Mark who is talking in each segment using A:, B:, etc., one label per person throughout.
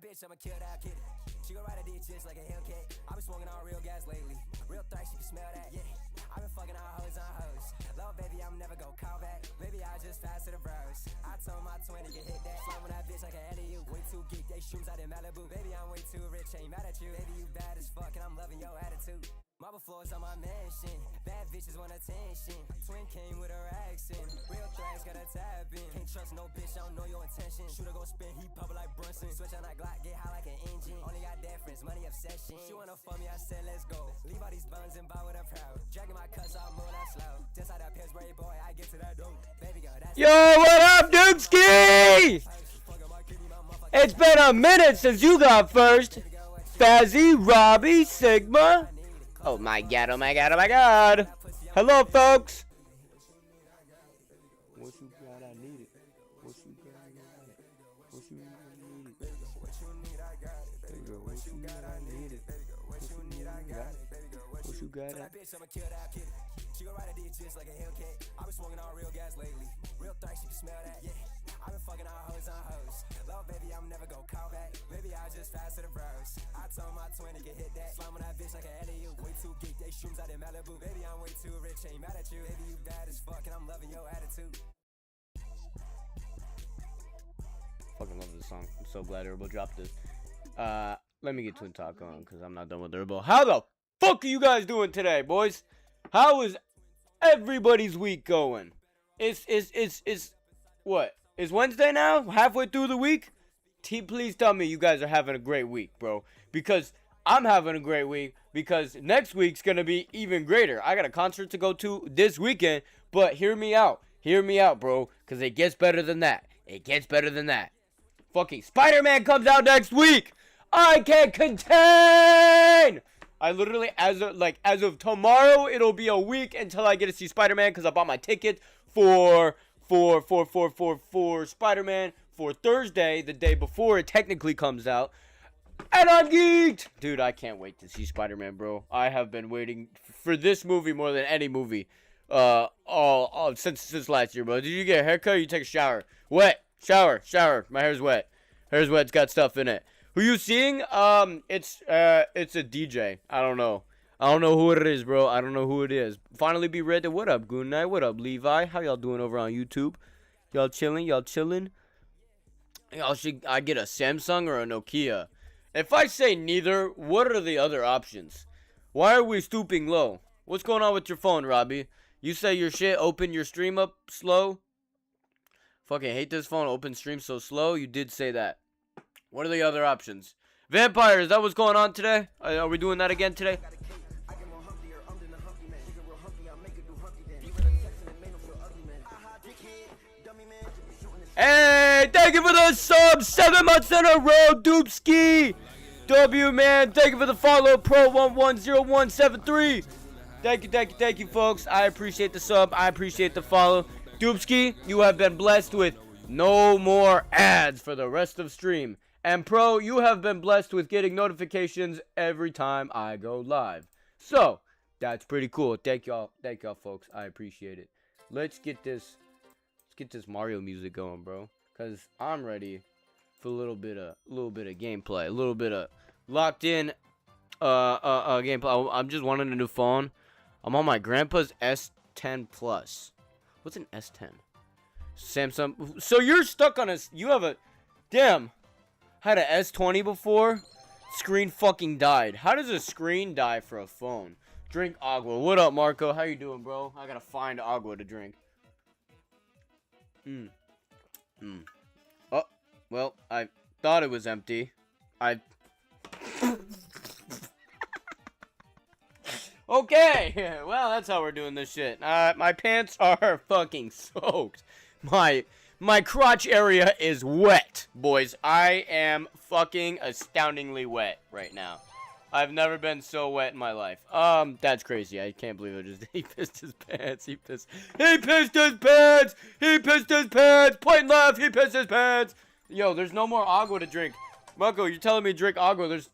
A: bitch, I'ma kill that kid. She gon' ride a dick just like a Hellcat. I been smoking on real gas lately. Real thrash, you can smell that. Yeah, I been fucking all hoes on hoes. Love baby, I'm never gon' call back. Baby, I just fast to the bros. I told my 20 to hit that. Slamming that bitch like an alley-oop. Way too geek, they shoes out in Malibu. Baby, I'm way too rich, ain't mad at you. Baby, you bad as fuck, and I'm loving your attitude. Marble floors on my mansion. Bad bitches want attention. Twin came with her accent. Real thrash gotta tap in. Can't trust no bitch, I don't know your intention. Shooter gon' spin, he pop like Brunson. Switch on that Glock, get high like an engine. Only got difference, money obsession. She wanna fuck me, I said let's go. Leave all these buns and buy with a proud. Dragging my cuts out, move that slow. Just like that Pittsburgh boy, I get to that dope. Baby girl, that's
B: Yo, what up, Doomsday? It's been a minute since you got first. Fazzy, Robbie, Sigma. Oh my god, oh my god, oh my god. Hello, folks. What you got, I need it. What you got, I got it. What you got, I need it. What you need, I got it. What you got, I need it. What you need, I got it. What you got, I
A: bitch, I'ma kill that kid. She gon' ride a dick just like a Hellcat. I been smoking on real gas lately. Real thrash, you can smell that. Yeah, I been fucking all hoes on hoes. Love baby, I'm never gon' call back. Baby, I just fast to the bros. I told my 20 to hit that. Slamming that bitch like an alley-oop. Way too geek, they shoes out in Malibu. Baby, I'm way too rich, ain't mad at you. Baby, you bad as fuck, and I'm loving your attitude.
B: fucking love this song. I'm so glad Herbo dropped this. Let me get to a talk on, because I'm not done with Herbo. How the fuck are you guys doing today, boys? How is everybody's week going? It's what? It's Wednesday now? Halfway through the week? Please tell me you guys are having a great week, bro. Because I'm having a great week. Because next week's going to be even greater. I got a concert to go to this weekend. But hear me out. Hear me out, bro. Because it gets better than that. It gets better than that. Fucking Spider-Man comes out next week. I can't contain. I literally, as of tomorrow, it'll be a week until I get to see Spider-Man. Because I bought my ticket for Spider-Man for Thursday, the day before it technically comes out. And I'm geeked! Dude, I can't wait to see Spider-Man, bro. I have been waiting for this movie more than any movie since last year, bro. Did you get a haircut or you take a shower? Wet. Shower. My hair's wet. Hair's wet. It's got stuff in it. Who you seeing? It's a DJ. I don't know who it is, bro. I don't know who it is. Finally be ready. What up, Good Night? What up, Levi? How y'all doing over on YouTube? Y'all chilling? Should I get a Samsung or a Nokia? If I say neither, what are the other options? Why are we stooping low? What's going on with your phone, Robbie? You say your shit, open your stream up slow? Fucking hate this phone, open stream so slow. You did say that. What are the other options? Vampire, is that what's going on today? Are we doing that again today? Hey, thank you for the sub, 7 months in a row, Doopski. W, man, thank you for the follow, Pro110173. Thank you, folks. I appreciate the sub. I appreciate the follow. Doopski, you have been blessed with no more ads for the rest of stream. And Pro, you have been blessed with getting notifications every time I go live. So, that's pretty cool. Thank y'all, folks. I appreciate it. Let's get this Mario music going, bro. Cause I'm ready for a little bit of gameplay, a little bit of locked in gameplay. I'm just wanting a new phone. I'm on my grandpa's S10 Plus. What's an S10? Samsung. So you're stuck on you have a damn. Had an S20 before. Screen fucking died. How does a screen die for a phone? Drink agua. What up, Marco? How you doing, bro? I gotta find agua to drink. Oh, well, I thought it was empty. Okay, well, that's how we're doing this shit. My pants are fucking soaked. My crotch area is wet, boys. I am fucking astoundingly wet right now. I've never been so wet in my life. That's crazy. I can't believe it. He pissed his pants. He pissed his pants. Point left. He pissed his pants. Yo, there's no more agua to drink. Marco, you're telling me to drink agua. There's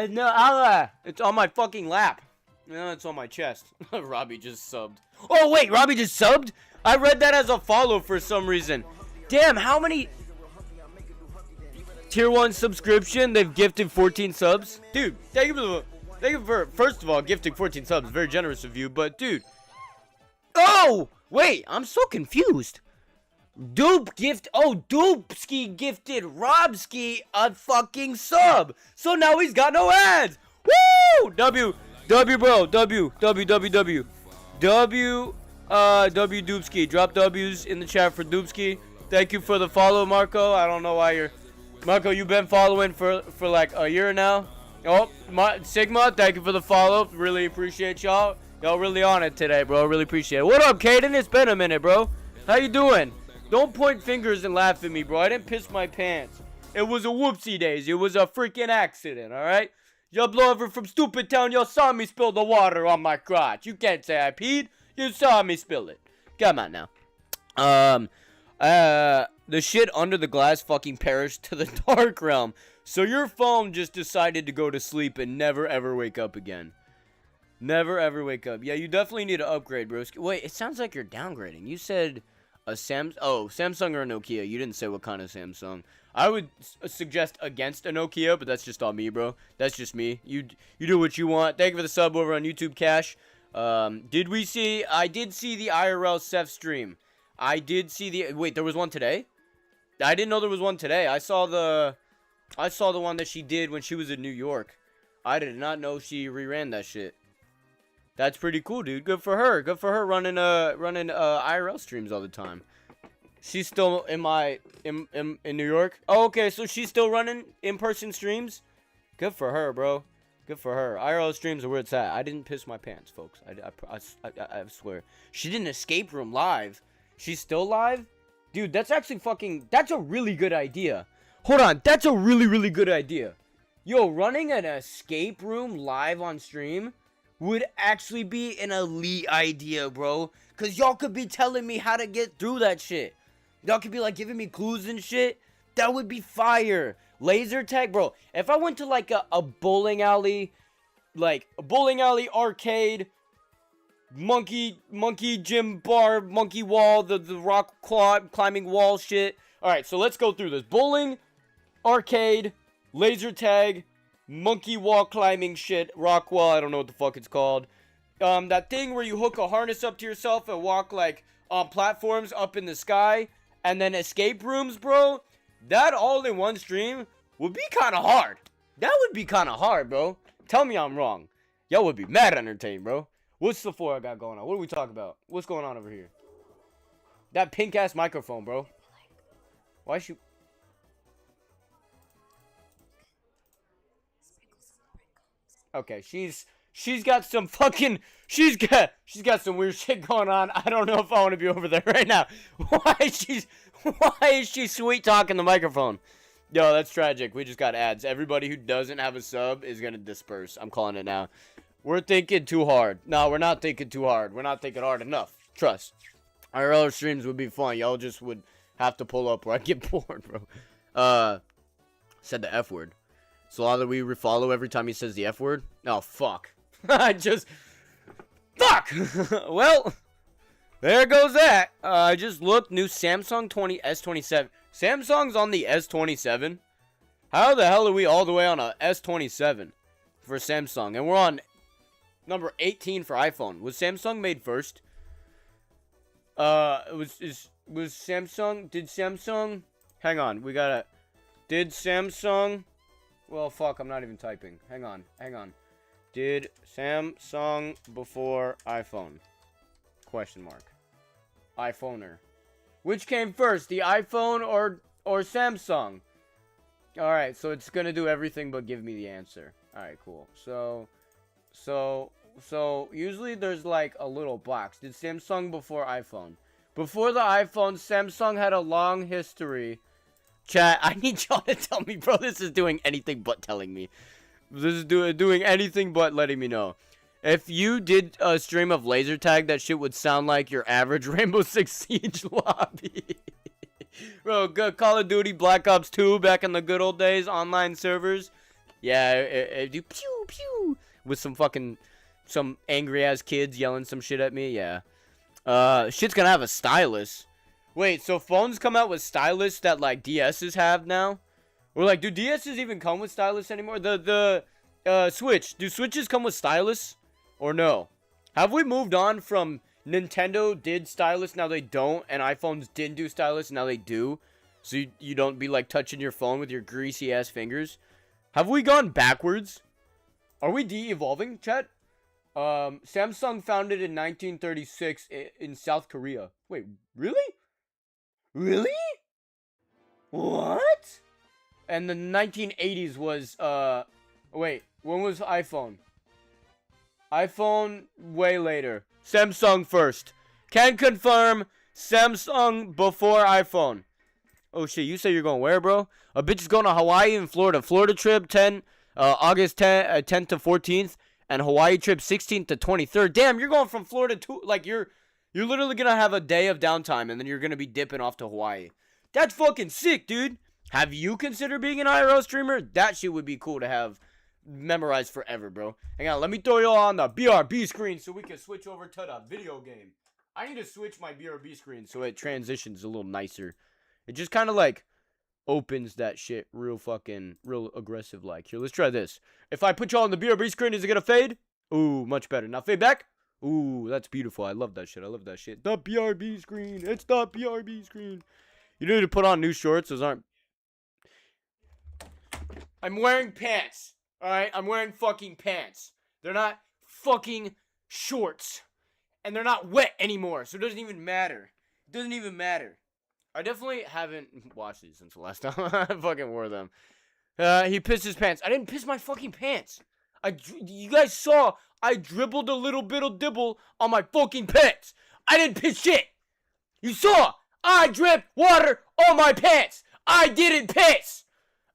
B: no agua. It's on my fucking lap. No, it's on my chest. Robbie just subbed. Oh, wait. Robbie just subbed? I read that as a follow for some reason. Damn, how many... tier 1 subscription. They've gifted 14 subs. Dude, thank you for first of all, gifting 14 subs. Very generous of you. But, dude. Oh! Wait, I'm so confused. Doopski gifted Robski a fucking sub. So now he's got no ads. Woo! W, bro. W, Doopski. Drop W's in the chat for Doopski. Thank you for the follow, Marco. I don't know why you're... Marco, you've been following for like a year now. Oh, Sigma, thank you for the follow. Really appreciate y'all. Y'all really on it today, bro. Really appreciate it. What up, Caden? It's been a minute, bro. How you doing? Don't point fingers and laugh at me, bro. I didn't piss my pants. It was a whoopsie daisy. It was a freaking accident, alright? Y'all blow over from Stupid Town. Y'all saw me spill the water on my crotch. You can't say I peed. You saw me spill it. Come on now. The shit under the glass fucking perished to the dark realm. So your phone just decided to go to sleep and never ever wake up again. Never ever wake up. Yeah, you definitely need to upgrade, bro. Wait, it sounds like you're downgrading. You said a Samsung or a Nokia. You didn't say what kind of Samsung. I would suggest against a Nokia, but that's just on me, bro. That's just me. You do what you want. Thank you for the sub over on YouTube, Cash. I did see the IRL Seth stream. I did see the... Wait, there was one today? I didn't know there was one today. I saw the one that she did when she was in New York. I did not know she reran that shit. That's pretty cool, dude. Good for her. Good for her running IRL streams all the time. She's still in New York. Oh, okay. So she's still running in-person streams. Good for her, bro. Good for her. IRL streams are where it's at. I didn't piss my pants, folks. I swear. She did an escape room live. She's still live? Dude, that's actually that's a really good idea. Hold on. That's a really, really good idea. Yo, running an escape room live on stream would actually be an elite idea, bro. Because y'all could be telling me how to get through that shit. Y'all could be, like, giving me clues and shit. That would be fire. Laser tag, bro. If I went to, like, a bowling alley, like, a bowling alley arcade, monkey gym bar, monkey wall, the rock climbing wall shit. Alright, so let's go through this. Bowling, arcade, laser tag, monkey wall climbing shit, rock wall, I don't know what the fuck it's called. That thing where you hook a harness up to yourself and walk, like, on platforms up in the sky. And then escape rooms, bro. That all in one stream would be kind of hard. That would be kind of hard, bro. Tell me I'm wrong. Y'all would be mad entertained, bro. What's the floor I got going on? What are we talking about? What's going on over here? That pink-ass microphone, bro. Why is she... Okay, she's got some fucking... She's got some weird shit going on. I don't know if I want to be over there right now. Why is she sweet talking the microphone? Yo, that's tragic. We just got ads. Everybody who doesn't have a sub is gonna disperse. I'm calling it now. We're thinking too hard. No, we're not thinking too hard. We're not thinking hard enough. Trust. Our other streams would be fun. Y'all just would have to pull up or I'd get bored, bro. Said the F word. So now that we refollow every time he says the F word? Oh, fuck. Fuck! Well, there goes that. I just looked. New Samsung S27. Samsung's on the S27? How the hell are we all the way on a S27 for Samsung? And we're on number 18 for iPhone. Was Samsung made first? Was Samsung... Did Samsung... Hang on. We gotta... Did Samsung... Well, fuck. I'm not even typing. Hang on. Did Samsung before iPhone? Question mark. iPhoner. Which came first, the iPhone or Samsung? Alright, so it's gonna do everything but give me the answer. Alright, cool. So usually there's like a little box. Did Samsung before iPhone? Before the iPhone, Samsung had a long history. Chat, I need y'all to tell me, bro. This is doing anything but telling me. This is doing anything but letting me know. If you did a stream of laser tag, that shit would sound like your average Rainbow Six Siege lobby. Bro, good Call of Duty Black Ops 2 back in the good old days, online servers. Yeah, it do pew pew with some angry ass kids yelling some shit at me. Yeah. Shit's gonna have a stylus. Wait, so phones come out with stylus that like DS's have now? Or like, do DSs even come with stylus anymore? The Switch. Do Switches come with stylus? Or no? Have we moved on from Nintendo did stylus, now they don't, and iPhones didn't do stylus, now they do? So you don't be like touching your phone with your greasy ass fingers? Have we gone backwards? Are we de-evolving, chat? Samsung founded in 1936 in South Korea. Wait, really? Really? What? And the 1980s was, wait, when was iPhone? iPhone way later. Samsung first. Can confirm Samsung before iPhone. Oh shit, you say you're going where, bro? A bitch is going to Hawaii and Florida. Florida trip August 10th to 14th. And Hawaii trip 16th to 23rd. Damn, you're going from Florida to, like, you're literally gonna have a day of downtime. And then you're gonna be dipping off to Hawaii. That's fucking sick, dude. Have you considered being an IRL streamer? That shit would be cool to have memorized forever, bro. Hang on, let me throw you all on the BRB screen so we can switch over to the video game. I need to switch my BRB screen so it transitions a little nicer. It just kind of like opens that shit real aggressive like. Here, let's try this. If I put y'all on the BRB screen, is it gonna fade? Ooh, much better. Now fade back. Ooh, that's beautiful. I love that shit. I love that shit. The BRB screen. It's the BRB screen. You need to put on new shorts. Those aren't... I'm wearing pants. Alright? I'm wearing fucking pants. They're not fucking shorts. And they're not wet anymore. So it doesn't even matter. It doesn't even matter. I definitely haven't washed these since the last time I fucking wore them. He pissed his pants. I didn't piss my fucking pants. You guys saw I dribbled a little bit of dibble on my fucking pants. I didn't piss shit. You saw I dripped water on my pants. I didn't piss.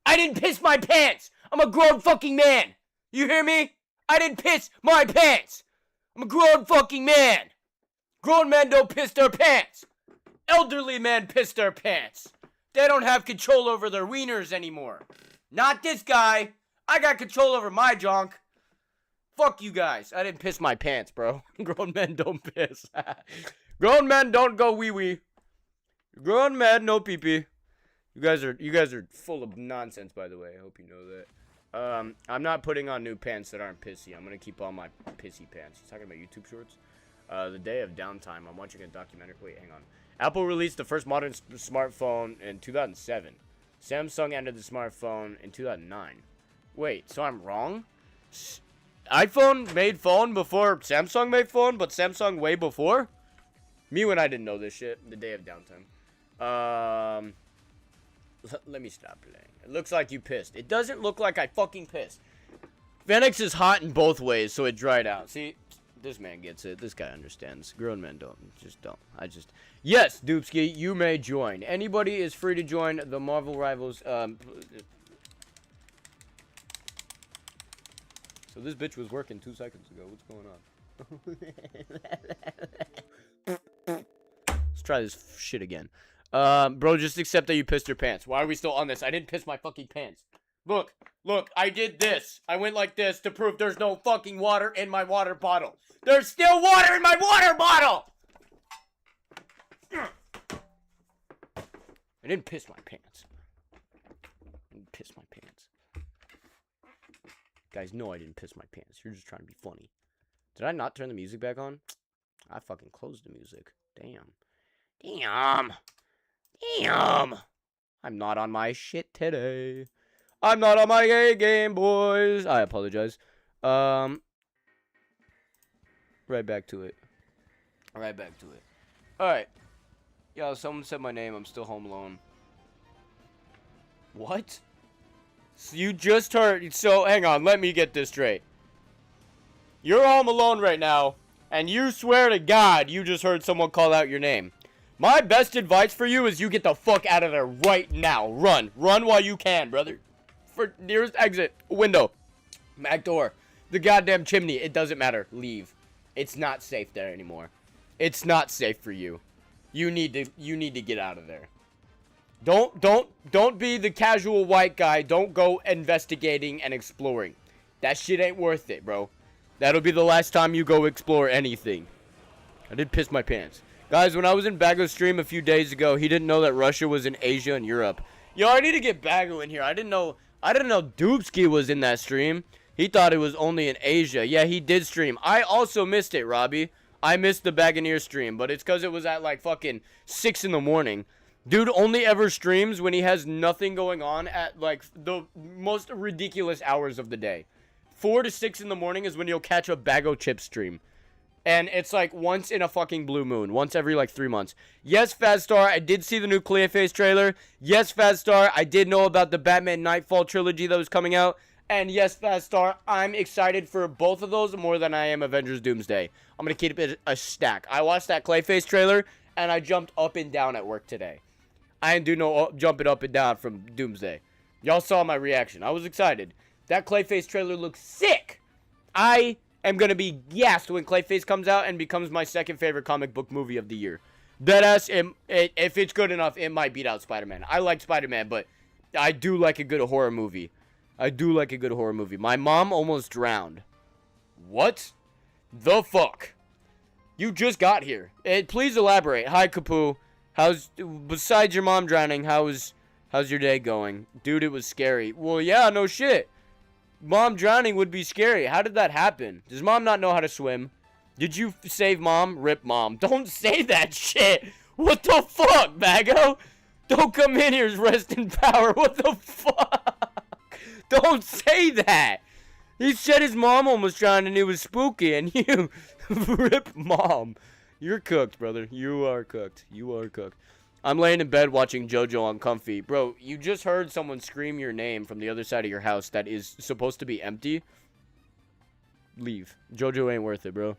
B: I didn't piss my pants. I'm a grown fucking man. You hear me? I didn't piss my pants. I'm a grown fucking man. Grown men don't piss their pants. Elderly men piss their pants. They don't have control over their wieners anymore. Not this guy. I got control over my junk. Fuck you guys. I didn't piss my pants, bro. Grown men don't piss. Grown men don't go wee-wee. Grown men, no pee-pee. You guys are full of nonsense, by the way. I hope you know that. I'm not putting on new pants that aren't pissy. I'm gonna keep on my pissy pants. He's talking about YouTube shorts. The day of downtime. I'm watching a documentary. Wait, hang on. Apple released the first modern smartphone in 2007. Samsung entered the smartphone in 2009. Wait, so I'm wrong? iPhone made phone before Samsung made phone, but Samsung way before? Me when I didn't know this shit. The day of downtime. Let me stop playing. It looks like you pissed. It doesn't look like I fucking pissed. Vanexx is hot in both ways, so it dried out. See? This man gets it. This guy understands. Grown men don't. Just don't. Yes, Doopski, you may join. Anybody is free to join the Marvel Rivals. So this bitch was working 2 seconds ago. What's going on? Let's try this shit again. Bro, just accept that you pissed your pants. Why are we still on this? I didn't piss my fucking pants. Look, I did this. I went like this to prove there's no fucking water in my water bottle. There's still water in my water bottle! I didn't piss my pants. Guys know I didn't piss my pants. You're just trying to be funny. Did I not turn the music back on? I fucking closed the music. Damn. I'm not on my shit today. I'm not on my A game, boys. I apologize. Right back to it. Alright. Yo, someone said my name. I'm still home alone. What? So you just heard... So, hang on. Let me get this straight. You're home alone right now, and you swear to God you just heard someone call out your name. My best advice for you is you get the fuck out of there right now. Run while you can, brother. For nearest exit, window, back door, the goddamn chimney. It doesn't matter. Leave. It's not safe there anymore. It's not safe for you. You need to get out of there. Don't be the casual white guy. Don't go investigating and exploring. That shit ain't worth it, bro. That'll be the last time you go explore anything. I did piss my pants. Guys, when I was in Bago's stream a few days ago, he didn't know that Russia was in Asia and Europe. Yo, I need to get Bago in here. I didn't know Doopski was in that stream. He thought it was only in Asia. Yeah, he did stream. I also missed it, Robbie. I missed the Bagoneer stream, but it's because it was at like fucking 6 in the morning. Dude only ever streams when he has nothing going on at like the most ridiculous hours of the day. 4 to 6 in the morning is when you'll catch a Bago Chip stream. And it's like once in a fucking blue moon. Once every like 3 months. Yes, Fadstar, I did see the new Clearface trailer. Yes, Fadstar, I did know about the Batman Nightfall trilogy that was coming out. And yes, Fadstar, I'm excited for both of those more than I am Avengers Doomsday. I'm going to keep it a stack. I watched that Clayface trailer, and I jumped up and down at work today. I didn't do no jumping up and down from Doomsday. Y'all saw my reaction. I was excited. That Clayface trailer looks sick. I am going to be gassed when Clayface comes out and becomes my second favorite comic book movie of the year. Deadass, if it's good enough, it might beat out Spider-Man. I like Spider-Man, but I do like a good horror movie. I do like a good horror movie. My mom almost drowned. What the fuck? You just got here. Please elaborate. Hi, Kapoo. Besides your mom drowning, how's your day going? Dude, it was scary. Well, yeah, no shit. Mom drowning would be scary. How did that happen? Does mom not know how to swim? Did you save mom? Rip mom. Don't say that shit. What the fuck, Bago? Don't come in here, rest in power. What the fuck? Don't say that. He said his mom almost drowned and it was spooky, and you rip mom. You're cooked, brother. You are cooked. You are cooked. I'm laying in bed watching JoJo on Comfy. Bro, you just heard someone scream your name from the other side of your house that is supposed to be empty. Leave. JoJo ain't worth it, bro.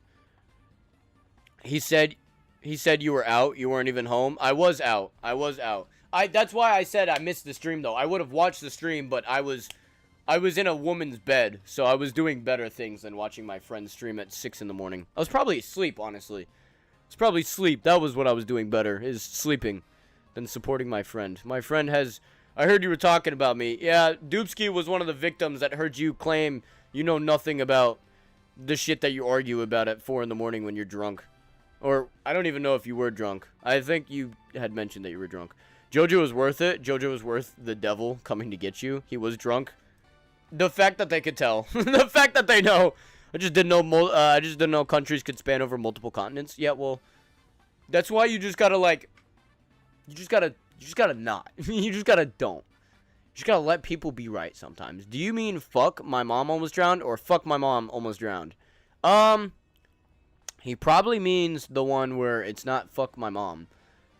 B: He said you were out. You weren't even home. I was out. That's why I said I missed the stream, though. I would have watched the stream, but I was in a woman's bed, so I was doing better things than watching my friend stream at 6 in the morning. I was probably asleep, honestly. It's probably sleep. That was what I was doing better, is sleeping than supporting my friend. My friend has... I heard you were talking about me. Yeah, Doopski was one of the victims that heard you claim you know nothing about the shit that you argue about at 4 in the morning when you're drunk. Or, I don't even know if you were drunk. I think you had mentioned that you were drunk. JoJo was worth it. JoJo was worth the devil coming to get you. He was drunk. The fact that they could tell. The fact that they know. I just didn't know countries could span over multiple continents. Yeah, well, that's why you just gotta like, you just gotta not. You just gotta don't. You just gotta let people be right sometimes. Do you mean fuck my mom almost drowned or fuck my mom almost drowned? He probably means the one where it's not fuck my mom,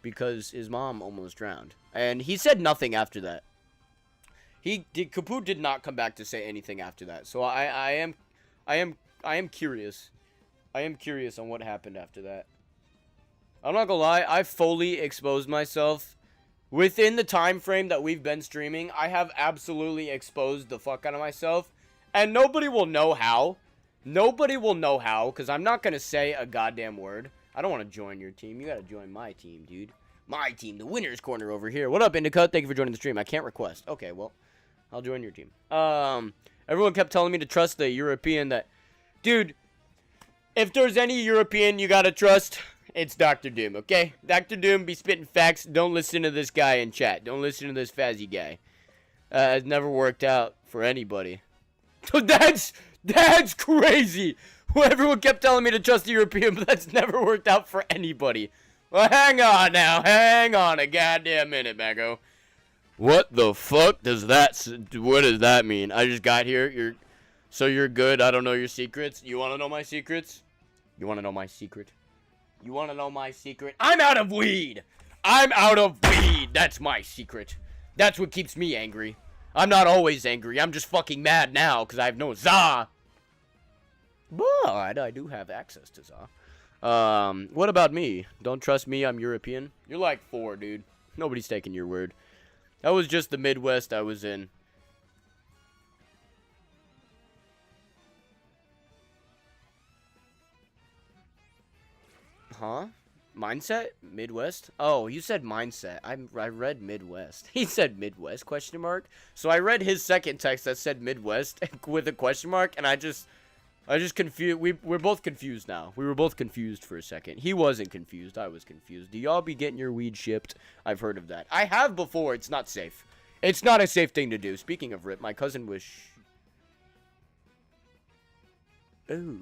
B: because his mom almost drowned, and he said nothing after that. Kaput did not come back to say anything after that. So I am curious. I am curious on what happened after that. I'm not gonna lie, I fully exposed myself. Within the time frame that we've been streaming, I have absolutely exposed the fuck out of myself. And nobody will know how. Nobody will know how, because I'm not gonna say a goddamn word. I don't want to join your team. You gotta join my team, dude. My team, the winner's corner over here. What up, Indica? Thank you for joining the stream. I can't request. Okay, well, I'll join your team. Everyone kept telling me to trust the European that... Dude, if there's any European you gotta trust, it's Dr. Doom, okay? Dr. Doom be spitting facts. Don't listen to this guy in chat. Don't listen to this Fazzy guy. It's never worked out for anybody. That's crazy. Everyone kept telling me to trust the European, but that's never worked out for anybody. Well, hang on now. Hang on a goddamn minute, Bago. What the fuck does that... What does that mean? I just got here. So you're good. I don't know your secrets. You want to know my secrets? You want to know my secret? You want to know my secret? I'm out of weed. I'm out of weed. That's my secret. That's what keeps me angry. I'm not always angry. I'm just fucking mad now because I have no za. But I do have access to za. What about me? Don't trust me. I'm European. You're like 4, dude. Nobody's taking your word. That was just the Midwest I was in. Huh? Mindset? Midwest? Oh, you said mindset. I read Midwest. He said Midwest, question mark. So I read his second text that said Midwest with a question mark, and I just confused. We're both confused now. We were both confused for a second. He wasn't confused. I was confused. Do y'all be getting your weed shipped? I've heard of that. I have before. It's not safe. It's not a safe thing to do. Speaking of rip, my cousin was... Ooh.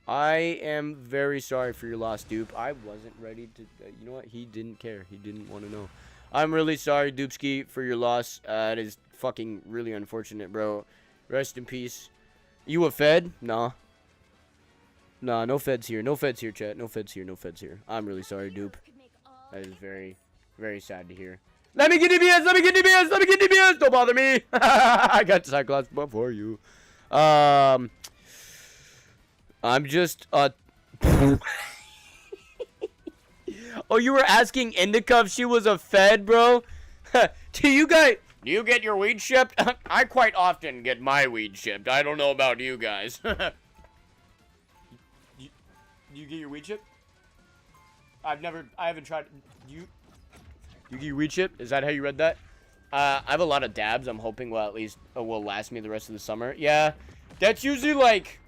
B: I am very sorry for your loss, Dupe. I wasn't ready to... you know what? He didn't care. He didn't want to know. I'm really sorry, Dupeski, for your loss. It is fucking really unfortunate, bro. Rest in peace. You a Fed? Nah. Nah, no Feds here. No Feds here, chat. No Feds here. No Feds here. I'm really sorry, Dupe. That is very, very sad to hear. Let me get DBS! Let me get DBS! Let me get DBS! Don't bother me! I got Cyclops before you. I'm just, Oh, you were asking Indica if she was a Fed, bro? Do you get your weed shipped? I quite often get my weed shipped. I don't know about you guys. you get your weed shipped? I haven't tried. You get your weed shipped? Is that how you read that? I have a lot of dabs. I'm hoping will at least will last me the rest of the summer. Yeah, that's usually like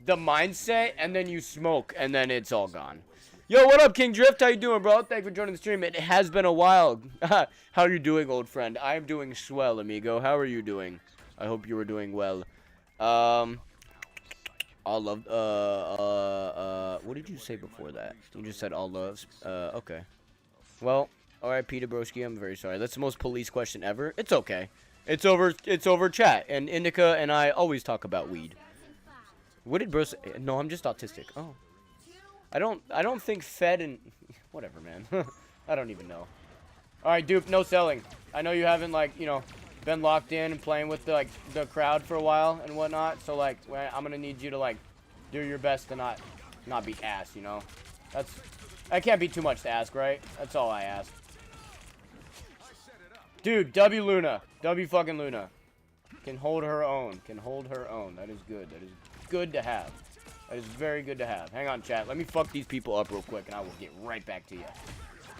B: the mindset, and then you smoke, and then it's all gone. Yo, what up, King Drift? How you doing, bro? Thanks for joining the stream. It has been a while. How are you doing, old friend? I am doing swell, amigo. How are you doing? I hope you are doing well. All love. What did you say before that? You just said all loves. Okay. Well, alright, Peter Broski, I'm very sorry. That's the most police question ever. It's okay. It's over chat, and Indica and I always talk about weed. What did bro say? No, I'm just autistic. Oh. I don't think Fed and... Whatever, man. I don't even know. Alright, Dupe, no selling. I know you haven't, like, you know, been locked in and playing with, the crowd for a while and whatnot. So, like, I'm gonna need you to, like, do your best to not be ass, you know? That can't be too much to ask, right? That's all I ask. Dude, W Luna. W fucking Luna. Can hold her own. Can hold her own. That is good. That is good to have. That is very good to have. Hang on, chat. Let me fuck these people up real quick, and I will get right back to you.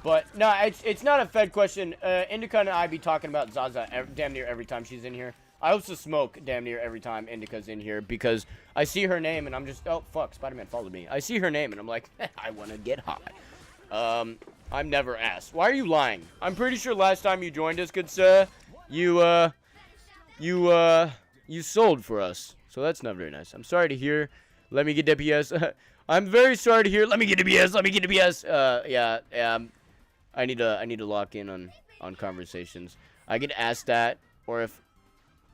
B: But, no, it's not a Fed question. Indica and I be talking about Zaza damn near every time she's in here. I also smoke damn near every time Indica's in here, because I see her name, and I'm just... Oh, fuck. Spider-Man followed me. I see her name, and I'm like, I want to get high. I'm never asked. Why are you lying? I'm pretty sure last time you joined us, good sir, you sold for us. So that's not very nice. I'm sorry to hear. Let me get DPS. I'm very sorry to hear. Let me get DPS. Let me get DPS. Yeah. I need to lock in on conversations. I get asked that, or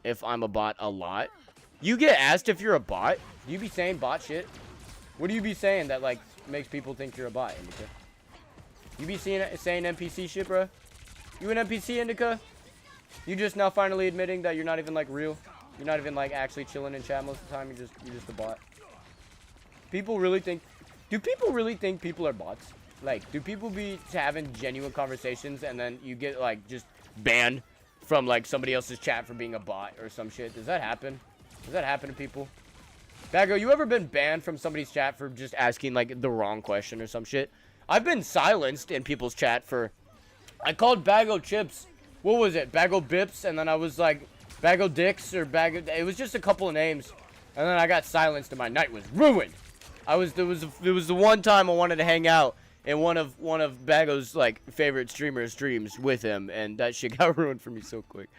B: if I'm a bot a lot. You get asked if you're a bot? Do you be saying bot shit? What do you be saying that, like, makes people think you're a bot, Indica? You be saying NPC shit, bro? You an NPC, Indica? You just now finally admitting that you're not even, like, real? You're not even, like, actually chilling in chat most of the time? You're just a bot? People really think... Do people really think people are bots? Like, do people be having genuine conversations and then you get, like, just banned from, like, somebody else's chat for being a bot or some shit? Does that happen? Does that happen to people? Bago, you ever been banned from somebody's chat for just asking, like, the wrong question or some shit? I've been silenced in people's chat for... I called Bago Chips. What was it? Bago Bips? And then I was like, Bago Dicks or Bago... It was just a couple of names. And then I got silenced and my night was ruined. It was the one time I wanted to hang out in one of Bago's, like, favorite streamers' streams with him. And that shit got ruined for me so quick.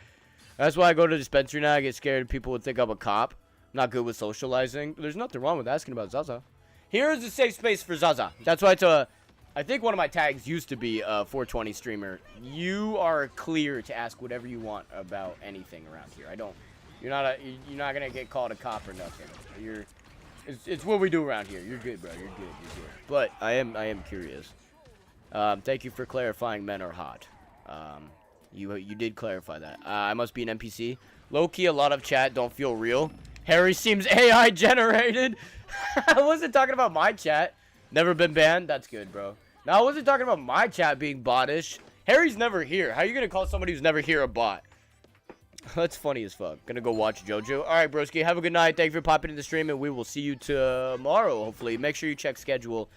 B: That's why I go to the dispensary now. I get scared people would think I'm a cop. I'm not good with socializing. There's nothing wrong with asking about Zaza. Here is a safe space for Zaza. That's why it's a... I think one of my tags used to be a 420 streamer. You are clear to ask whatever you want about anything around here. You're not gonna get called a cop or nothing. It's what we do around here. You're good, bro. You're good. But I am curious. Thank you for clarifying men are hot. You did clarify that. I must be an NPC. Low key, a lot of chat don't feel real. Harry seems AI generated. I wasn't talking about my chat. Never been banned. That's good, bro. Now, I wasn't talking about my chat being bottish. Harry's never here. How are you going to call somebody who's never here a bot? That's funny as fuck. Gonna go watch JoJo. Alright, broski. Have a good night. Thank you for popping in the stream, and we will see you tomorrow, hopefully. Make sure you check schedule.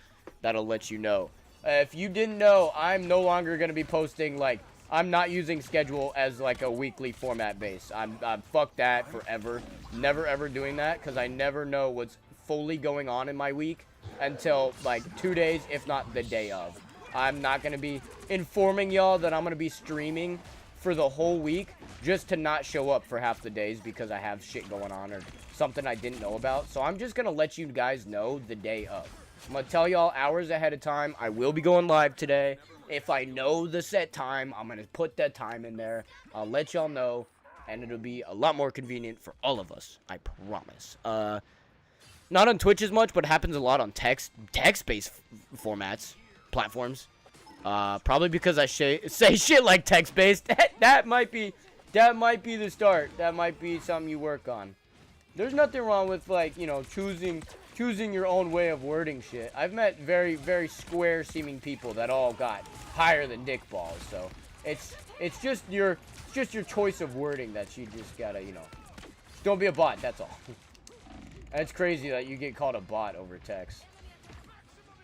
B: That'll let you know. If you didn't know, I'm no longer going to be posting, like, I'm not using schedule as, like, a weekly format base. I'm fuck that forever. Never, ever doing that, because I never know what's fully going on in my week until, like, 2 days, if not the day of. I'm not going to be informing y'all that I'm going to be streaming for the whole week just to not show up for half the days because I have shit going on or something I didn't know about. So I'm just going to let you guys know the day of. I'm going to tell y'all hours ahead of time. I will be going live today. If I know the set time, I'm going to put that time in there. I'll let y'all know, and it'll be a lot more convenient for all of us. I promise. Not on Twitch as much, but it happens a lot on text-based formats, platforms. Probably because I say shit like text-based. that might be the start. That might be something you work on. There's nothing wrong with, like, you know, choosing your own way of wording shit. I've met very, very square-seeming people that all got higher than dick balls. So it's just your choice of wording that you just gotta, you know, just don't be a bot. That's all. It's crazy that you get called a bot over text.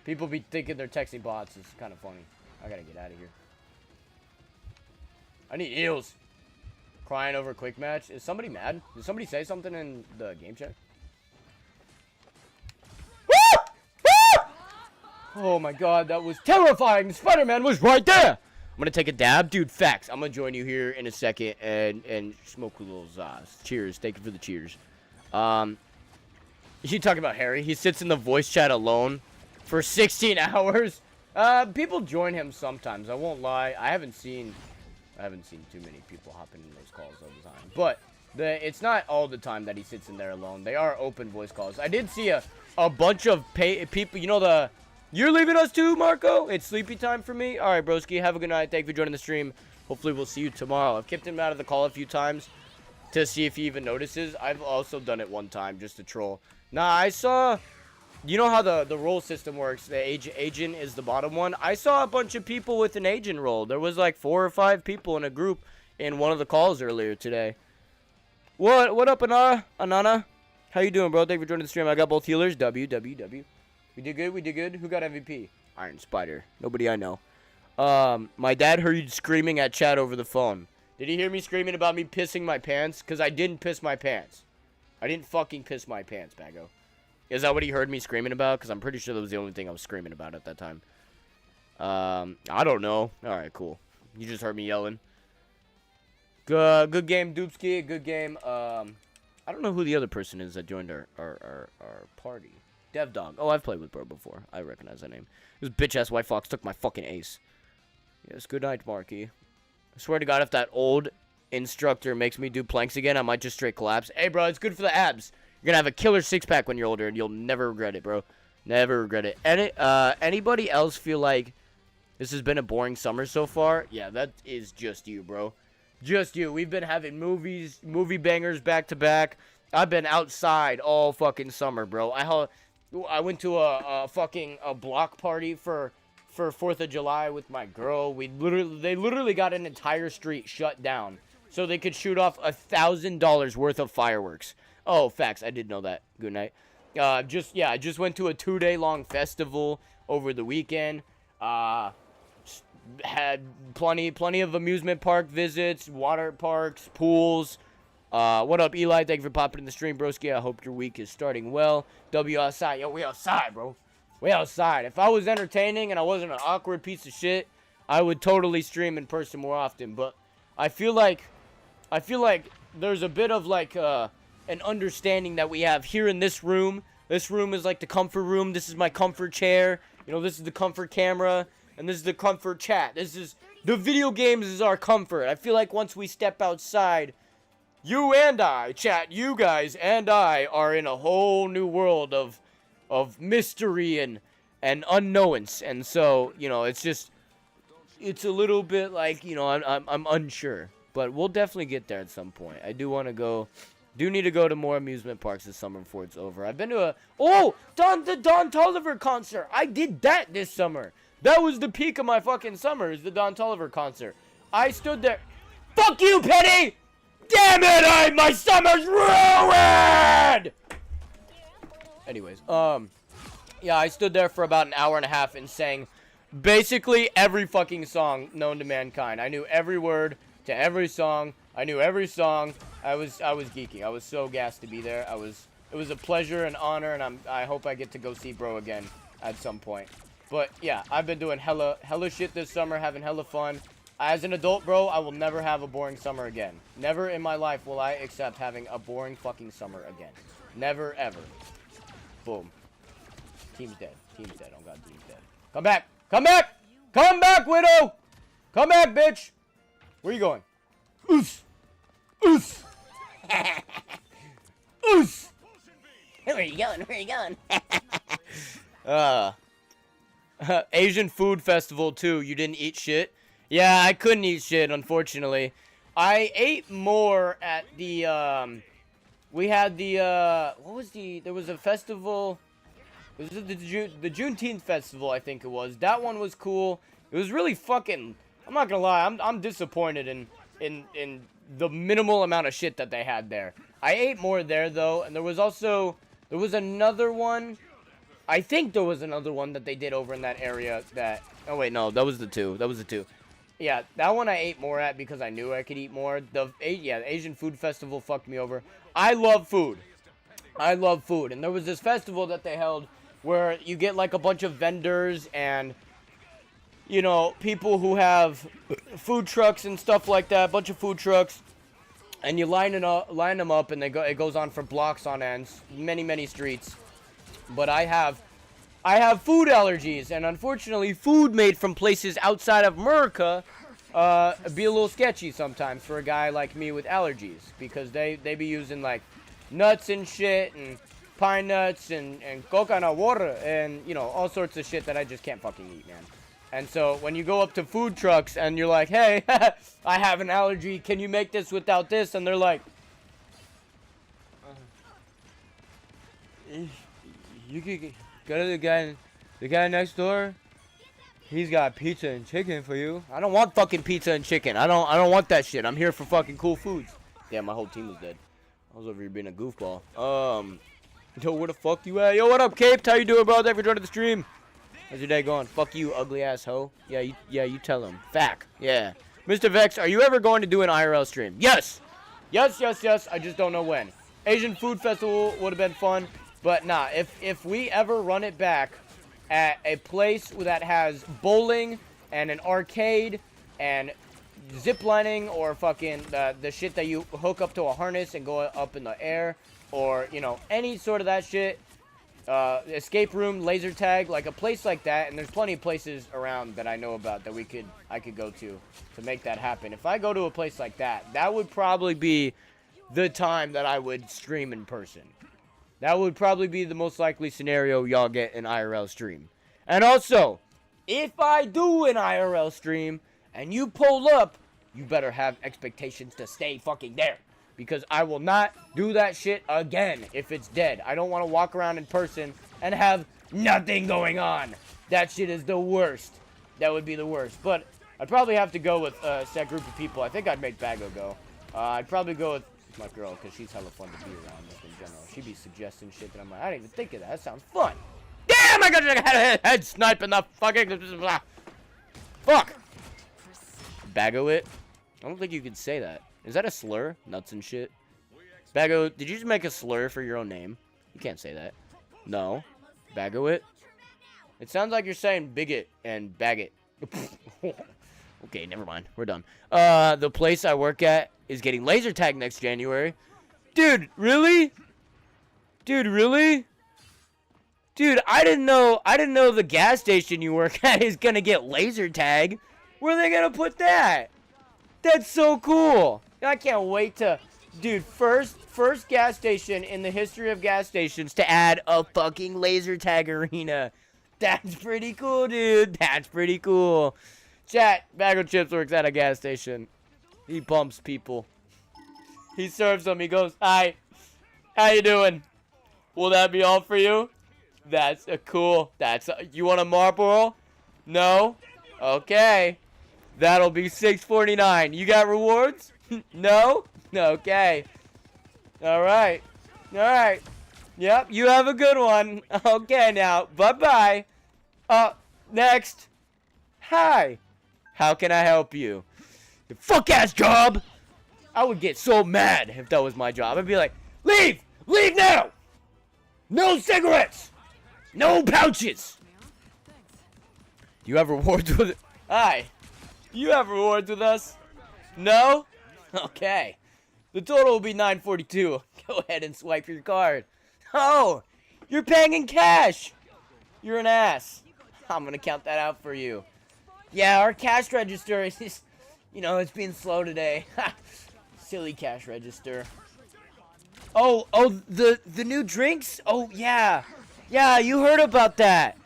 B: People be thinking they're texting bots. It's kind of funny. I gotta get out of here. I need eels. Crying over a quick match. Is somebody mad? Did somebody say something in the game chat? Oh my god, that was terrifying. Spider-Man was right there. I'm gonna take a dab. Dude, facts. I'm gonna join you here in a second and smoke a little Zaz. Cheers. Thank you for the cheers. You talking about Harry? He sits in the voice chat alone for 16 hours. People join him sometimes. I won't lie. I haven't seen too many people hopping in those calls all the time. But it's not all the time that he sits in there alone. They are open voice calls. I did see a bunch of people. You know you're leaving us too, Marco? It's sleepy time for me. All right, broski. Have a good night. Thank you for joining the stream. Hopefully we'll see you tomorrow. I've kept him out of the call a few times to see if he even notices. I've also done it one time just to troll. Nah, I saw... You know how the role system works. The agent is the bottom one. I saw a bunch of people with an agent role. There was like 4 or 5 people in a group in one of the calls earlier today. What up, Anana? How you doing, bro? Thank you for joining the stream. I got both healers. W. We did good. Who got MVP? Iron Spider. Nobody I know. My dad heard you screaming at chat over the phone. Did he hear me screaming about me pissing my pants? Because I didn't piss my pants. I didn't fucking piss my pants, Bago. Is that what he heard me screaming about? Because I'm pretty sure that was the only thing I was screaming about at that time. I don't know. Alright, cool. You just heard me yelling. Good game, Doopski. Good game. I don't know who the other person is that joined our party. DevDog. Oh, I've played with bro before. I recognize that name. This bitch-ass White Fox took my fucking ace. Yes, good night, Marky. I swear to God, if that old instructor makes me do planks again, I might just straight collapse. Hey, bro, it's good for the abs. You're gonna have a killer six-pack when you're older, and you'll never regret it, bro. Never regret it. Anybody else feel like this has been a boring summer so far? Yeah, that is just you, bro. Just you. We've been having movie bangers back to back. I've been outside all fucking summer, bro. I went to a block party for 4th of July with my girl. They literally got an entire street shut down so they could shoot off $1,000 worth of fireworks. Oh, facts. I did know that. Good night. I just went to a 2-day-long festival over the weekend. Had plenty of amusement park visits, water parks, pools. What up, Eli? Thank you for popping in the stream, broski. I hope your week is starting well. W outside. Yo, we outside, bro. We outside. If I was entertaining and I wasn't an awkward piece of shit, I would totally stream in person more often. But I feel like there's a bit of like an understanding that we have here in this room. This room is like the comfort room. This is my comfort chair. You know, this is the comfort camera. And this is the comfort chat. This is... The video games is our comfort. I feel like once we step outside, you and I, chat, you guys and I are in a whole new world of mystery and unknowns. And so, you know, it's a little bit like, you know, I'm unsure. But we'll definitely get there at some point. I do want to go... Do need to go to more amusement parks this summer before it's over. I've been to the Don Toliver concert. I did that this summer. That was the peak of my fucking summer, is the Don Toliver concert. I stood there. Fuck you, Penny! Damn it, my summer's ruined! Anyways, yeah, I stood there for about an hour and a half and sang basically every fucking song known to mankind. I knew every word to every song. I knew every song. I was geeking. I was so gassed to be there. It was a pleasure and honor, and I hope I get to go see bro again at some point. But yeah, I've been doing hella shit this summer, having hella fun. As an adult, bro, I will never have a boring summer again. Never in my life will I accept having a boring fucking summer again. Never, ever. Boom. Team's dead. Team's dead. Oh, God, team's dead. Come back. Come back. Come back, Widow. Come back, bitch. Where you going? Oos. Oos. Oos.
C: Where are you going? Where are you going?
B: Asian food festival, too. You didn't eat shit? Yeah, I couldn't eat shit, unfortunately. I ate more at the, we had the, what was there was a festival. It was the Juneteenth festival, I think it was. That one was cool. It was really fucking, I'm not gonna lie, I'm disappointed in the minimal amount of shit that they had there. I ate more there, though, and there was another one. I think there was another one that they did over in that area that, oh wait, no, that was the two. Yeah, that one I ate more at because I knew I could eat more. The Asian Food Festival fucked me over. I love food. And there was this festival that they held where you get like a bunch of vendors and, you know, people who have food trucks and stuff like that. A bunch of food trucks. And you line them up and it goes on for blocks on ends. Many streets. But I have food allergies, and unfortunately, food made from places outside of America be a little sketchy sometimes for a guy like me with allergies, because they be using like nuts and shit, and pine nuts and coconut water, and you know, all sorts of shit that I just can't fucking eat, man. And so when you go up to food trucks and you're like, hey, I have an allergy, can you make this without this? And they're like, you could go to the guy next door. He's got pizza and chicken for you. I don't want fucking pizza and chicken. I don't want that shit. I'm here for fucking cool foods. Damn, my whole team was dead. I was over here being a goofball. Yo, where the fuck you at? Yo, what up, Cape? How you doing, bro? Thanks for joining the stream. How's your day going? Fuck you, ugly ass hoe. Yeah, you tell him. Fact. Yeah. Mr. Vex, are you ever going to do an IRL stream? Yes. Yes. I just don't know when. Asian Food Festival would have been fun. But nah, if we ever run it back at a place that has bowling and an arcade and ziplining or fucking the shit that you hook up to a harness and go up in the air, or, you know, any sort of that shit, escape room, laser tag, like a place like that, and there's plenty of places around that I know about that I could go to make that happen. If I go to a place like that, that would probably be the time that I would stream in person. That would probably be the most likely scenario y'all get an IRL stream. And also, if I do an IRL stream and you pull up, you better have expectations to stay fucking there. Because I will not do that shit again if it's dead. I don't want to walk around in person and have nothing going on. That shit is the worst. That would be the worst. But I'd probably have to go with a set group of people. I think I'd make Bago go. I'd probably go with my girl, because she's hella fun to be around in general. She'd be suggesting shit that I'm like, I didn't even think of that. That sounds fun. Damn, I got a head snipe in the fucking... Fuck. Bago it? I don't think you could say that. Is that a slur? Nuts and shit. Bago, did you just make a slur for your own name? You can't say that. No. Bago it? It sounds like you're saying bigot and bag it. Okay, never mind. We're done. The place I work at is getting laser tag next January. Dude, really? Dude, really? Dude, I didn't know the gas station you work at is gonna get laser tag. Where are they gonna put that? That's so cool. I can't wait to... Dude, first gas station in the history of gas stations to add a fucking laser tag arena. That's pretty cool, dude. That's pretty cool. Chat, Bag of Chips works at a gas station. He bumps people. He serves them. He goes, hi. How you doing? Will that be all for you? That's cool. You want a Marlboro? No? Okay. That'll be $6.49. You got rewards? No? Okay. Alright. Alright. Yep, you have a good one. Okay, now. Bye-bye. Next. Hi. How can I help you? Your fuck-ass job! I would get so mad if that was my job. I'd be like, leave! Leave now! No cigarettes! No pouches! You have rewards with it? Hi. You have rewards with us? No? Okay. The total will be $9.42. Go ahead and swipe your card. Oh, you're paying in cash. You're an ass. I'm going to count that out for you. Yeah, our cash register is just, you know, it's being slow today. Silly cash register. Oh, the new drinks? Oh, yeah. Yeah, you heard about that.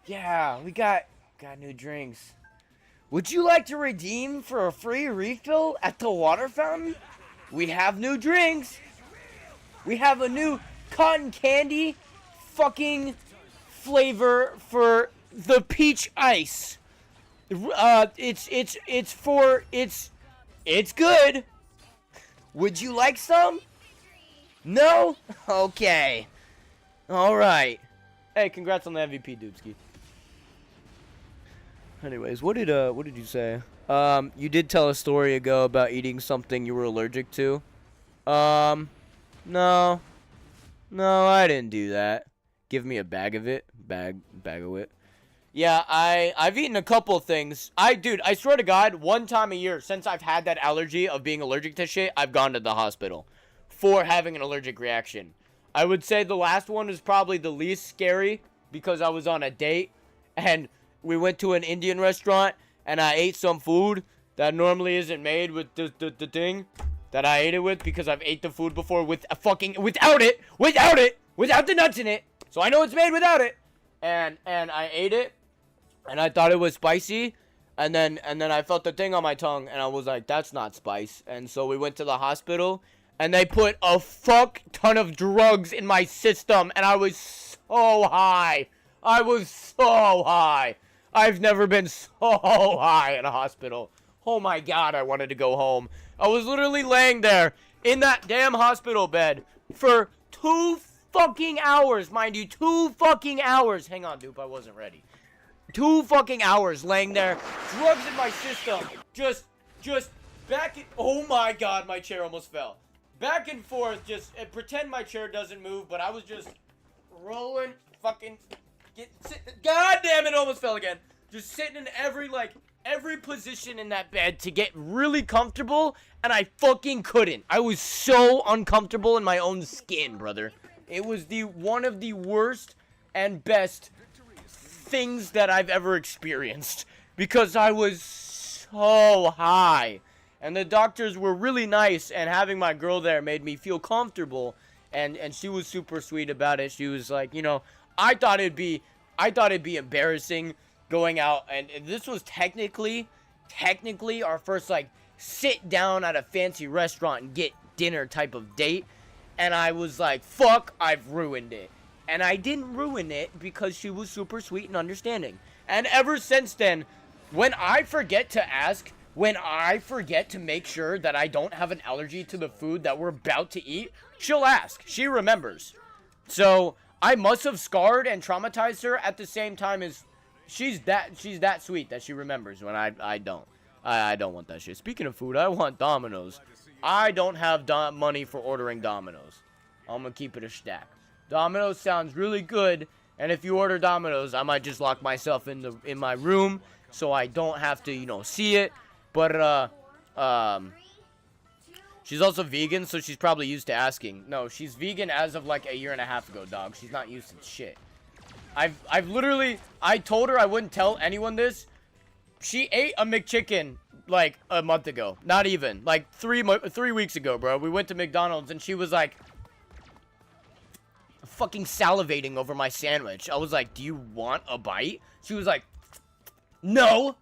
B: Yeah, we got new drinks. Would you like to redeem for a free refill at the water fountain? We have new drinks. We have a new cotton candy fucking flavor for the peach ice. It's good. Would you like some? No? Okay. All right. Hey, congrats on the MVP, Doomsday. Anyways, what did you say? You did tell a story ago about eating something you were allergic to. No, I didn't do that. Give me a bag of it. Bag of it. Yeah, I've eaten a couple of things. Dude, I swear to God, one time a year since I've had that allergy of being allergic to shit, I've gone to the hospital for having an allergic reaction. I would say the last one is probably the least scary because I was on a date and we went to an Indian restaurant and I ate some food that normally isn't made with the thing that I ate it with because I've ate the food before with without the nuts in it. So I know it's made without it. And I ate it and I thought it was spicy and then I felt the thing on my tongue and I was like, that's not spice. And so we went to the hospital and they put a fuck ton of drugs in my system and I was so high. I've never been so high in a hospital. Oh my God, I wanted to go home. I was literally laying there in that damn hospital bed for 2 fucking hours, mind you, 2 fucking hours. Hang on, dude, I wasn't ready. 2 fucking hours laying there, drugs in my system, just back and, oh my God, my chair almost fell. Back and forth, just pretend my chair doesn't move, but I was just rolling, fucking, God damn it, almost fell again. Just sitting in every position in that bed to get really comfortable, and I fucking couldn't. I was so uncomfortable in my own skin, brother. It was one of the worst and best things that I've ever experienced because I was so high. And the doctors were really nice, and having my girl there made me feel comfortable, and she was super sweet about it. She was like, you know, I thought it'd be embarrassing going out, and this was technically our first like sit down at a fancy restaurant and get dinner type of date, and I was like, fuck, I've ruined it. And I didn't ruin it because she was super sweet and understanding. And ever since then, when I forget to ask, when I forget to make sure that I don't have an allergy to the food that we're about to eat, she'll ask. She remembers. So I must have scarred and traumatized her at the same time as she's that sweet that she remembers when I don't. I don't want that shit. Speaking of food, I want Domino's. I don't have money for ordering Domino's. I'm gonna keep it a stack. Domino's sounds really good, and if you order Domino's, I might just lock myself in my room so I don't have to, you know, see it. But she's also vegan, so she's probably used to asking. No, she's vegan as of like a year and a half ago, dog. She's not used to shit. I've literally, I told her I wouldn't tell anyone this. She ate a McChicken like a month ago. Not even. Like 3 weeks ago, bro. We went to McDonald's and she was like fucking salivating over my sandwich. I was like, do you want a bite? She was like, no.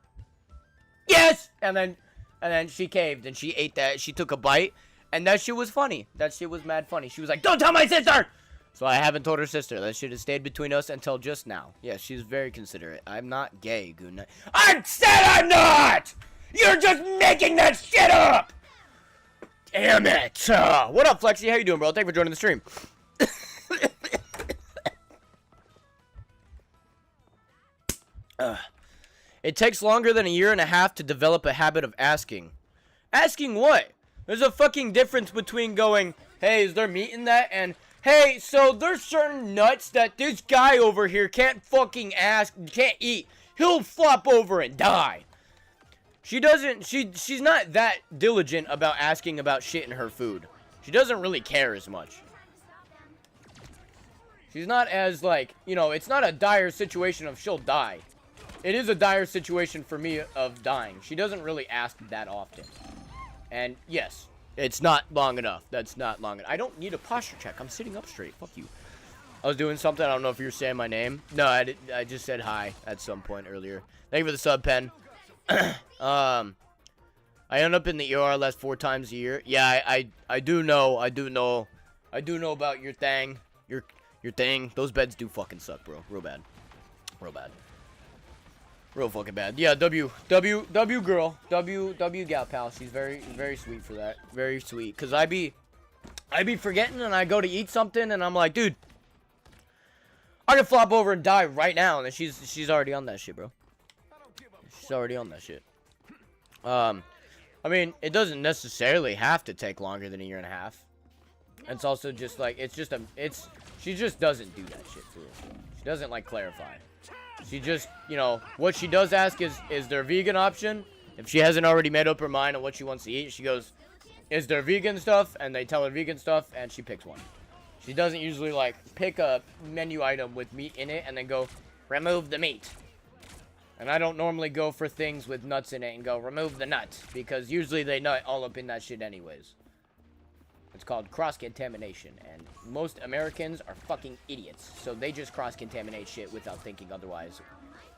B: Yes! And then she caved and she ate that. She took a bite and that shit was funny. That shit was mad funny. She was like, don't tell my sister! So I haven't told her sister. That shit has stayed between us until just now. Yeah, she's very considerate. I'm not gay, Goon. I said I'm not! You're just making that shit up! Damn it! What up, Flexi? How you doing, bro? Thanks for joining the stream. It takes longer than a year and a half to develop a habit of asking. Asking what? There's a fucking difference between going, hey, is there meat in that? And, hey, so there's certain nuts that this guy over here can't fucking can't eat. He'll flop over and die. She's not that diligent about asking about shit in her food. She doesn't really care as much. She's not as, like, you know, it's not a dire situation of she'll die. It is a dire situation for me of dying. She doesn't really ask that often. And, yes, it's not long enough. That's not long enough. I don't need a posture check. I'm sitting up straight. Fuck you. I was doing something. I don't know if you were saying my name. No, I just said hi at some point earlier. Thank you for the sub, Pen. I end up in the ER less 4 times a year. Yeah, I do know about your thing. Your thing. Those beds do fucking suck, bro. Real bad. Real bad. Real fucking bad. Yeah, W girl. W gal pal. She's very, very sweet for that. Very sweet. Cause I be forgetting and I go to eat something and I'm like, dude, I can flop over and die right now. And then she's already on that shit, bro. She's already on that shit. I mean, it doesn't necessarily have to take longer than a year and a half. It's also just like, she just doesn't do that shit for real. She doesn't, like, clarify. She just, you know, what she does ask is there a vegan option? If she hasn't already made up her mind on what she wants to eat, she goes, is there vegan stuff? And they tell her vegan stuff, and she picks one. She doesn't usually, like, pick a menu item with meat in it and then go, remove the meat. And I don't normally go for things with nuts in it and go, remove the nuts. Because usually they nut all up in that shit anyways. It's called cross-contamination, and most Americans are fucking idiots. So they just cross-contaminate shit without thinking otherwise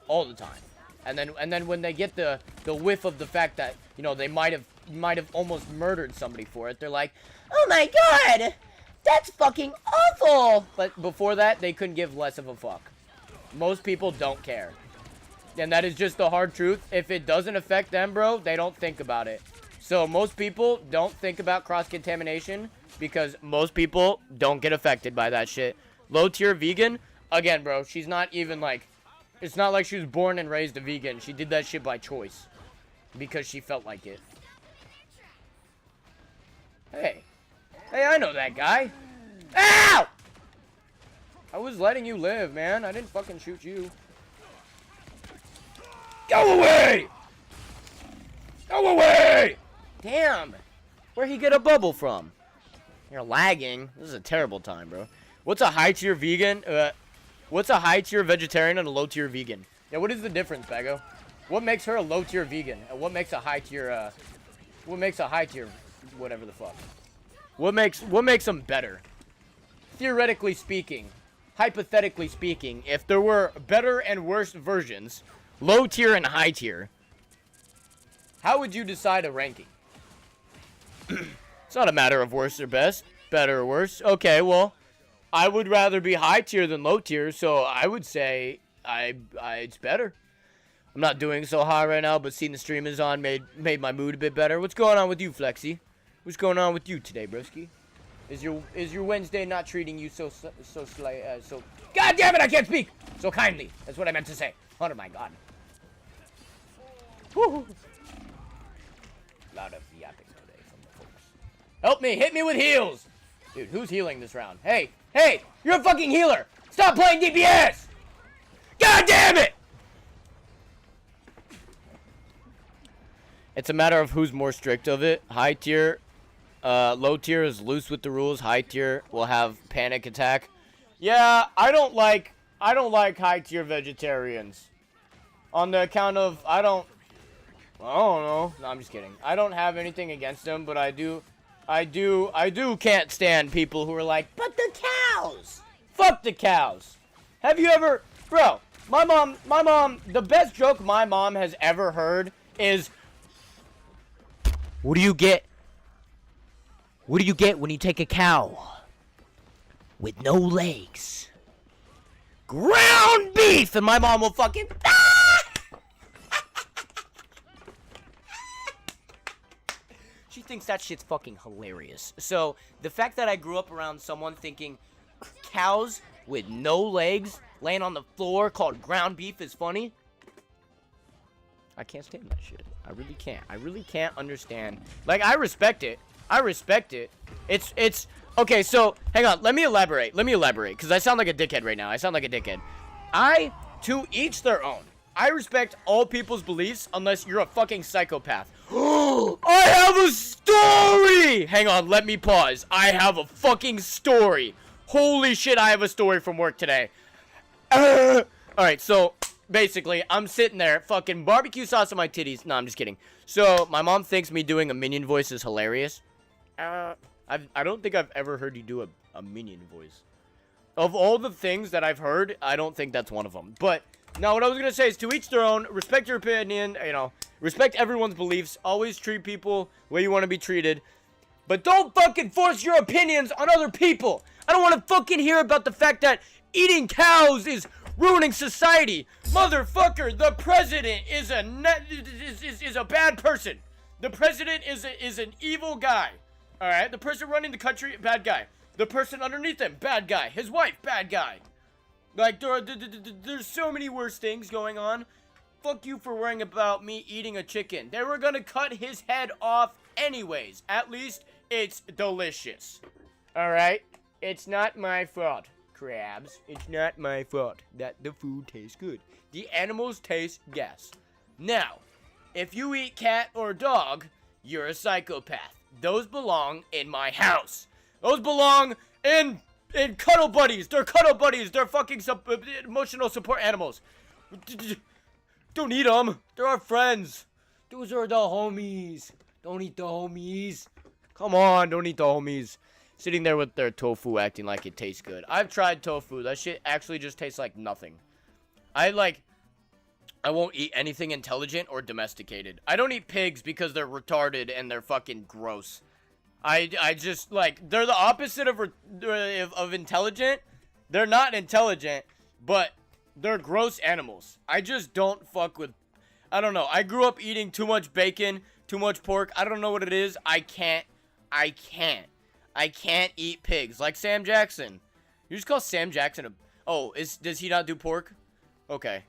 B: all the time. And then when they get the whiff of the fact that, you know, they might have almost murdered somebody for it, they're like, oh my god, that's fucking awful. But before that, they couldn't give less of a fuck. Most people don't care. And that is just the hard truth. If it doesn't affect them, bro, they don't think about it. So most people don't think about cross-contamination because most people don't get affected by that shit. Low-tier vegan, again, bro, she's not even like, it's not like she was born and raised a vegan. She did that shit by choice because she felt like it. Hey, I know that guy. Ow! I was letting you live, man. I didn't fucking shoot you. Go away! Go away! Damn. Where'd he get a bubble from? You're lagging. This is a terrible time, bro. What's a high-tier vegan? What's a high-tier vegetarian and a low-tier vegan? Yeah, what is the difference, Bago? What makes her a low-tier vegan? And what makes a high-tier, whatever the fuck? What makes them better? Theoretically speaking, hypothetically speaking, if there were better and worse versions, low-tier and high-tier, how would you decide a ranking? It's not a matter of worse or best, better or worse. Okay, well, I would rather be high tier than low tier, so I would say it's better. I'm not doing so hot right now, but seeing the stream is on made my mood a bit better. What's going on with you, Flexi? What's going on with you today, broski? Is your Wednesday not treating you so God damn it, I can't speak so kindly. That's what I meant to say. Oh my god. Woo. Lot of yapping today from the folks. Help me! Hit me with heals! Dude, who's healing this round? Hey! You're a fucking healer! Stop playing DPS! God damn it! It's a matter of who's more strict of it. High tier, low tier is loose with the rules. High tier will have panic attack. Yeah, I don't like high tier vegetarians. On the account of, I don't know. No, I'm just kidding. I don't have anything against them, but I do can't stand people who are like, but the cows! Fuck the cows! Have you ever, bro, my mom, the best joke my mom has ever heard is, what do you get? What do you get when you take a cow with no legs? Ground beef! And my mom will fucking, She thinks that shit's fucking hilarious. So, the fact that I grew up around someone thinking cows with no legs laying on the floor called ground beef is funny, I can't stand that shit. I really can't. I really can't understand. Like, I respect it. It's okay, so, hang on. Let me elaborate, because I sound like a dickhead right now. To each their own. I respect all people's beliefs unless you're a fucking psychopath. I have a story! Hang on, let me pause. I have a fucking story. Holy shit, I have a story from work today. Alright, so basically, I'm sitting there, fucking barbecue sauce on my titties. No, I'm just kidding. So, my mom thinks me doing a minion voice is hilarious. I don't think I've ever heard you do a minion voice. Of all the things that I've heard, I don't think that's one of them. But, now what I was going to say is to each their own. Respect your opinion, you know. Respect everyone's beliefs. Always treat people the way you want to be treated. But don't fucking force your opinions on other people. I don't want to fucking hear about the fact that eating cows is ruining society. Motherfucker, the president is a bad person. The president is an evil guy. Alright, the person running the country, bad guy. The person underneath him, bad guy. His wife, bad guy. Like, there's so many worse things going on. Fuck you for worrying about me eating a chicken. They were gonna cut his head off anyways. At least it's delicious. Alright? It's not my fault, crabs. It's not my fault that the food tastes good. The animals taste gas. Now, if you eat cat or dog, you're a psychopath. Those belong in my house. Those belong in cuddle buddies. They're cuddle buddies. They're fucking emotional support animals. Don't eat them. They're our friends. Those are the homies. Don't eat the homies. Come on, don't eat the homies. Sitting there with their tofu acting like it tastes good. I've tried tofu. That shit actually just tastes like nothing. I won't eat anything intelligent or domesticated. I don't eat pigs because they're retarded and they're fucking gross. I just, like, they're the opposite of intelligent. They're not intelligent, but they're gross animals. I just don't fuck with, I don't know. I grew up eating too much bacon, too much pork. I don't know what it is. I can't eat pigs. Like Sam Jackson. You just call Sam Jackson a, oh, does he not do pork? Okay.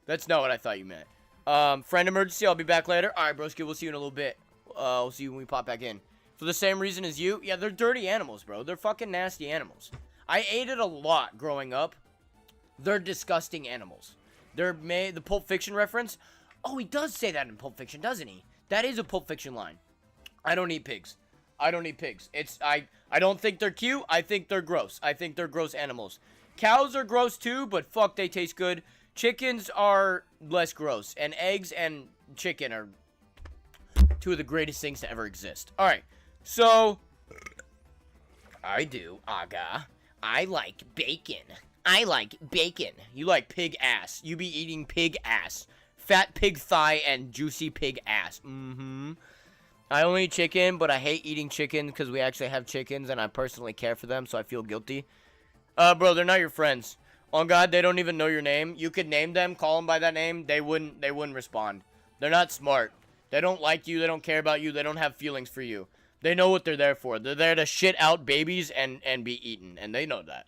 B: That's not what I thought you meant. Friend emergency, I'll be back later. Alright, broski, we'll see you in a little bit. We'll see you when we pop back in. For the same reason as you? Yeah, they're dirty animals, bro. They're fucking nasty animals. I ate it a lot growing up. They're disgusting animals. The Pulp Fiction reference. Oh, he does say that in Pulp Fiction, doesn't he? That is a Pulp Fiction line. I don't eat pigs. I don't eat pigs. I don't think they're cute. I think they're gross. I think they're gross animals. Cows are gross too, but fuck, they taste good. Chickens are less gross. And eggs and chicken are two of the greatest things to ever exist. Alright. So, I do, Aga. I like bacon. I like bacon. You like pig ass. You be eating pig ass. Fat pig thigh and juicy pig ass. I only eat chicken, but I hate eating chicken because we actually have chickens and I personally care for them, so I feel guilty. Bro, they're not your friends. On God, they don't even know your name. You could name them, call them by that name. They wouldn't respond. They're not smart. They don't like you. They don't care about you. They don't have feelings for you. They know what they're there for. They're there to shit out babies and be eaten. And they know that.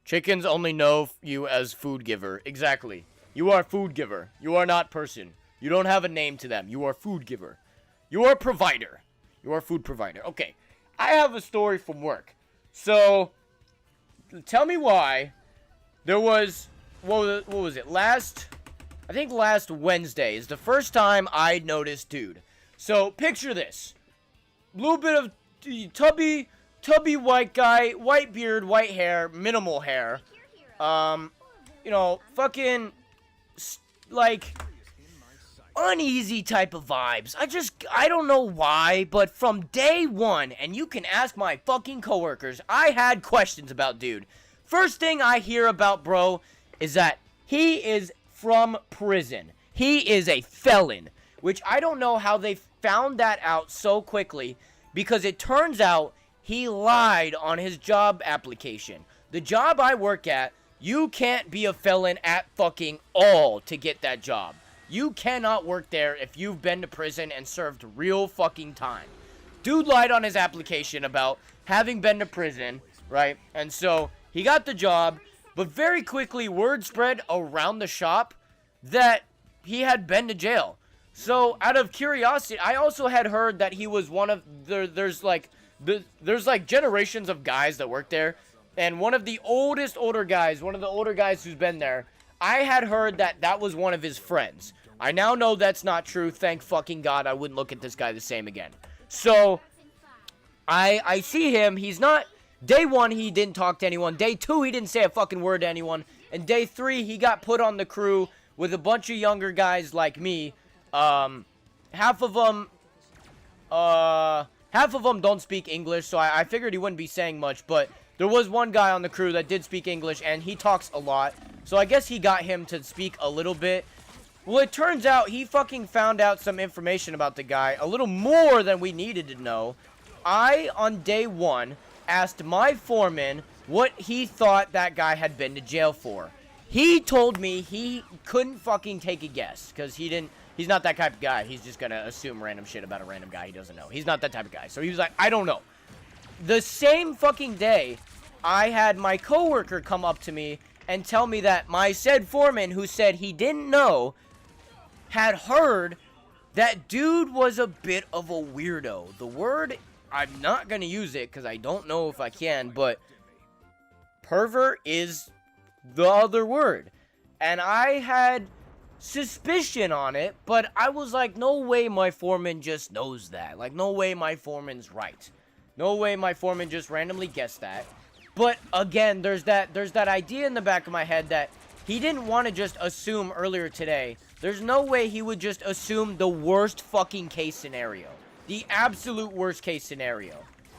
B: Chickens only know you as food giver. Exactly. You are food giver. You are not person. You don't have a name to them. You are food giver. You are provider. You are food provider. Okay. I have a story from work. So, tell me why there was, what was it? I think last Wednesday is the first time I noticed dude. So, picture this. Little bit of tubby white guy, white beard, white hair, minimal hair. You know, fucking, like, uneasy type of vibes. I don't know why, but from day one, and you can ask my fucking coworkers, I had questions about dude. First thing I hear about bro is that he is from prison. He is a felon, which I don't know how they found that out so quickly, because it turns out he lied on his job application. The job I work at, you can't be a felon at fucking all to get that job. You cannot work there if you've been to prison and served real fucking time. Dude lied on his application about having been to prison, right? And so he got the job, but very quickly word spread around the shop that he had been to jail. So out of curiosity, I also had heard that he was one of there's like generations of guys that work there, and one of the older guys who's been there, I had heard that that was one of his friends. I now know that's not true. Thank fucking God I wouldn't look at this guy the same again. So, I see him. He's not... Day 1, he didn't talk to anyone. Day 2, he didn't say a fucking word to anyone. And day 3, he got put on the crew with a bunch of younger guys like me. Half of them don't speak English, so I figured he wouldn't be saying much. But there was one guy on the crew that did speak English, and he talks a lot. So I guess he got him to speak a little bit. Well, it turns out he fucking found out some information about the guy, a little more than we needed to know. I, on day 1, asked my foreman what he thought that guy had been to jail for. He told me he couldn't fucking take a guess, because he's not that type of guy. He's just gonna assume random shit about a random guy he doesn't know. He's not that type of guy. So he was like, I don't know. The same fucking day, I had my coworker come up to me and tell me that my said foreman, who said he didn't know, had heard that dude was a bit of a weirdo. The word, I'm not going to use it because I don't know if I can, but pervert is the other word. And I had suspicion on it, but I was like, no way my foreman just knows that. Like, no way my foreman's right. No way my foreman just randomly guessed that. But again, there's that idea in the back of my head that he didn't want to just assume earlier today. There's no way he would just assume the worst fucking case scenario. The absolute worst case scenario.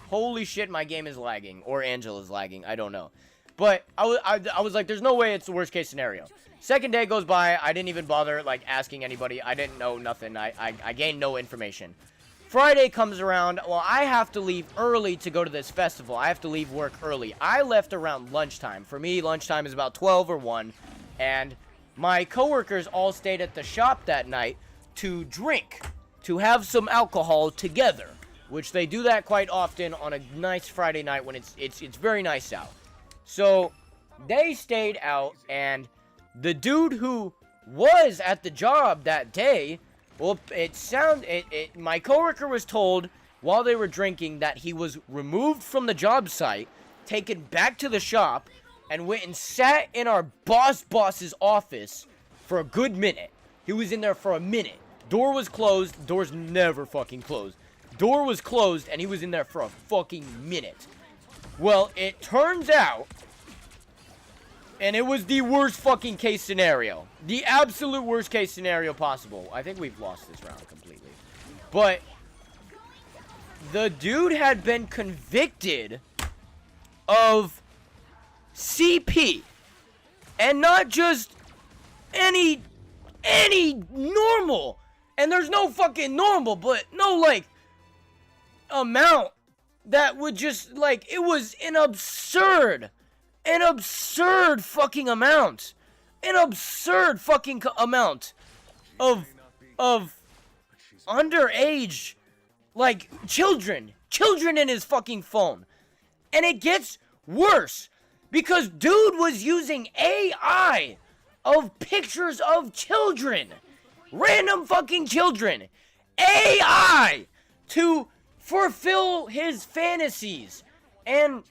B: Holy shit, my game is lagging. Or Angela's lagging. I don't know. But I was like, there's no way it's the worst case scenario. Second day goes by. I didn't even bother, like, asking anybody. I didn't know nothing. I gained no information. Friday comes around. Well, I have to leave early to go to this festival. I have to leave work early. I left around lunchtime. For me, lunchtime is about 12 or 1. And my coworkers all stayed at the shop that night to drink, to have some alcohol together, which they do that quite often on a nice Friday night when it's very nice out. So they stayed out, and the dude who was at the job that day, well, my coworker was told while they were drinking that he was removed from the job site, taken back to the shop, and went and sat in our boss's office for a good minute. He was in there for a minute. Door was closed. Door's never fucking closed. Door was closed, and he was in there for a fucking minute. Well, it turns out, and it was the worst fucking case scenario. The absolute worst case scenario possible. I think we've lost this round completely. But the dude had been convicted of CP, and not just any normal, and there's no fucking normal, but no, like, amount that would just, like, it was an absurd fucking amount, amount of underage, like, children in his fucking phone. And it gets worse, because dude was using AI of pictures of children. Random fucking children. AI! To fulfill his fantasies. And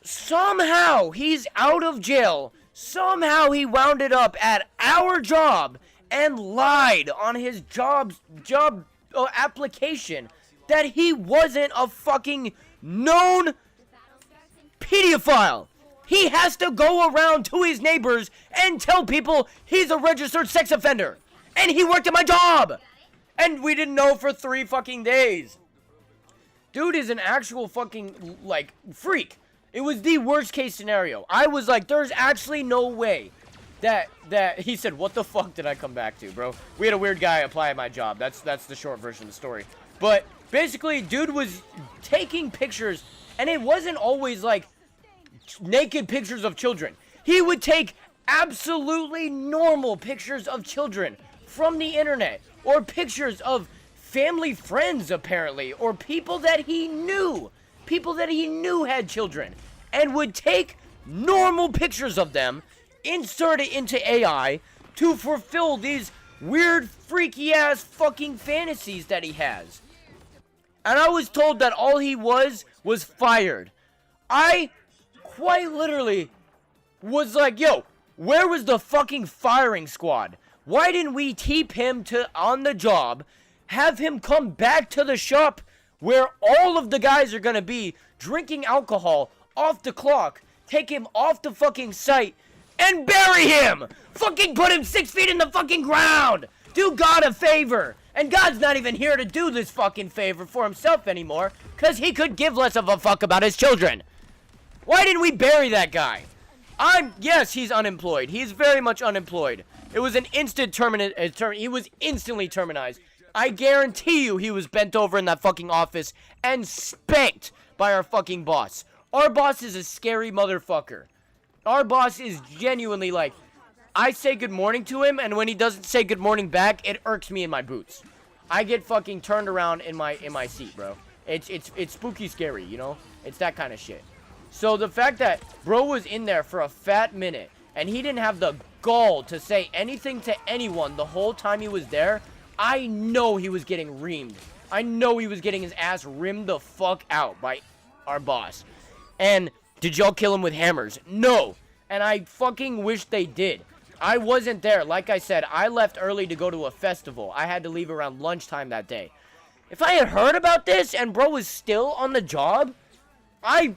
B: somehow he's out of jail. Somehow he wound it up at our job and lied on his job application that he wasn't a fucking known pedophile. He has to go around to his neighbors and tell people he's a registered sex offender. And he worked at my job. And we didn't know for 3 fucking days. Dude is an actual fucking, like, freak. It was the worst case scenario. I was like, there's actually no way that he said, what the fuck did I come back to, bro? We had a weird guy apply at my job. That's the short version of the story. But basically, dude was taking pictures, and it wasn't always like naked pictures of children. He would take absolutely normal pictures of children from the internet, or pictures of family friends, apparently, or people that he knew had children, and would take normal pictures of them, insert it into AI to fulfill these weird, freaky ass fucking fantasies that he has. And I was told that all he was fired. I quite literally was like, yo, Where was the fucking firing squad? Why didn't we keep him on the job, have him come back to the shop where all of the guys are gonna be drinking alcohol off the clock, take him off the fucking site, and bury him! Fucking put him 6 feet in the fucking ground! Do God a favor! And God's not even here to do this fucking favor for himself anymore, cause he could give less of a fuck about his children. Why didn't we bury that guy? Yes, he's unemployed. He's very much unemployed. It was an instant he was instantly terminized. I guarantee you he was bent over in that fucking office and spanked by our fucking boss. Our boss is a scary motherfucker. Our boss is genuinely like, I say good morning to him, and when he doesn't say good morning back, it irks me in my boots. I get fucking turned around in my seat, bro. It's spooky scary, you know? It's that kind of shit. So the fact that bro was in there for a fat minute, and he didn't have the gall to say anything to anyone the whole time he was there, I know he was getting reamed. I know he was getting his ass rimmed the fuck out by our boss. And did y'all kill him with hammers? No. And I fucking wish they did. I wasn't there. Like I said, I left early to go to a festival. I had to leave around lunchtime that day. If I had heard about this and bro was still on the job, I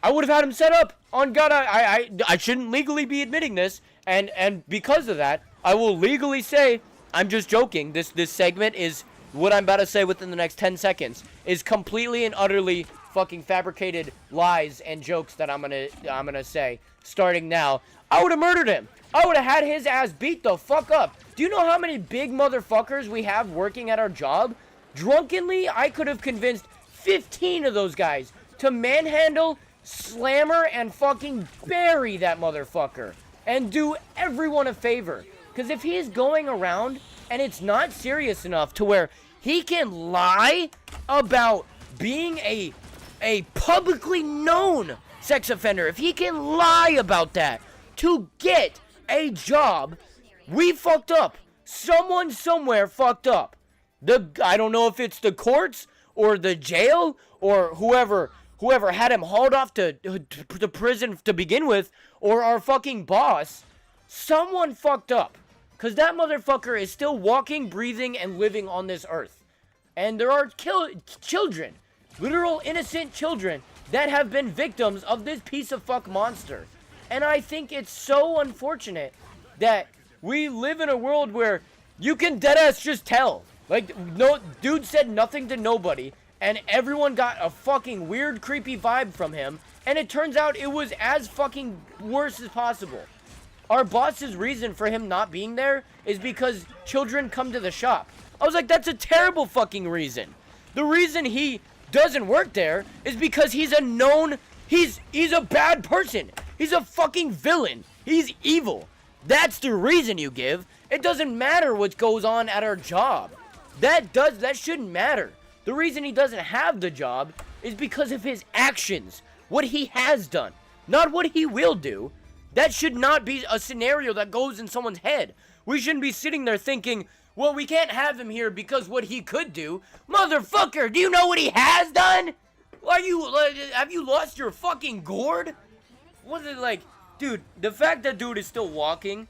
B: would have had him set up. On God, I shouldn't legally be admitting this. And because of that, I will legally say, I'm just joking. This segment is what I'm about to say within the next 10 seconds is completely and utterly fucking fabricated lies and jokes that I'm gonna say starting now. I would have murdered him. I would have had his ass beat the fuck up. Do you know how many big motherfuckers we have working at our job? Drunkenly, I could have convinced 15 of those guys to manhandle, slammer, and fucking bury that motherfucker. And do everyone a favor. Because if he's going around and it's not serious enough to where he can lie about being a publicly known sex offender, if he can lie about that to get a job, we fucked up. Someone somewhere fucked up. I don't know if it's the courts or the jail or whoever had him hauled off to prison to begin with, or our fucking boss. Someone fucked up. Because that motherfucker is still walking, breathing, and living on this earth. And there are children, literal innocent children, that have been victims of this piece of fuck monster. And I think it's so unfortunate that we live in a world where you can deadass just tell. Like, no, dude said nothing to nobody, and everyone got a fucking weird, creepy vibe from him, and it turns out it was as fucking worse as possible. Our boss's reason for him not being there is because children come to the shop. I was like, that's a terrible fucking reason. The reason he doesn't work there is because he's a known, he's a bad person. He's a fucking villain. He's evil. That's the reason you give. It doesn't matter what goes on at our job. That shouldn't matter. The reason he doesn't have the job is because of his actions. What he has done. Not what he will do. That should not be a scenario that goes in someone's head. We shouldn't be sitting there thinking, well, we can't have him here because what he could do. Motherfucker, do you know what he has done? Have you lost your fucking gourd? What is it like? Dude, the fact that dude is still walking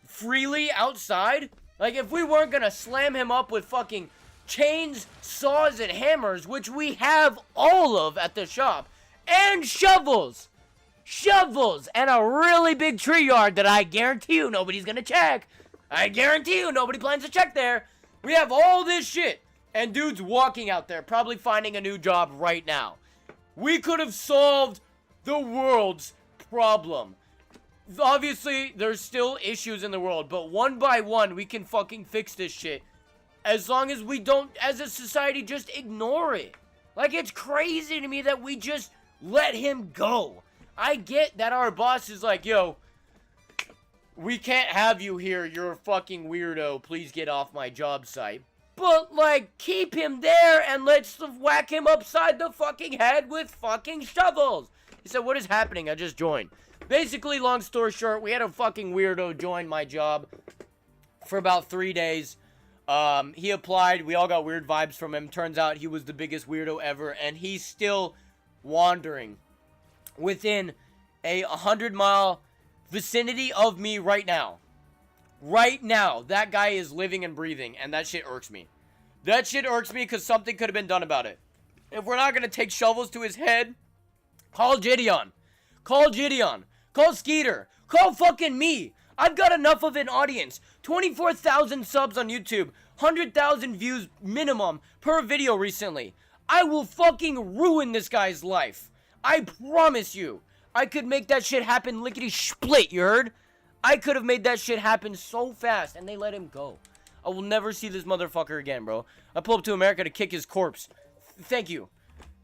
B: freely outside, like if we weren't gonna slam him up with fucking chains, saws, and hammers, which we have all of at the shop, and shovels, and a really big tree yard that I guarantee you nobody's gonna check. I guarantee you nobody plans to check there. We have all this shit, and dude's walking out there, probably finding a new job right now. We could have solved the world's problem. Obviously, there's still issues in the world, but one by one, we can fucking fix this shit. As long as we don't, as a society, just ignore it. Like, it's crazy to me that we just let him go. I get that our boss is like, yo, we can't have you here, you're a fucking weirdo, please get off my job site. But, like, keep him there and let's whack him upside the fucking head with fucking shovels. He said, what is happening? I just joined. Basically, long story short, we had a fucking weirdo join my job for about 3 days. He applied, we all got weird vibes from him. Turns out he was the biggest weirdo ever, and he's still wandering within a 100-mile vicinity of me right now. Right now, that guy is living and breathing, and that shit irks me. That shit irks me because something could have been done about it. If we're not going to take shovels to his head, call Gideon. Call Gideon. Call Skeeter. Call fucking me. I've got enough of an audience. 24,000 subs on YouTube. 100,000 views minimum per video recently. I will fucking ruin this guy's life. I promise you. I could make that shit happen lickety-split, you heard? I could have made that shit happen so fast, and they let him go. I will never see this motherfucker again, bro. I pull up to America to kick his corpse. Thank you.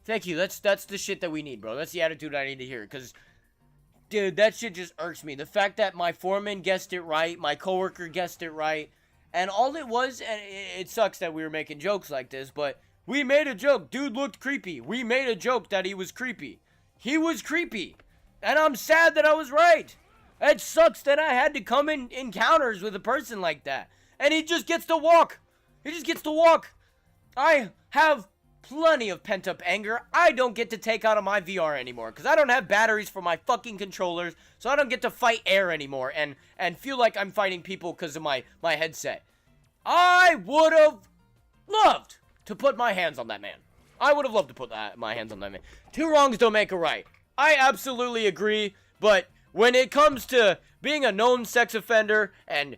B: Thank you. That's the shit that we need, bro. That's the attitude I need to hear, because, dude, that shit just irks me. The fact that my foreman guessed it right, my coworker guessed it right, and all it was, and it sucks that we were making jokes like this, but we made a joke. Dude looked creepy. We made a joke that he was creepy. He was creepy. And I'm sad that I was right. It sucks that I had to come in encounters with a person like that. And he just gets to walk. He just gets to walk. I have plenty of pent-up anger I don't get to take out of my VR anymore. Because I don't have batteries for my fucking controllers. So I don't get to fight air anymore. And feel like I'm fighting people because of my headset. I would have loved to put my hands on that man. I would have loved to put my hands on that man. Two wrongs don't make a right. I absolutely agree. But when it comes to being a known sex offender and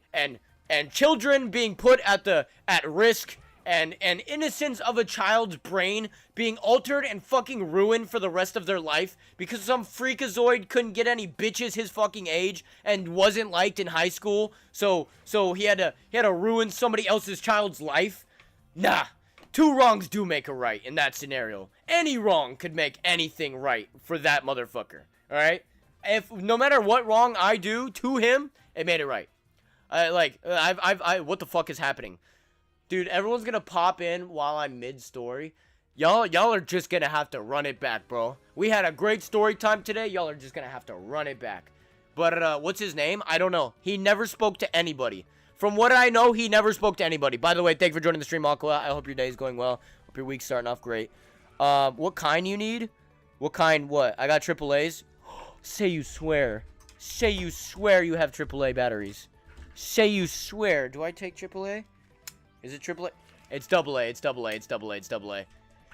B: children being put at risk and innocence of a child's brain being altered and fucking ruined for the rest of their life because some freakazoid couldn't get any bitches his fucking age and wasn't liked in high school, so he had to ruin somebody else's child's life. Nah, two wrongs do make a right in that scenario. Any wrong could make anything right for that motherfucker. All right. If no matter what wrong I do to him, it made it right. What the fuck is happening? Dude, everyone's gonna pop in while I'm mid-story. Y'all are just gonna have to run it back, bro. We had a great story time today. Y'all are just gonna have to run it back. But, what's his name? I don't know. He never spoke to anybody. From what I know, he never spoke to anybody. By the way, thank you for joining the stream, Aqua. I hope your day is going well. Hope your week's starting off great. What kind you need? What kind what? I got AAAs. Say you swear. Say you swear you have AAA batteries. Say you swear. Do I take AAA? Is it AAA? It's AA. It's AA. It's AA. It's AA.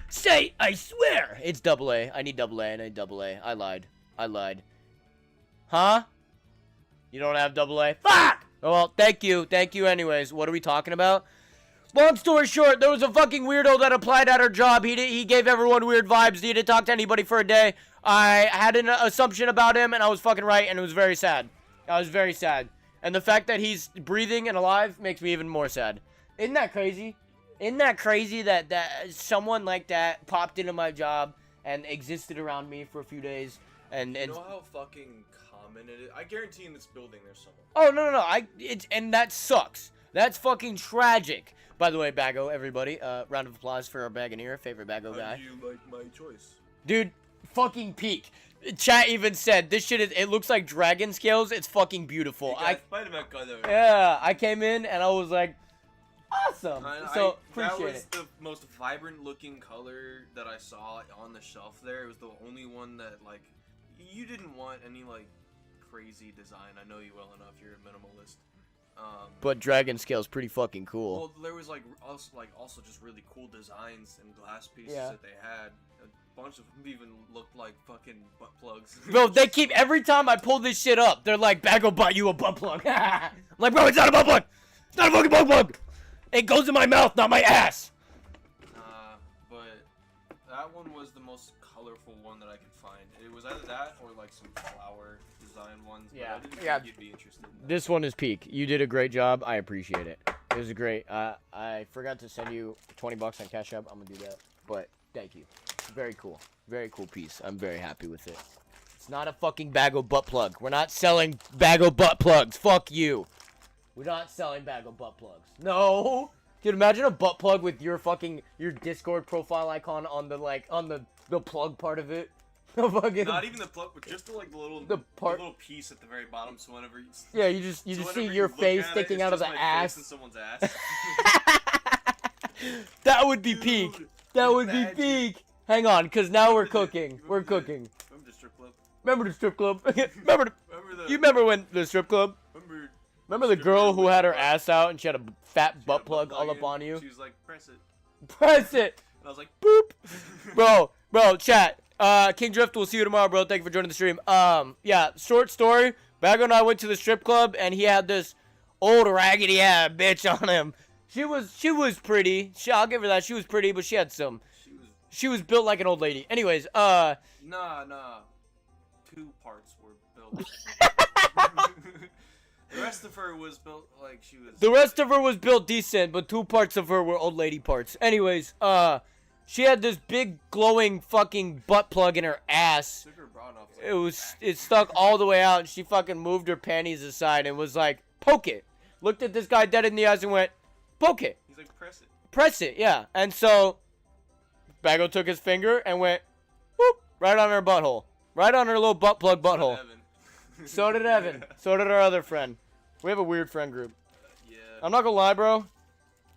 B: Say I swear. It's AA. I need AA. I need AA. I lied. I lied. Huh? You don't have AA? Fuck! Oh, well, thank you. Thank you anyways. What are we talking about? Long story short, there was a fucking weirdo that applied at our job. He gave everyone weird vibes. He didn't talk to anybody for a day. I had an assumption about him, and I was fucking right, and it was very sad. I was very sad. And the fact that he's breathing and alive makes me even more sad. Isn't that crazy? Isn't that crazy that someone like that popped into my job and existed around me for a few days? And
D: you know how fucking common it is? I guarantee in this building there's someone.
B: Oh, no. And that sucks. That's fucking tragic. By the way, Bago, everybody, round of applause for our Bagoneer, favorite Bago guy.
D: How do you like my choice?
B: Dude, fucking peak. Chat even said, this shit, it looks like dragon scales. It's fucking beautiful.
D: Spider-Man color.
B: Yeah, I came in and I was like, awesome. So, appreciate
D: that was
B: it.
D: the most vibrant looking color that I saw on the shelf there. It was the only one that, like, you didn't want any, like, crazy design. I know you well enough. You're a minimalist.
B: But dragon scale's pretty fucking cool.
D: Well, there was, also just really cool designs and glass pieces that they had. A bunch of them even looked like fucking butt plugs.
B: Bro, they keep, every time I pull this shit up, they're like, Bago bought you a butt plug. I'm like, bro, it's not a butt plug. It's not a fucking butt plug. It goes in my mouth, not my ass.
D: But that one was the most colorful one that I could find. It was either that or like some flower design ones.
B: Yeah.
D: But I didn't think you'd be interested in that.
B: This one is peak. You did a great job. I appreciate it. It was great. I forgot to send you $20 on Cash App. I'm gonna do that. But thank you. Very cool. Very cool piece. I'm very happy with it. It's not a fucking Bago butt plug. We're not selling Bago butt plugs. Fuck you. We're not selling Bago butt plugs. No. Dude, imagine a butt plug with your Discord profile icon on the plug part of it.
D: Not even the plug, but just the little piece at the very bottom. So whenever
B: you just see your face sticking out of the ass.
D: Someone's ass.
B: That would be peak. That would be peak. Hang on, cause now we're cooking. We're cooking.
D: Remember the strip club?
B: Remember the strip club? Remember You remember when the strip club? Remember the girl who had her ass out and she had a fat butt plug all up on you?
D: She was like, press it.
B: Press it.
D: And I was like,
B: boop. bro, chat. King Drift, we'll see you tomorrow, bro. Thank you for joining the stream. Yeah, short story. Back when I went to the strip club and he had this old raggedy ass bitch on him. She was pretty. I'll give her that. She was pretty, but she had some. She was built like an old lady. Anyways,
D: Nah. 2 parts were built. The rest of her was built like she was.
B: The rest of her was built decent, but 2 parts of her were old lady parts. Anyways, she had this big glowing fucking butt plug in her ass. It stuck all the way out, and she fucking moved her panties aside and was like, poke it. Looked at this guy dead in the eyes and went, poke it.
D: He's like, press it.
B: Press it, yeah. And so, Bago took his finger and went, whoop, right on her butthole. Right on her little butt plug butthole. So did Evan. So did our other friend. We have a weird friend group.
D: Yeah.
B: I'm not gonna lie, bro.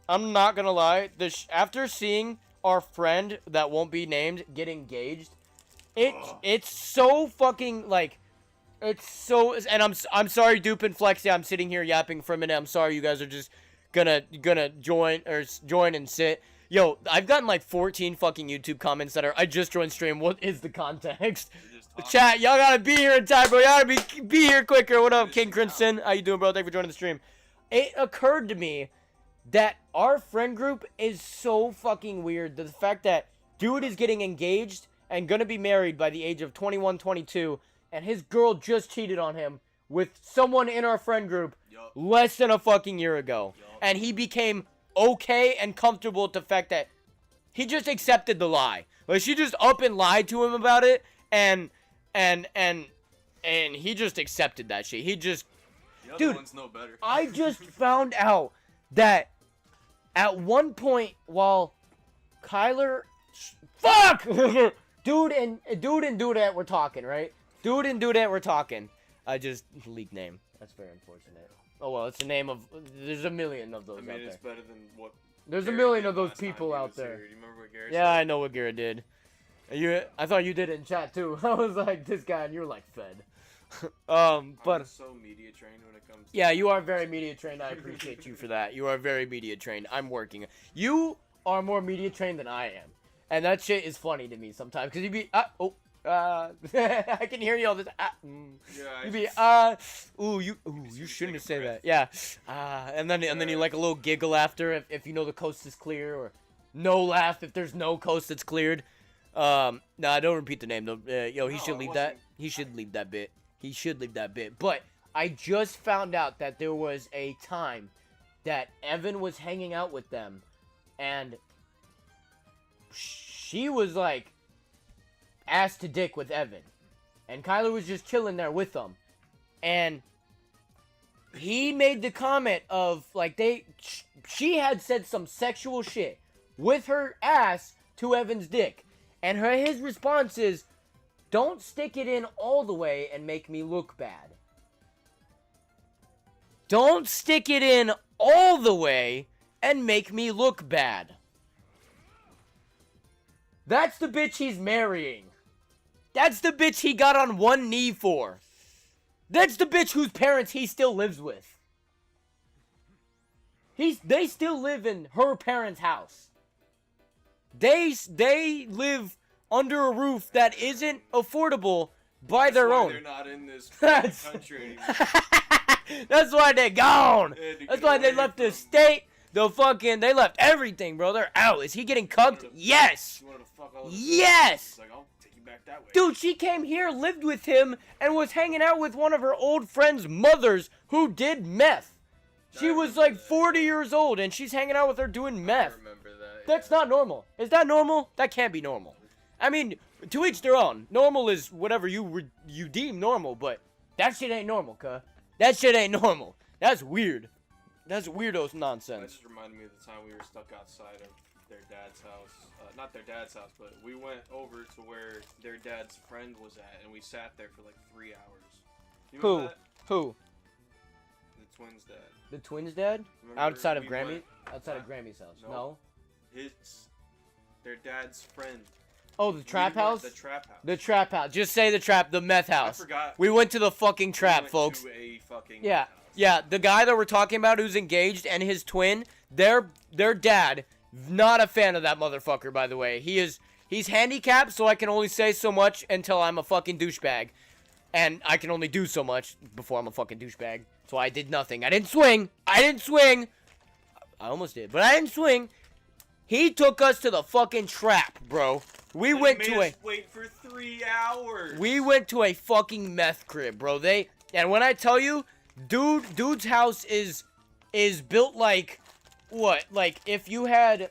B: I'm not gonna lie. After seeing our friend that won't be named get engaged, it's so fucking like, it's so. And I'm sorry, Dupe and Flexy. I'm sitting here yapping for a minute. I'm sorry, you guys are just gonna join and sit. Yo, I've gotten like 14 fucking YouTube comments that are, I just joined stream. What is the context? Chat, y'all gotta be here in time, bro. Y'all gotta be here quicker. What up, King Crimson? How you doing, bro? Thank you for joining the stream. It occurred to me that our friend group is so fucking weird. The fact that dude is getting engaged and gonna be married by the age of 21, 22, and his girl just cheated on him with someone in our friend group less than a fucking year ago. And he became okay and comfortable with the fact that he just accepted the lie. Like, she just up and lied to him about it, and he just accepted that shit. He just, dude,
D: know better.
B: I just found out that at one point while Kyler, fuck, dude and Dudette were talking, right? Dude and Dudette were talking. I just leaked name. That's very unfortunate. Oh well, it's the name of. There's a million of those out there.
D: It's better than what.
B: There's a million of those people out there.
D: Do you remember what Garrett
B: Yeah,
D: said?
B: I know what Garrett did. I thought you did it in chat too. I was like, this guy, and you were like, fed.
D: I'm
B: but
D: so media trained when it comes to
B: yeah, you are very media trained. I appreciate you for that. You are very media trained. I'm working. You are more media trained than I am, and that shit is funny to me sometimes because you be I can hear you all this. You be you shouldn't have said that. Yeah, and then you like a little giggle after if you know the coast is clear, or no laugh if there's no coast that's cleared. Nah, don't repeat the name though. He should leave that. He should leave that bit. He should leave that bit. But I just found out that there was a time that Evan was hanging out with them, and she was like ass to dick with Evan, and Kyler was just chilling there with them, and he made the comment of like she had said some sexual shit with her ass to Evan's dick, and his response is, don't stick it in all the way and make me look bad. Don't stick it in all the way and make me look bad. That's the bitch he's marrying. That's the bitch he got on one knee for. That's the bitch whose parents he still lives with. They still live in her parents' house. They live under a roof that isn't affordable by their own.
D: They're not in this country anymore.
B: That's why they're gone.
D: Yeah,
B: That's why they left the state. They left everything, bro. They're out. Is he getting cucked? Yes. Yes.
D: Like, I'll take you back that way.
B: Dude, she came here, lived with him, and was hanging out with one of her old friend's mothers who did meth. She was like 40 years old, and she's hanging out with her doing meth.
D: I remember that.
B: That's not normal. Is that normal? That can't be normal. I mean, to each their own. Normal is whatever you deem normal, but that shit ain't normal, cuh. That shit ain't normal. That's weird. That's weirdos nonsense.
D: That just reminded me of the time we were stuck outside of their dad's house. Not their dad's house, but we went over to where their dad's friend was at, and we sat there for like 3 hours. You remember that?
B: Who?
D: The twins' dad.
B: The twins' dad?
D: Remember
B: Outside of
D: we went-
B: Outside of Grammy's house. No.
D: Their dad's friend.
B: Oh, the trap
D: We went
B: house?
D: The trap house.
B: The trap house. Just say the meth house.
D: I forgot.
B: We went to the fucking trap,
D: We went
B: folks.
D: To a fucking
B: Yeah.
D: house.
B: Yeah, the guy that we're talking about who's engaged and his twin, their dad, not a fan of that motherfucker, by the way. He's handicapped, so I can only say so much until I'm a fucking douchebag. And I can only do so much before I'm a fucking douchebag. So I did nothing. I didn't swing. I almost did, but I didn't swing. He took us to the fucking trap, bro. We went to a
D: wait for 3 hours.
B: We went to a fucking meth crib, bro. And when I tell you, dude's house is built like what? Like if you had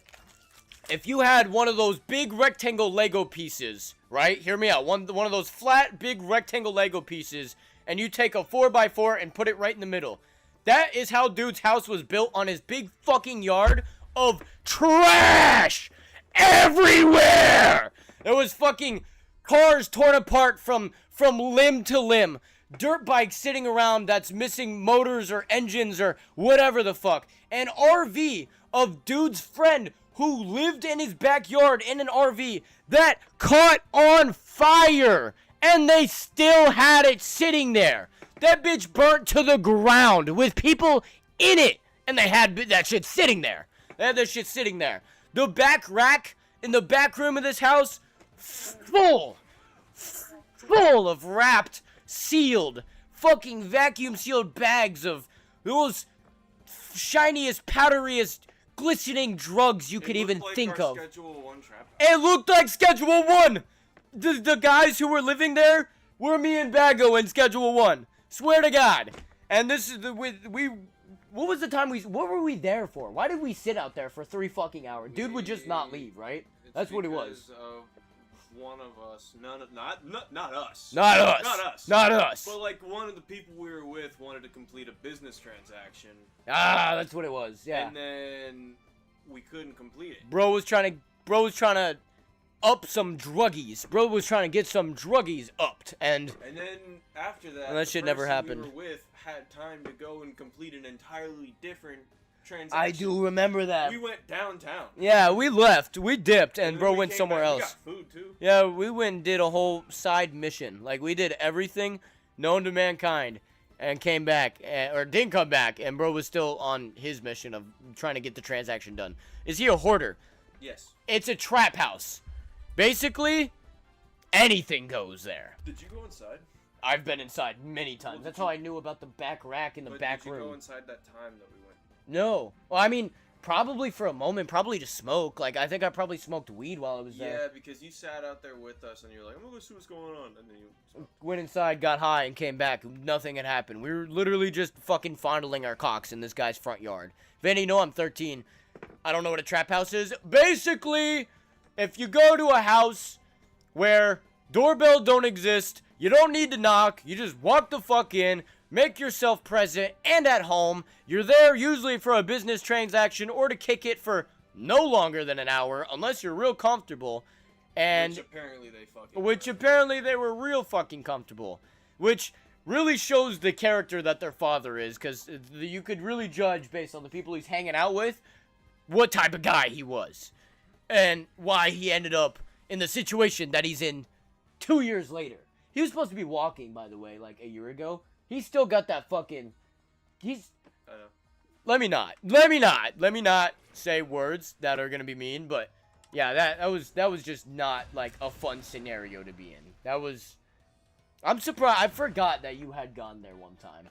B: one of those big rectangle Lego pieces, right? Hear me out. One of those flat big rectangle Lego pieces, and you take a 4x4 and put it right in the middle. That is how dude's house was built on his big fucking yard of trash everywhere. There was fucking cars torn apart from limb to limb. Dirt bikes sitting around that's missing motors or engines or whatever the fuck. An RV of dude's friend who lived in his backyard in an RV that caught on fire. And they still had it sitting there. That bitch burnt to the ground with people in it. And they had that shit sitting there. They had that shit sitting there. The back rack in the back room of this house, full of wrapped, sealed, fucking vacuum sealed bags of those shiniest, powderiest, glistening drugs you could even think of.
D: Schedule 1 trap.
B: It looked like Schedule 1. The guys who were living there were me and Bago in Schedule 1. Swear to God. And this is what was the time what were we there for? Why did we sit out there for 3 fucking hours? Dude would just not leave, right? That's what it was.
D: One of us, not us.
B: Not us.
D: Not us.
B: Not us.
D: But like one of the people we were with wanted to complete a business transaction.
B: Ah, that's what it was. Yeah.
D: And then we couldn't complete it.
B: Bro was trying to up some druggies. Bro was trying to get some druggies upped, and
D: then after that,
B: that shit never happened.
D: We were with had time to go and complete an entirely different transaction.
B: I do remember that.
D: We went downtown.
B: Yeah, we left. We dipped, and bro
D: we
B: went
D: came
B: somewhere
D: back.
B: else.
D: We got food too.
B: Yeah, we went and did a whole side mission. Like, we did everything known to mankind and came back, or didn't come back, and bro was still on his mission of trying to get the transaction done. Is he a hoarder?
D: Yes.
B: It's a trap house. Basically, anything goes there.
D: Did you go inside?
B: I've been inside many times. That's how I knew about the back rack in the back room.
D: Did you go inside that time that we went?
B: No. Well, I mean, probably for a moment, probably to smoke. Like, I think I probably smoked weed while I was there.
D: Yeah, because you sat out there with us and you're like, I'm gonna go see what's going on, and then you smoked.
B: Went inside, got high, and came back. Nothing had happened. We were literally just fucking fondling our cocks in this guy's front yard. Vanny, you know I'm 13. I don't know what a trap house is. Basically, if you go to a house where doorbell don't exist, you don't need to knock, you just walk the fuck in, make yourself present and at home. You're there usually for a business transaction or to kick it for no longer than an hour, unless you're real comfortable. And
D: Which apparently
B: they were real fucking comfortable. Which really shows the character that their father is, because you could really judge based on the people he's hanging out with what type of guy he was. And why he ended up in the situation that he's in 2 years later. He was supposed to be walking, by the way, like a year ago. He's still got that fucking... I know. Let me not say words that are gonna be mean, but yeah, that was just not like a fun scenario to be in. That was... I'm surprised. I forgot that you had gone there one time.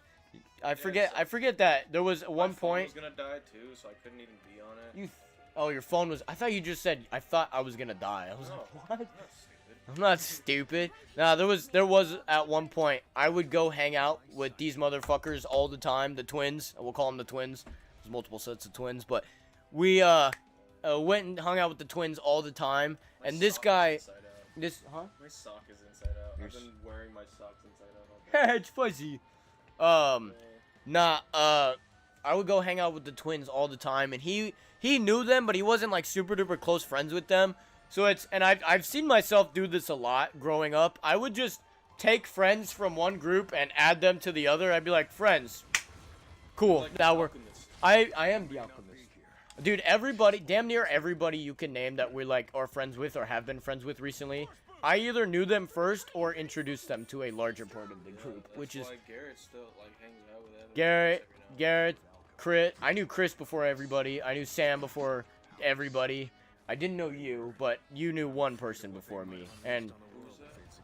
B: I forget that there was one point...
D: My phone was gonna die too, so I couldn't even be on it.
B: Oh, your phone was... I thought you just said, I thought I was gonna die. I was like, what? I'm not stupid. Nah, there was at one point, I would go hang out with these motherfuckers all the time, the twins. We'll call them the twins. There's multiple sets of twins, but we went and hung out with the twins all the time. And this guy...
D: My sock is inside out. I've been wearing my socks inside out.
B: It's fuzzy. I would go hang out with the twins all the time, and he knew them, but he wasn't like super duper close friends with them. So I've seen myself do this a lot growing up. I would just take friends from one group and add them to the other. I'd be like, friends, cool.
D: Like
B: Now we're. I am the alchemist. Dude, everybody, damn near everybody you can name that we're like are friends with or have been friends with recently, I either knew them first or introduced them to a larger part of the group, which is
D: Garrett still like hangs out with Evan.
B: Garrett, Chris. I knew Chris before everybody. I knew Sam before everybody. I didn't know you, but you knew one person before me, and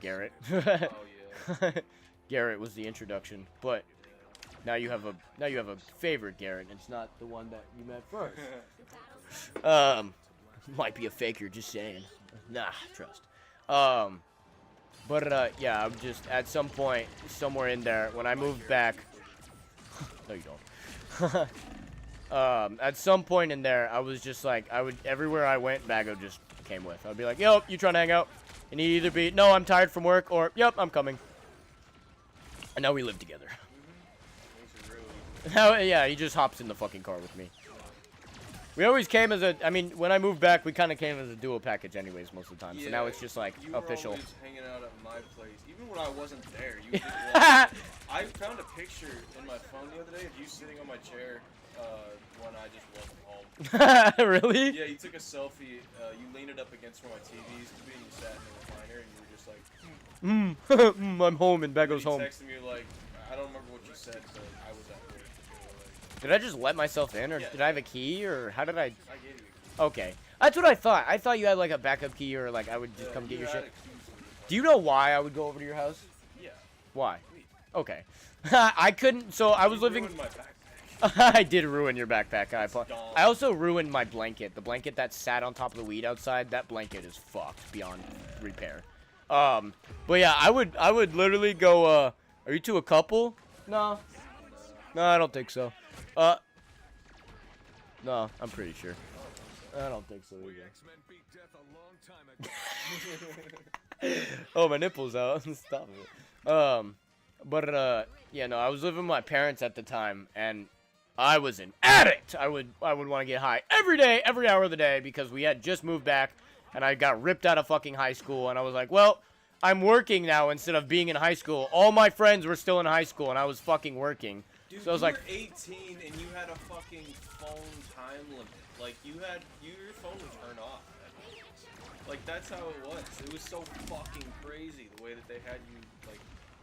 B: Garrett.
D: Oh yeah.
B: Garrett was the introduction, but now you have a favorite Garrett. And it's not the one that you met first. Might be a faker, just saying. Nah, trust. Yeah, I'm just at some point somewhere in there when I moved back. No, you don't. At some point in there, I was just like, everywhere I went, Bago just came with. I'd be like, yo, you trying to hang out? And he'd either be, no, I'm tired from work, or, yep, I'm coming. And now we live together. Now, yeah, he just hops in the fucking car with me. We always came as when I moved back, we kind of came as a duo package anyways most of the time. So now it's just like official.
D: You were always hanging out at my place, even when I wasn't there. You didn't want I found a picture in my phone the other day of you sitting on my chair when I just wasn't home.
B: Really?
D: Yeah, you took a selfie. You leaned it up against one of my TVs to me, and you sat in the recliner, and you were just like,
B: I'm home, and Bago's home.
D: You texted me like, I don't remember what you said, but I was at work.
B: Did I just let myself in, or did I have a key, or how did I?
D: I gave you a key.
B: Okay, that's what I thought. I thought you had like a backup key, or like I would just come get your shit. Do you know why I would go over to your house?
D: Yeah.
B: Why? Okay. I couldn't. So I was living.
D: Ruined my backpack.
B: I did ruin your backpack. I also ruined my blanket. The blanket that sat on top of the weed outside. That blanket is fucked beyond repair. But yeah, I would literally go. Are you two a couple? No. No, I don't think so. No, I'm pretty sure. I don't think so either. Oh, my nipple's out. Stop it. Yeah, no, I was living with my parents at the time, and I was an addict. I would want to get high every day, every hour of the day, because we had just moved back, and I got ripped out of fucking high school, and I was like, well, I'm working now instead of being in high school. All my friends were still in high school, and I was fucking working.
D: Dude,
B: so I was like,
D: you were 18 and you had a fucking phone time limit. Like, your phone would turn off. Like, that's how it was. It was so fucking crazy the way that they had you, like,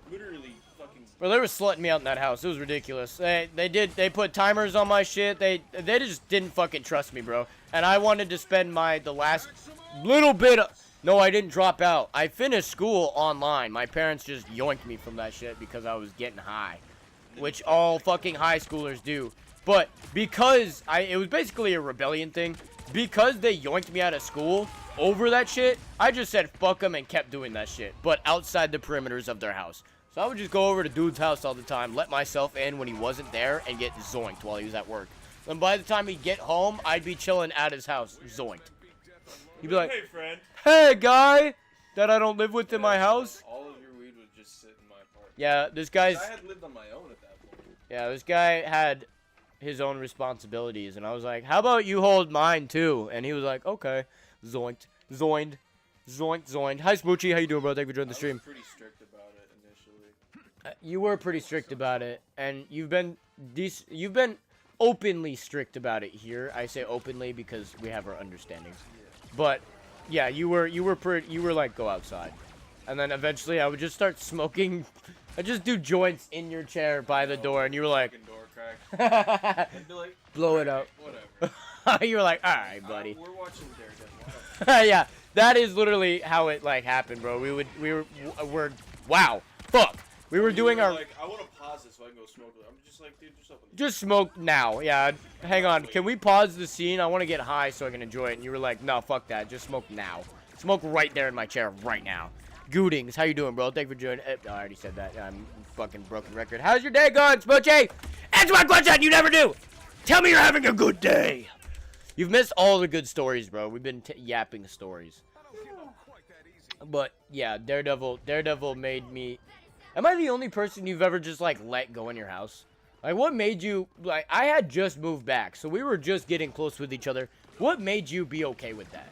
D: literally fucking...
B: Bro, they were slutting me out in that house. It was ridiculous. They put timers on my shit. They just didn't fucking trust me, bro. And I wanted to spend the last little bit of... No, I didn't drop out. I finished school online. My parents just yoinked me from that shit because I was getting high. Which all fucking high schoolers do. But because it was basically a rebellion thing. Because they yoinked me out of school over that shit, I just said fuck them and kept doing that shit. But outside the perimeters of their house. So I would just go over to dude's house all the time, let myself in when he wasn't there, and get zoinked while he was at work. And by the time he'd get home, I'd be chilling at his house, zoinked. He'd be like,
D: hey, friend.
B: Hey, guy that I don't live with in my house.
D: All of your weed would just sit in my apartment.
B: Yeah, this guy's...
D: I had lived on my own at that point.
B: Yeah, this guy had his own responsibilities, and I was like, how about you hold mine, too? And he was like, okay. Zoinked. Zoined. Zoinked, zoined. Hi, Smoochie. How you doing, bro? Thank you for joining the stream.
D: I was pretty strict about it initially.
B: You were pretty strict about it, and you've been openly strict about it here. I say openly because we have our understandings. Yeah. But yeah, you were like, go outside. And then eventually I would just start smoking. I just do joints in your chair by the door, and you were like,
D: door crack. I'd be like,
B: blow it up.
D: Whatever.
B: You were like, all right, buddy.
D: We're watching Daredevil.
B: Yeah, that is literally how it like happened, bro. We're wow, fuck. We were doing our.
D: Like, I want to pause this so I can go smoke. I'm just like, dude, just open.
B: Just smoke now. Yeah, hang on. Can we pause the scene? I want to get high so I can enjoy it. And you were like, no, fuck that. Just smoke now. Smoke right there in my chair right now. Gootings, how you doing, bro? Thank you for joining. I already said that. I'm fucking broken record. How's your day going, Smoochie? Answer my question. You never do. Tell me you're having a good day. You've missed all the good stories, bro. We've been yapping stories. But yeah, Daredevil made me. Am I the only person you've ever just like let go in your house? Like, what made you like? I had just moved back, so we were just getting close with each other. What made you be okay with that?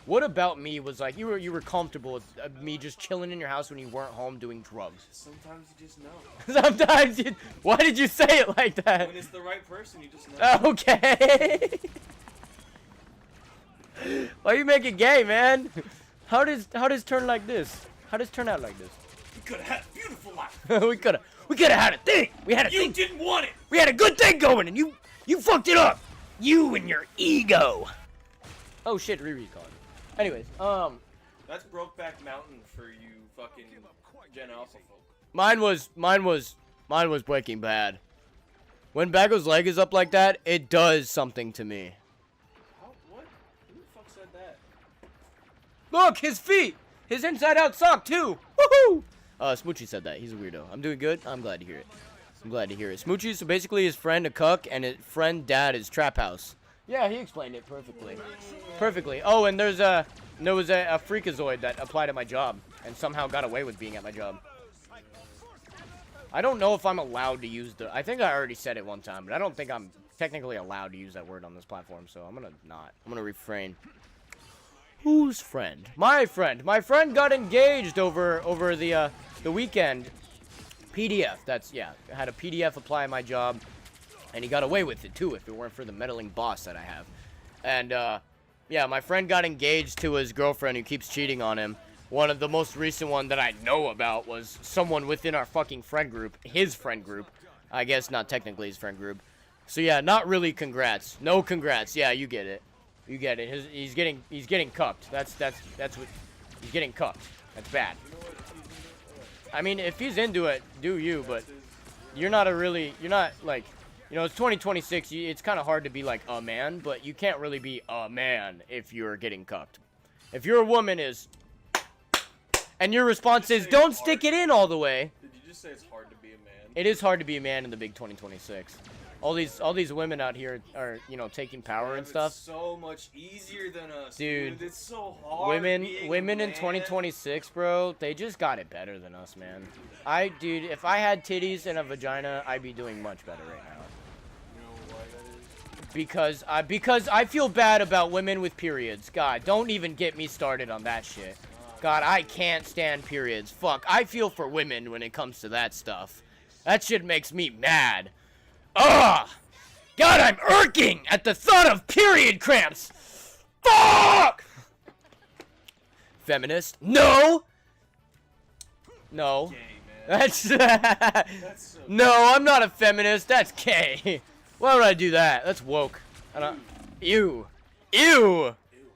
B: What about me was like you were comfortable with me just chilling in your house when you weren't home doing drugs?
D: Sometimes you just know.
B: Sometimes you. Why did you say it like that?
D: When it's the right person, you just know.
B: Okay. Why you make it gay, man? How does turn like this? How does turn out like this?
E: We could have had a beautiful life.
B: we could have had a thing. We had a
E: You
B: thing.
E: didn't want it.
B: We had a good thing going, and you fucked it up. You and your ego. Oh shit, Riri's calling. Anyways,
D: That's Brokeback Mountain for you fucking Gen Alpha folk.
B: mine was Breaking Bad. When Baggo's leg is up like that, it does something to me.
D: How? What? Who the fuck said that?
B: Look, his feet! His inside-out sock, too! Woohoo! Smoochie said that. He's a weirdo. I'm doing good. I'm glad to hear it. I'm glad to hear it. Smoochie, so basically his friend a cuck, and his friend dad is Trap House. Yeah, he explained it perfectly. Perfectly. Oh, and there was a freakazoid that applied at my job, and somehow got away with being at my job. I don't know if I'm allowed to use the... I think I already said it one time, but I don't think I'm technically allowed to use that word on this platform, so I'm gonna not. I'm gonna refrain. Whose friend? My friend. My friend got engaged over the weekend. PDF. That's, yeah. I had a PDF apply at my job, and he got away with it, too, if it weren't for the meddling boss that I have. And, yeah, my friend got engaged to his girlfriend who keeps cheating on him. One of the most recent one that I know about was someone within our fucking friend group. His friend group. I guess not technically his friend group. So, yeah, not really congrats. No congrats. Yeah, you get it. You get it. He's getting cucked. That's what he's getting cucked. That's bad. I mean, if he's into it, do you? But you're not like, you know, it's 2026. It's kind of hard to be like a man, but you can't really be a man if you're getting cucked. If you're a woman, and your response is don't stick it in all the way.
D: Did you just say it's hard to be a man?
B: It is hard to be a man in the big 2026. All these women out here are, you know, taking power and stuff.
D: It's so much easier than us,
B: dude.
D: It's so hard.
B: Women in 2026, bro, they just got it better than us, man. Dude, if I had titties and a vagina, I'd be doing much better right now.
D: You know why that is?
B: Because I feel bad about women with periods. God, don't even get me started on that shit. God, I can't stand periods. Fuck, I feel for women when it comes to that stuff. That shit makes me mad. Ugh! God, I'm irking at the thought of period cramps! Fuck! Feminist? No! No.
D: Gay, man.
B: That's
D: That's so
B: no, I'm not a feminist. That's gay. Why would I do that? That's woke. I don't... Ew. Ew.
D: Ew,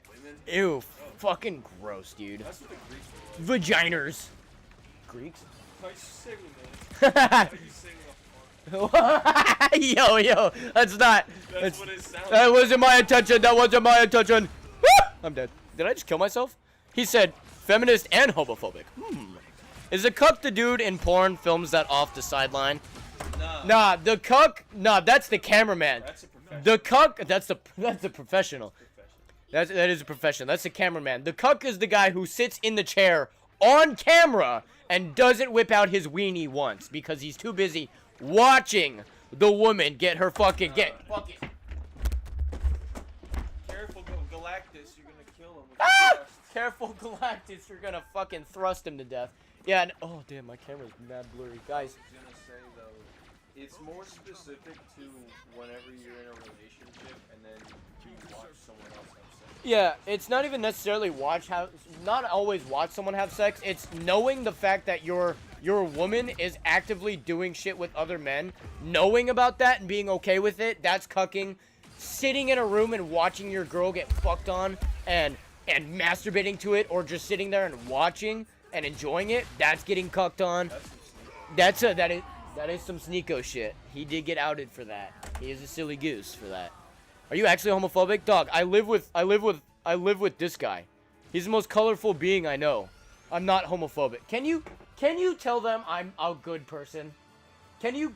D: women.
B: Ew. Fucking gross, dude.
D: That's what the Greeks were like.
B: Vaginers. Greeks?
D: Nice singing, man. Nice singing up front.
B: Yo, that's not.
D: That's what it sounds
B: That
D: like.
B: wasn't my intention. That wasn't my intention. I'm dead. Did I just kill myself? He said feminist and homophobic. Is a cuck the dude in porn films that off the sideline? Nah, the cuck. Nah, that's the cameraman.
D: That's a professional.
B: The cuck. That's the professional. That is a profession. That's the cameraman. The cuck is the guy who sits in the chair on camera and doesn't whip out his weenie once because he's too busy watching the woman get her fucking
D: Careful, Galactus, you're gonna kill him. With
B: Ah!
D: the thrust.
B: Careful, Galactus, you're gonna fucking thrust him to death. Yeah, and, oh damn, my camera's mad blurry. Guys,
D: I was gonna say though, it's more specific to whenever you're in a relationship and then you watch someone else have sex.
B: yeah, it's not even necessarily not always watch someone have sex. It's knowing the fact that your woman is actively doing shit with other men, knowing about that and being okay with it. That's cucking. Sitting in a room and watching your girl get fucked on and masturbating to it, or just sitting there and watching and enjoying it. That's getting cucked on.
D: That's some sneak.
B: That is some sneako shit. He did get outed for that. He is a silly goose for that. Are you actually homophobic? Dog, I live with this guy. He's the most colorful being I know. I'm not homophobic. Can you tell them I'm a good person? Can you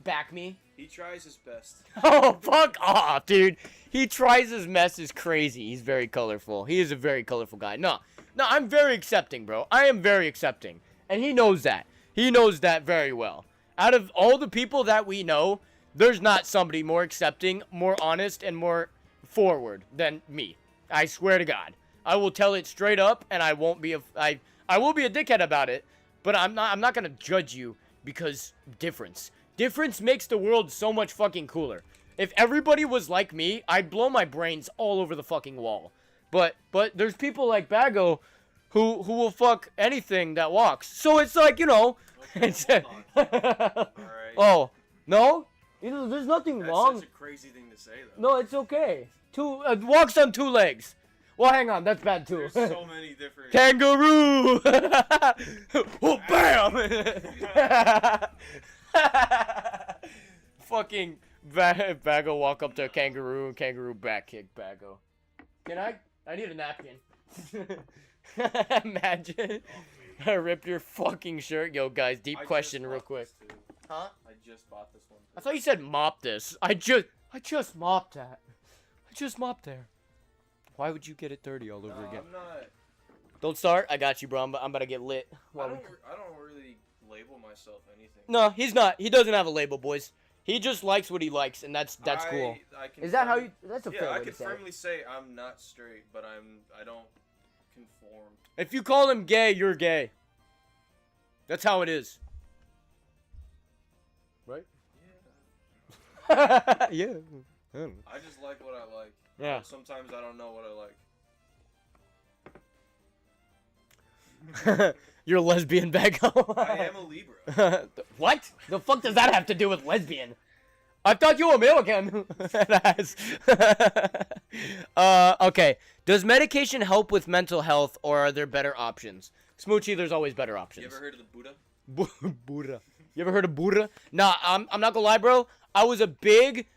B: back me?
D: He tries his best.
B: Oh, fuck off, dude. He tries his mess is crazy. He's very colorful. He is a very colorful guy. No, I'm very accepting, bro. I am very accepting. And he knows that. He knows that very well. Out of all the people that we know, there's not somebody more accepting, more honest, and more forward than me. I swear to God. I will tell it straight up, and I won't be I will be a dickhead about it, but I'm not gonna judge you because difference. Difference makes the world so much fucking cooler. If everybody was like me, I'd blow my brains all over the fucking wall. But there's people like Bago who will fuck anything that walks. So it's like, you know.
D: Okay,
B: It's,
D: hold on. Alright.
B: oh, no? You know, there's nothing
D: That's
B: wrong.
D: such a crazy thing to say, though.
B: No, it's okay. Walks on 2 legs. Well, hang on, that's bad too.
D: There's so many different...
B: Kangaroo! Oh, bam! Fucking Bago walk up to a kangaroo and kangaroo back kick Bago. Can I? I need a napkin. Imagine. I ripped your fucking shirt. Yo, guys, deep question real quick. Huh?
D: I just bought this one.
B: I thought you said mop this. I just mopped that. I just mopped there. Why would you get it dirty all over again?
D: I'm not...
B: Don't start. I got you, bro. I'm about to get lit.
D: I don't really label myself anything.
B: No, he's not. He doesn't have a label, boys. He just likes what he likes, and that's cool. Is that how you? That's a fair
D: I
B: way
D: can
B: to say
D: firmly say I'm not straight, but I don't conform.
B: If you call him gay, you're gay. That's how it is. Right?
D: Yeah.
B: Yeah.
D: I just like what I like.
B: Yeah.
D: Sometimes I don't know what I like.
B: You're a lesbian, Bago.
D: I am a Libra.
B: What? The fuck does that have to do with lesbian? I thought you were American. Okay. Does medication help with mental health, or are there better options? Smoochie, there's always better options.
D: You ever heard of the Buddha?
B: Buddha. You ever heard of Buddha? Nah, I'm not gonna lie, bro. I was a big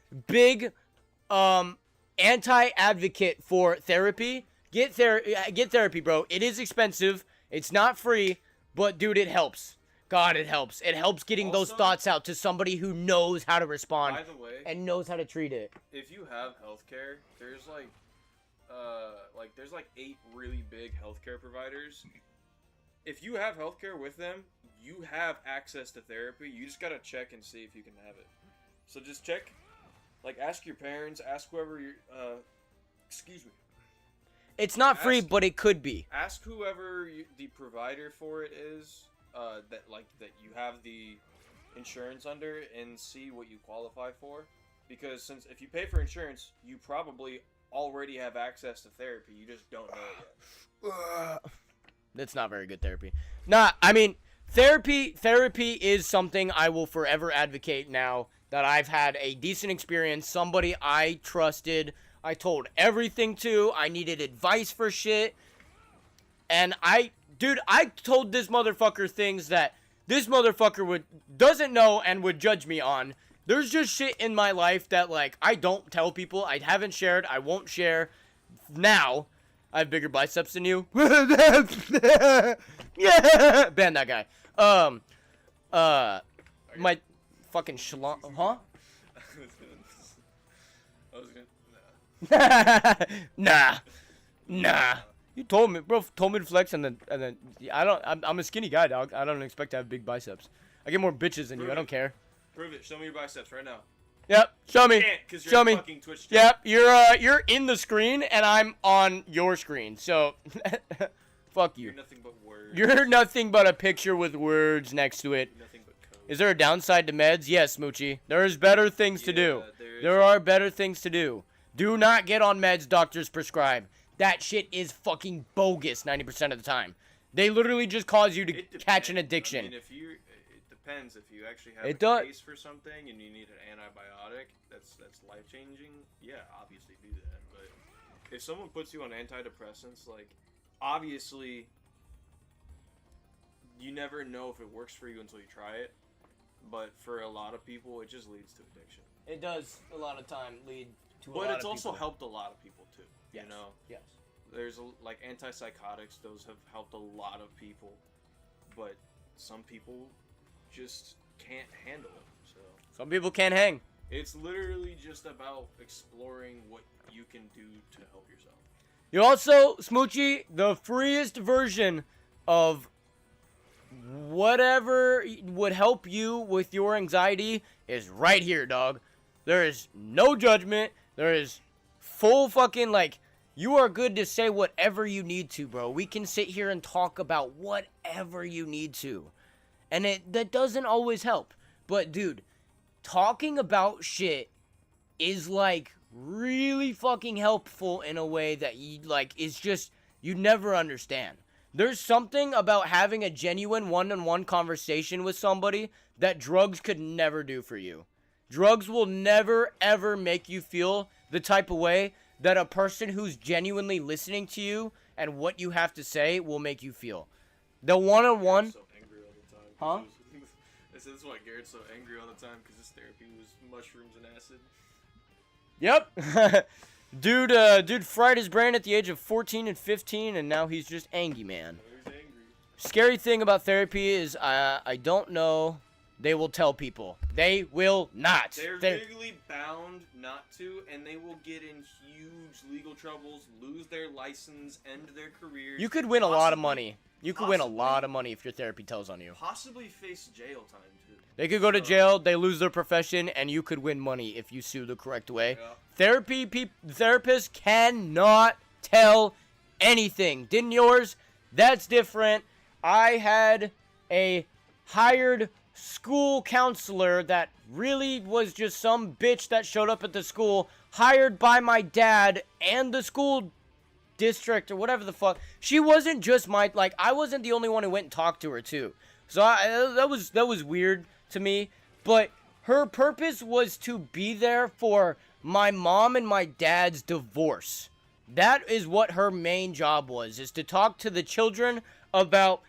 B: anti-advocate for therapy. Get therapy, bro. It is expensive. It's not free, but dude, it helps. God, it helps. It helps getting those thoughts out to somebody who knows how to respond
D: By the way,
B: and knows how to treat it.
D: if you have healthcare, there's there's 8 really big healthcare providers. If you have healthcare with them, you have access to therapy. You just gotta check and see if you can have it. So just check. Like, ask your parents, ask whoever you're, excuse me.
B: It's not free, but it could be.
D: Ask whoever the provider for it is, that you have the insurance under, and see what you qualify for. Because since if you pay for insurance, you probably already have access to therapy. You just don't know it yet.
B: That's not very good therapy. Nah, I mean, therapy is something I will forever advocate now that I've had a decent experience. Somebody I trusted, I told everything to, I needed advice for shit. And I told this motherfucker things that this motherfucker doesn't know and would judge me on. There's just shit in my life that, like, I don't tell people. I haven't shared. I won't share. Now, I have bigger biceps than you. Yeah! Ban that guy. My fucking schlong. Huh?
D: I was gonna...
B: Nah. You told me, bro. Told me to flex, and then I'm a skinny guy, dog. I don't expect to have big biceps. I get more bitches than you. I don't care.
D: Prove it. Show me your biceps right now.
B: Yep. Show me.
D: Can't, 'cause you're
B: Show
D: on
B: me.
D: fucking Twitch
B: Yep. You're in the screen, and I'm on your screen. So, fuck you.
D: You're nothing but words.
B: You're nothing but a picture with words next to it.
D: Nothing but code.
B: Is there a downside to meds? Yes, Moochie. There's better things to do. There are better things to do. Do not get on meds doctors prescribe. That shit is fucking bogus 90% of the time. They literally just cause you to catch an addiction.
D: I mean, it depends. If you actually have a case for something and you need an antibiotic that's life-changing, yeah, obviously do that. But if someone puts you on antidepressants, like, obviously, you never know if it works for you until you try it. But for a lot of people, it just leads to addiction.
B: It does a lot of time lead to a lot of people.
D: But it's also helped a lot of people too.
B: Yes.
D: You know?
B: Yes.
D: There's like antipsychotics, those have helped a lot of people. But some people just can't handle it. So
B: Some people can't hang.
D: it's literally just about exploring what you can do to help yourself.
B: You also, Smoochie, the freest version of whatever would help you with your anxiety is right here, dog. There is no judgment. There is full fucking, like, you are good to say whatever you need to, bro. We can sit here and talk about whatever you need to. And that doesn't always help. But, dude, talking about shit is like really fucking helpful in a way that you like is just you never understand. There's something about having a genuine one-on-one conversation with somebody that drugs could never do for you. Drugs will never ever make you feel the type of way that a person who's genuinely listening to you and what you have to say will make you feel. The one-on-one.
D: So angry all the time.
B: Huh?
D: I said that's why Garrett's so angry all the time because his therapy was mushrooms and acid.
B: Yep. Dude fried his brain at the age of 14 and 15, and now he's just angry, man.
D: He's angry.
B: Scary thing about therapy is I don't know. They will tell people. They will not.
D: They're legally bound not to, and they will get in huge legal troubles, lose their license, end their careers.
B: You could win a lot of money. You could win a lot of money if your therapy tells on you.
D: Possibly face jail time, too.
B: They could go to jail, they lose their profession, and you could win money if you sue the correct way.
D: Yeah.
B: Therapists cannot tell anything. Didn't yours? That's different. I had a hired school counselor that really was just some bitch that showed up at the school, hired by my dad and the school district or whatever the fuck. She wasn't just my, like, I wasn't the only one who went and talked to her too. So that was weird to me, but her purpose was to be there for my mom and my dad's divorce. That is what her main job was, is to talk to the children about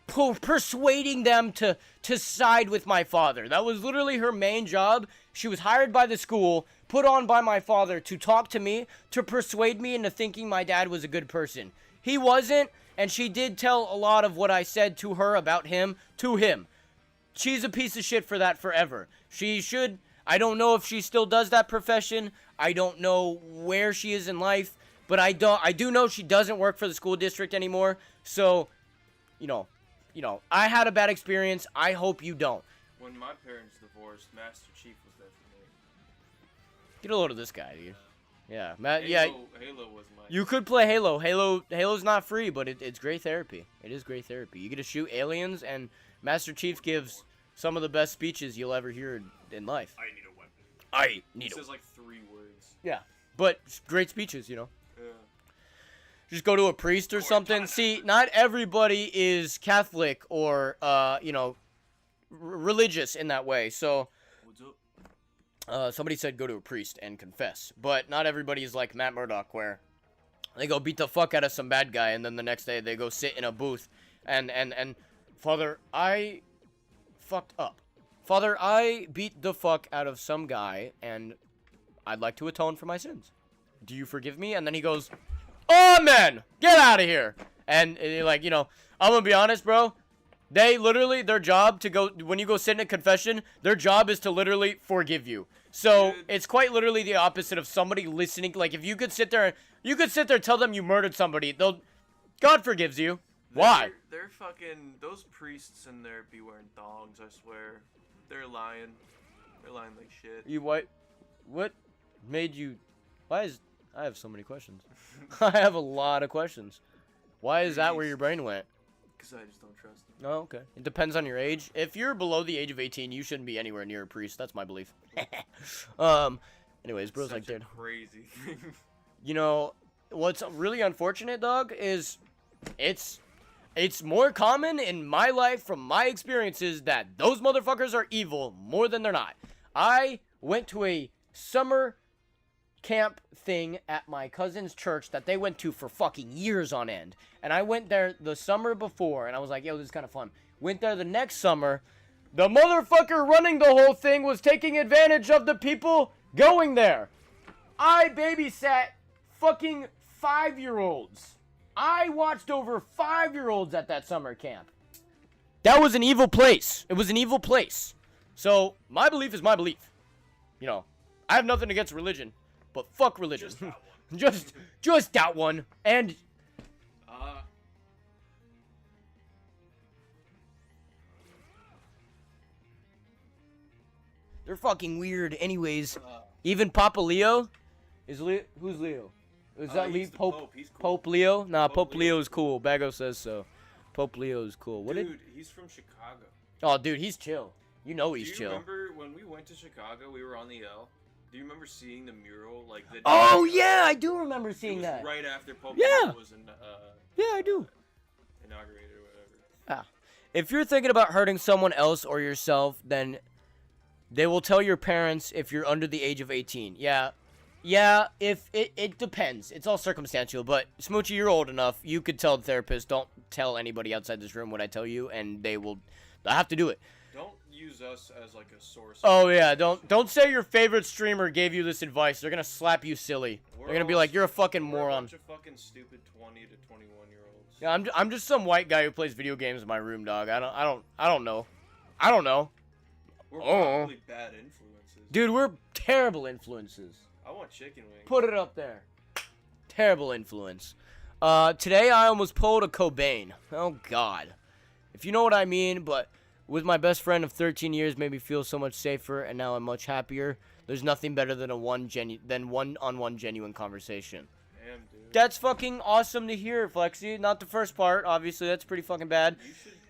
B: persuading them to side with my father. That was literally her main job. She was hired by the school, put on by my father to talk to me, to persuade me into thinking my dad was a good person. He wasn't, and she did tell a lot of what I said to her about him to him. She's a piece of shit for that forever. She should, I don't know if she still does that profession. I don't know where she is in life, but I do know she doesn't work for the school district anymore. So, you know, I had a bad experience. I hope you don't.
D: When my parents divorced, Master Chief was there for me.
B: Get a load of this guy, dude. Yeah,
D: Halo was my...
B: You could play Halo. Halo's not free, but it's great therapy. It is great therapy. You get to shoot aliens, and Master Chief gives some of the best speeches you'll ever hear in life.
E: I need a weapon.
B: I need
D: He says like 3 words.
B: Yeah, but great speeches, you know.
D: Yeah.
B: Just go to a priest or something. See, not everybody is Catholic or, religious in that way. So,
D: What's up?
B: somebody said go to a priest and confess. But not everybody is like Matt Murdock, where they go beat the fuck out of some bad guy, and then the next day they go sit in a booth and Father, I fucked up. Father, I beat the fuck out of some guy, and I'd like to atone for my sins. Do you forgive me? And then he goes, Amen! Get out of here! And, like, I'm gonna be honest, bro. They literally, their job to go, when you go sit in a confession, their job is to literally forgive you. So, it's quite literally the opposite of somebody listening. Like, if you could sit there, tell them you murdered somebody, God forgives you. Why?
D: They're fucking, those priests in there be wearing thongs, I swear. They're lying. They're lying like shit.
B: What made you, I have so many questions. I have a lot of questions. Why is that where your brain went?
D: Because I just don't trust them.
B: Oh, okay. It depends on your age. If you're below the age of 18, you shouldn't be anywhere near a priest. That's my belief. Anyways, bro's like, dude.
D: Crazy thing.
B: What's really unfortunate, dog, is it's more common in my life from my experiences that those motherfuckers are evil more than they're not. I went to a summer camp thing at my cousin's church that they went to for fucking years on end. And I went there the summer before, and I was like, yo, this is kind of fun. Went there the next summer. The motherfucker running the whole thing was taking advantage of the people going there. I babysat fucking 5-year-olds. I watched over 5-year-olds at that summer camp. That was an evil place. It was an evil place. So, my belief is my belief. I have nothing against religion. But fuck religion. Just that one. And they're fucking weird anyways. Even Papa Leo is who's Leo? Is that Pope?
D: He's cool.
B: Pope Leo? Nah, Pope
D: Leo.
B: Leo is cool. Bago says so. Pope Leo is cool.
D: Dude, he's from Chicago.
B: Oh, dude, he's chill. He's
D: Do you
B: chill.
D: remember when we went to Chicago, we were on the L, Do you remember seeing the mural? Like the
B: Oh yeah, I do remember seeing
D: it was
B: that.
D: right after Pokemon
B: Yeah.
D: was
B: Yeah, I do.
D: inaugurated or whatever.
B: Yeah. If you're thinking about hurting someone else or yourself, then they will tell your parents if you're under the age of 18. Yeah. Yeah, if it depends. It's all circumstantial, but Smoochie, you're old enough. You could tell the therapist, don't tell anybody outside this room what I tell you, and they'll have to do it.
D: Don't use us as like a source.
B: Oh yeah, don't say your favorite streamer gave you this advice. They're gonna slap you silly. They're gonna be like, you're a fucking
D: We're
B: moron.
D: a bunch of fucking stupid 20 to 21-year-olds.
B: Yeah, I'm just some white guy who plays video games in my room, dog. I don't know. I don't know.
D: We're
B: Oh.
D: probably bad influences.
B: Dude, we're terrible influences.
D: I want chicken wings.
B: Put it up there. Terrible influence. Today I almost pulled a Cobain. Oh God. If you know what I mean, but with my best friend of 13 years made me feel so much safer, and now I'm much happier. There's nothing better than one-on-one genuine conversation.
D: Damn, dude.
B: That's fucking awesome to hear, Flexi. Not the first part, obviously. That's pretty fucking bad.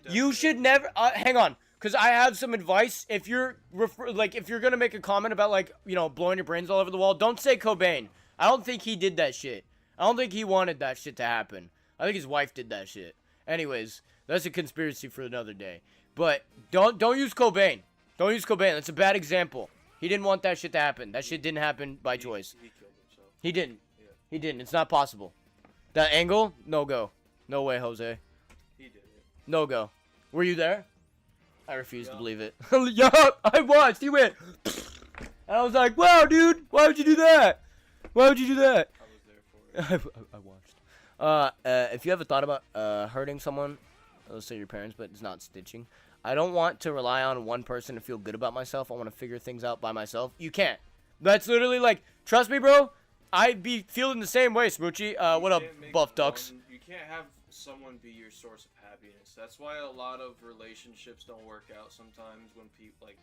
B: You should never. Hang on, because I have some advice. If you're if you're gonna make a comment about blowing your brains all over the wall, don't say Cobain. I don't think he did that shit. I don't think he wanted that shit to happen. I think his wife did that shit. Anyways, that's a conspiracy for another day. But don't use Cobain. Don't use Cobain. That's a bad example. He didn't want that shit to happen. That shit didn't happen by choice.
D: He killed himself.
B: He didn't.
D: Yeah.
B: He didn't. It's not possible. That angle? No go. No way, Jose.
D: He did it.
B: No go. Were you there? I refuse to
D: Yeah.
B: believe it. Yup, I watched. He went. And I was like, wow, dude. Why would you do that? Why would you do that?
D: I was there for it.
B: I watched. If you ever thought about hurting someone, let's say your parents, but it's not stitching. I don't want to rely on one person to feel good about myself. I want to figure things out by myself. You can't. That's literally like, trust me, bro. I'd be feeling the same way, Smoochie. What up,
D: can't make
B: Buff Ducks?
D: You can't have someone be your source of happiness. That's why a lot of relationships don't work out sometimes when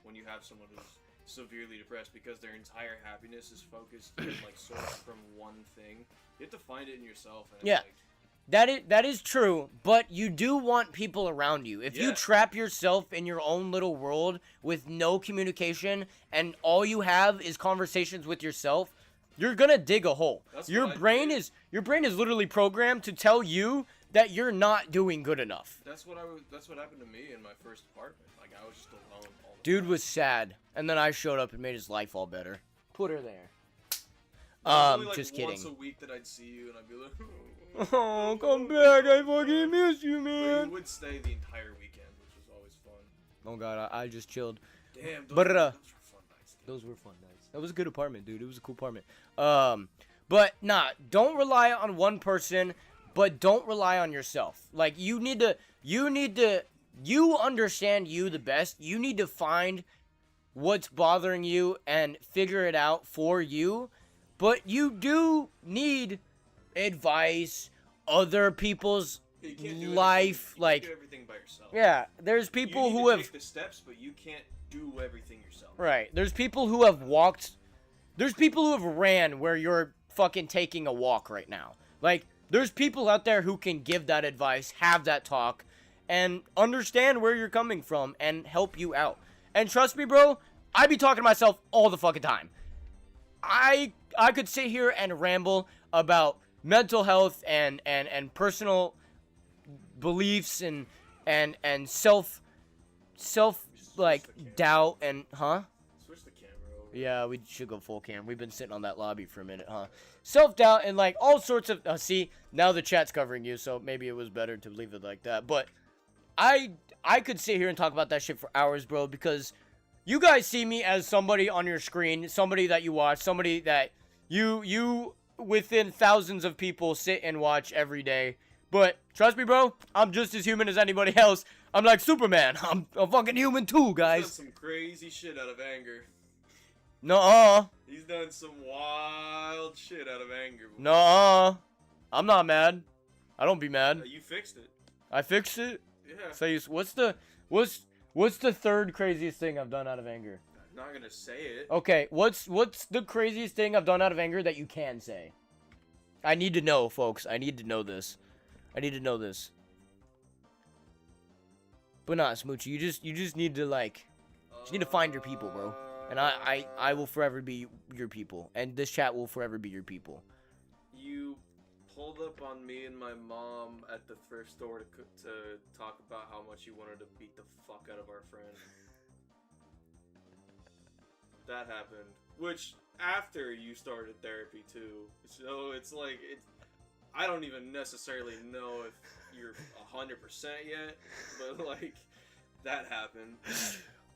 D: when you have someone who's severely depressed, because their entire happiness is focused and sourced from one thing. You have to find it in yourself. And
B: Yeah. That is true, but you do want people around you. If you
D: Yeah.
B: trap yourself in your own little world with no communication and all you have is conversations with yourself, you're gonna dig a hole.
D: That's
B: Your
D: what I
B: brain
D: did.
B: is literally programmed to tell you that you're not doing good enough.
D: That's what happened to me in my first apartment. Like, I was just alone all the
B: Dude
D: time.
B: was sad, and then I showed up and made his life all better. Put her there.
D: It was only,
B: Just
D: once
B: kidding.
D: a week that I'd see you and I'd be like,
B: Oh, come back! I fucking miss you,
D: But
B: man.
D: you would stay the entire weekend, which was always fun.
B: Oh god, I just chilled.
D: Damn,
B: But,
D: those were fun nights. Dude.
B: Those were fun nights. That was a good apartment, dude. It was a cool apartment. But nah, don't rely on one person, but don't rely on yourself. Like, you understand you the best. You need to find what's bothering you and figure it out for you. But you do need advice, other people's
D: You can't do
B: life,
D: everything, you
B: like,
D: can't do everything by yourself.
B: yeah, there's people
D: you need
B: who
D: to
B: have
D: take the steps, but you can't do everything yourself.
B: Right. There's people who have walked. There's people who have ran where you're fucking taking a walk right now. Like, there's people out there who can give that advice, have that talk, and understand where you're coming from and help you out. And trust me, bro, I be talking to myself all the fucking time. I could sit here and ramble about mental health and personal beliefs and self doubt and
D: Switch the camera over.
B: yeah, we should go full cam. We've been sitting on that lobby for a minute, huh? Self-doubt and all sorts of see, now the chat's covering you, so maybe it was better to leave it like that. But I could sit here and talk about that shit for hours, bro, because you guys see me as somebody on your screen, somebody that you watch, somebody that you within thousands of people sit and watch every day. But trust me, bro, I'm just as human as anybody else. I'm like Superman. I'm a fucking human too,
D: He's done
B: guys.
D: some crazy shit out of anger.
B: Nuh-uh.
D: He's done some wild shit out of anger. before.
B: Nuh-uh. I'm not mad. I don't be mad.
D: You fixed it.
B: I fixed it.
D: Yeah.
B: So what's the third craziest thing I've done out of anger?
D: I'm not gonna say it.
B: Okay, what's the craziest thing I've done out of anger that you can say? I need to know, folks. I need to know this. I need to know this. But not Smoochie. You just need to just need to find your people, bro. And I will forever be your people. And this chat will forever be your people.
D: You pulled up on me and my mom at the thrift store to talk about how much you wanted to beat the fuck out of our friend. That happened. Which, after you started therapy too. So it's like, I don't even necessarily know if you're 100% yet, but like, that happened.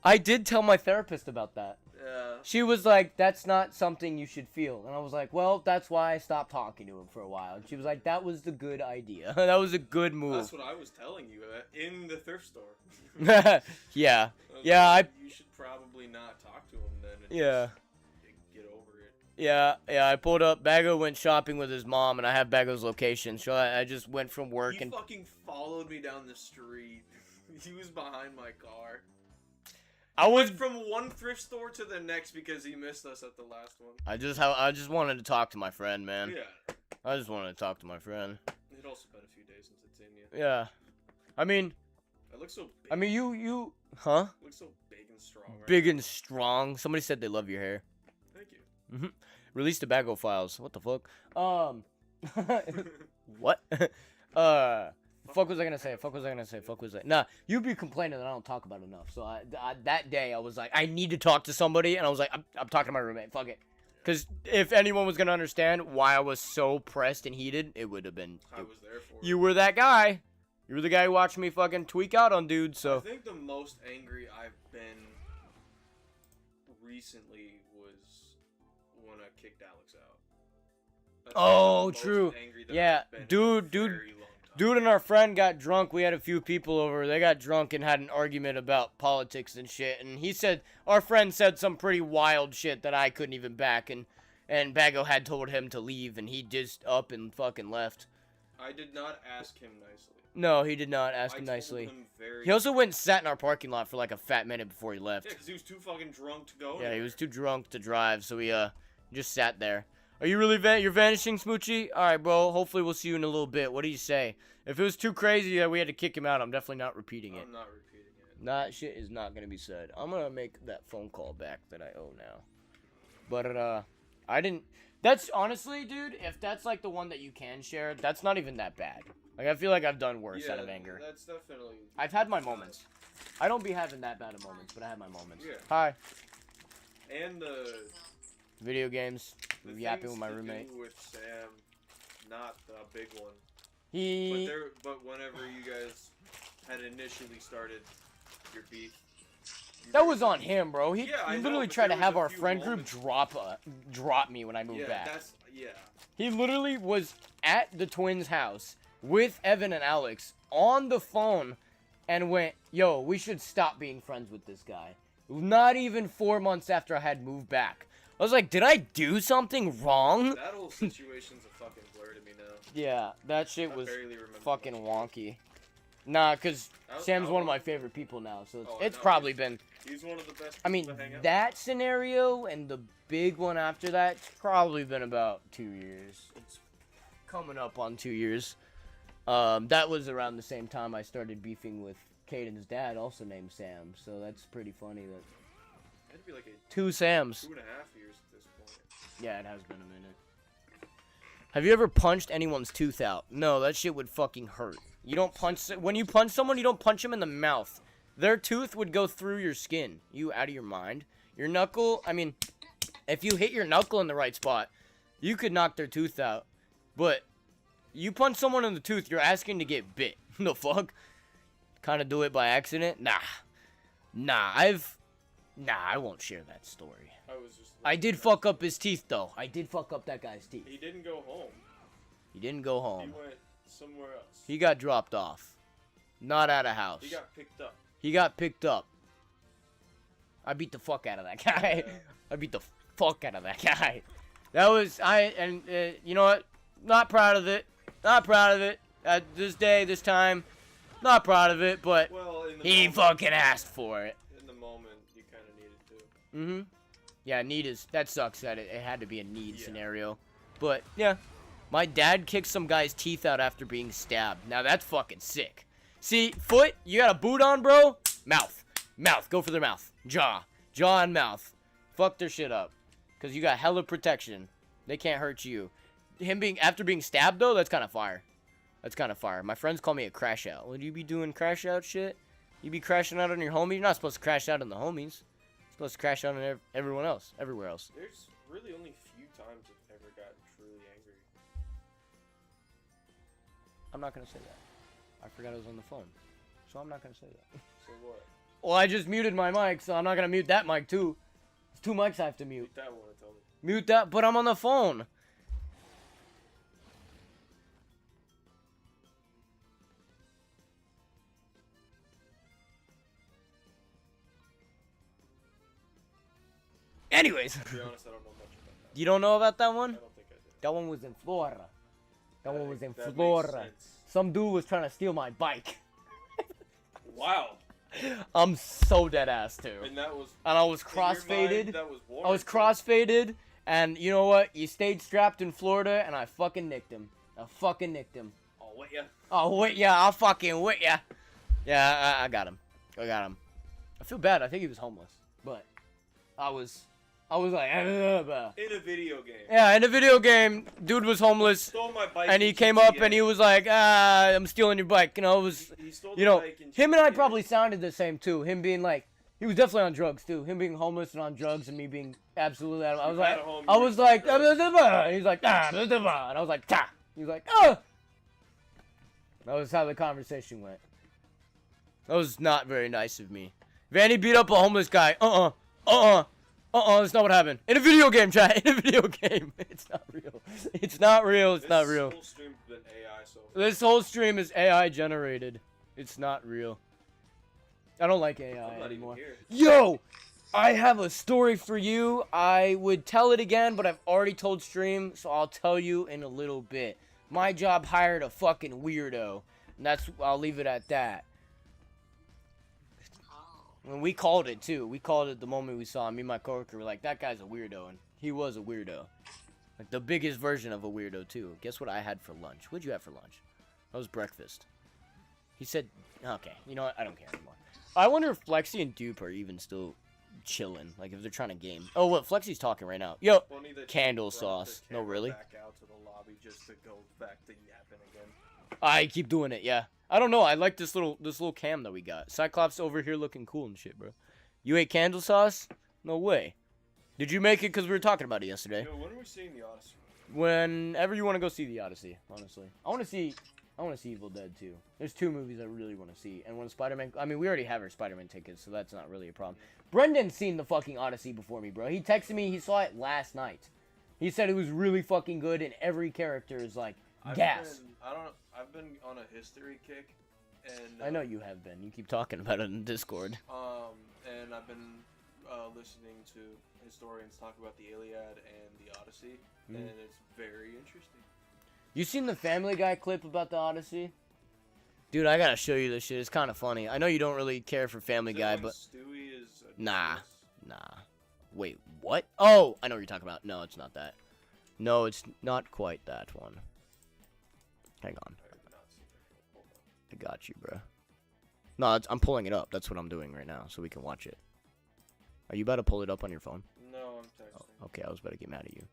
B: I did tell my therapist about that.
D: Yeah.
B: She was like, that's not something you should feel. And I was like, well, that's why I stopped talking to him for a while. And she was like, that was the good idea. That was a good move.
D: That's what I was telling you in the thrift store.
B: Yeah.
D: You should probably not talk to him then. And just get over it.
B: Yeah, I pulled up. Bago went shopping with his mom, and I have Bago's location. So I just went from work
D: He
B: and
D: fucking followed me down the street. He was behind my car.
B: I was
D: Went from one thrift store to the next because he missed us at the last one.
B: I just wanted to talk to my friend, man.
D: Yeah.
B: I just wanted to talk to my friend.
D: It also been a few days since it's in you.
B: Yeah. I mean,
D: It looks so big.
B: I mean you huh?
D: It looks so big and strong. Right
B: Big
D: now.
B: and strong. Somebody said they love your hair.
D: Thank you.
B: Release the Bago files. What the fuck? What? Fuck was I gonna say? Nah, you be complaining that I don't talk about it enough. So that day I was like, I need to talk to somebody, and I was like, I'm talking to my roommate. Fuck it. Because if anyone was gonna understand why I was so pressed and heated, it would have been.
D: I was there for
B: You were that guy. You were the guy who watched me fucking tweak out on dudes. So
D: I think the most angry I've been recently was when I kicked Alex out. That's
B: Oh,
D: the most
B: true.
D: angry that
B: Yeah,
D: I've been in a
B: dude.
D: very long time.
B: Dude and our friend got drunk. We had a few people over. They got drunk and had an argument about politics and shit. And he said, our friend said some pretty wild shit that I couldn't even back. And Bago had told him to leave, and he just up and fucking left.
D: I did not ask him nicely.
B: No, he did not ask him
D: I
B: nicely.
D: told him very...
B: He also went and sat in our parking lot for like a fat minute before he left.
D: Yeah, because he was too fucking drunk to go
B: Yeah, he
D: anywhere.
B: was too drunk to drive, so he just sat there. Are you really you're vanishing, Smoochie? All right, bro. Hopefully we'll see you in a little bit. What do you say? If it was too crazy that we had to kick him out, I'm definitely not repeating it.
D: I'm not repeating it.
B: That shit is not gonna be said. I'm gonna make that phone call back that I owe now. But I didn't. That's honestly, dude. If that's like the one that you can share, that's not even that bad. Like I feel like I've done worse out of anger.
D: That's definitely...
B: I've had my moments. I don't be having that bad of moments, but I have my moments.
D: Yeah.
B: Hi.
D: And the
B: Video games. Yapping
D: things
B: with my
D: to
B: roommate.
D: do with Sam, not the big one.
B: He.
D: But whenever you guys had initially started your beef,
B: That was on him, bro. He
D: I know,
B: literally
D: but
B: tried to
D: there was
B: have
D: a
B: our
D: few
B: friend group
D: moments-
B: drop me when I moved back.
D: Yeah.
B: He literally was at the twins' house with Evan and Alex on the phone and went, yo, we should stop being friends with this guy. Not even 4 months after I had moved back. I was like, did I do something wrong?
D: That whole situation's a fucking blur to me now.
B: Yeah, that shit
D: I
B: was
D: barely remember
B: fucking
D: much.
B: wonky. Nah, because Sam's
D: I
B: one of my
D: love him.
B: favorite people now, so
D: Oh, I
B: it's
D: know.
B: probably been...
D: He's one of the best
B: I
D: people
B: mean,
D: to hang out
B: that scenario and the big one after that, it's probably been about 2 years. It's coming up on 2 years. That was around the same time I started beefing with Caden's dad, also named Sam. So that's pretty funny that...
D: It'd be like a
B: 2 Sams.
D: 2.5 years at this point.
B: Yeah, it has been a minute. Have you ever punched anyone's tooth out? No, that shit would fucking hurt. You don't punch... When you punch someone, you don't punch them in the mouth. Their tooth would go through your skin. You out of your mind? Your knuckle... I mean, if you hit your knuckle in the right spot, you could knock their tooth out. But you punch someone in the tooth, you're asking to get bit. The fuck? Kind of do it by accident? Nah, I won't share that story. I did fuck up his teeth, though. I did fuck up that guy's teeth.
D: He didn't go home.
B: He didn't go
D: He
B: home.
D: went somewhere else.
B: He got dropped off. Not at a house.
D: He got picked up.
B: He got picked up. I beat the fuck out of that guy.
D: Yeah.
B: I beat the fuck out of that guy. That was, you know what? Not proud of it. Not proud of it. At this day, this time, not proud of it, but
D: Well, in the
B: he
D: moment,
B: fucking asked for it.
D: In the moment, you kind of needed to.
B: Mm-hmm. Yeah, that sucks that it had to be a need
D: Yeah.
B: scenario. But, yeah. My dad kicked some guy's teeth out after being stabbed. Now, that's fucking sick. See, foot, you got a boot on, bro? Mouth. Go for their mouth. Jaw and mouth. Fuck their shit up. Because you got hella protection. They can't hurt you. After being stabbed, though, that's kind of fire. That's kind of fire. My friends call me a crash out. Would you be doing crash out shit? You be crashing out on your homies? You're not supposed to crash out on the homies. You're supposed to crash out on everyone else. Everywhere else.
D: There's really only few times I've ever gotten truly angry.
B: I'm not going to say that. I forgot I was on the phone. So I'm not going to say that.
D: So what?
B: Well, I just muted my mic, so I'm not going to mute that mic, too. There's 2 mics I have to mute.
D: Mute that one, tell me.
B: Mute that, but I'm on the phone. Anyways.
D: To be honest, I don't know much about that.
B: You don't know about that one?
D: I don't think I did.
B: That one was in Florida. That one was in
D: That makes
B: Florida.
D: sense.
B: Some dude was trying to steal my bike.
D: Wow.
B: I'm so dead ass too.
D: And that was.
B: And I was
D: in your mind,
B: crossfaded.
D: that was
B: I was crossfaded, and you know what? You stayed strapped in Florida, and I fucking nicked him.
D: Oh, wait, yeah.
B: Oh wait, yeah, I'll fucking wait, yeah. Yeah, I got him. I got him. I feel bad. I think he was homeless, but I was like,
D: In a video game.
B: yeah, in a video game, dude was homeless,
D: Stole my bike.
B: and he
D: in
B: came up
D: GTA.
B: and he was like, I'm stealing your bike. You know, it was,
D: He stole
B: you
D: the
B: know,
D: bike in
B: him and I
D: GTA.
B: probably sounded the same too. Him being like, he was definitely on drugs too. Him being homeless and on drugs, and me being absolutely out of, I was
D: You had
B: like,
D: a home,
B: I
D: you
B: was
D: were
B: like,
D: on drugs.
B: he's like, and I was like, ta. He was like, oh. That was how the conversation went. That was not very nice of me. Vanny beat up a homeless guy. That's not what happened. In a video game, chat. In a video game. It's not real. It's not real. It's not real.
D: This whole stream's been AI, so.
B: This whole stream is AI generated. It's not real. I don't like AI
D: I'm not
B: anymore.
D: even here.
B: Yo! I have a story for you. I would tell it again, but I've already told stream, so I'll tell you in a little bit. My job hired a fucking weirdo. And I'll leave it at that. When we called it too. We called it the moment we saw him. Me and my coworker were like, that guy's a weirdo, and he was a weirdo. Like the biggest version of a weirdo too. Guess what I had for lunch? What'd you have for lunch? That was breakfast. He said, okay, you know what? I don't care anymore. I wonder if Flexi and Dupe are even still chilling. Like if they're trying to game. Oh, what? Flexi's talking right now. Yo,
D: Funny that
B: candle
D: you brought the
B: sauce. No,
D: camera
B: really?
D: Back out to the lobby just to go back to yapping again.
B: I keep doing it, yeah. I don't know. I like this little cam that we got. Cyclops over here looking cool and shit, bro. You ate candle sauce? No way. Did you make it because we were talking about it yesterday?
D: Yo, when are we seeing the Odyssey?
B: Whenever you want to go see the Odyssey, honestly. I want to see Evil Dead too. There's 2 movies I really want to see. And when Spider-Man, I mean, we already have our Spider-Man tickets, so that's not really a problem. Brendan's seen the fucking Odyssey before me, bro. He texted me, he saw it last night. He said it was really fucking good, and every character is like gas.
D: I've been on a history kick, and
B: I know you have been. You keep talking about it in Discord.
D: and I've been listening to historians talk about the Iliad and the Odyssey, and it's very interesting.
B: You seen the Family Guy clip about the Odyssey? Dude, I gotta show you this shit. It's kind of funny. I know you don't really care for Family Guy, but
D: Stewie is
B: nah. Wait, what? Oh, I know what you're talking about. No, it's not that. No, it's not quite that one. Hang on. I got you, bro. No, I'm pulling it up. That's what I'm doing right now, so we can watch it. Are you about to pull it up on your phone?
D: No, I'm texting.
B: Oh, okay, I was about to get mad at you.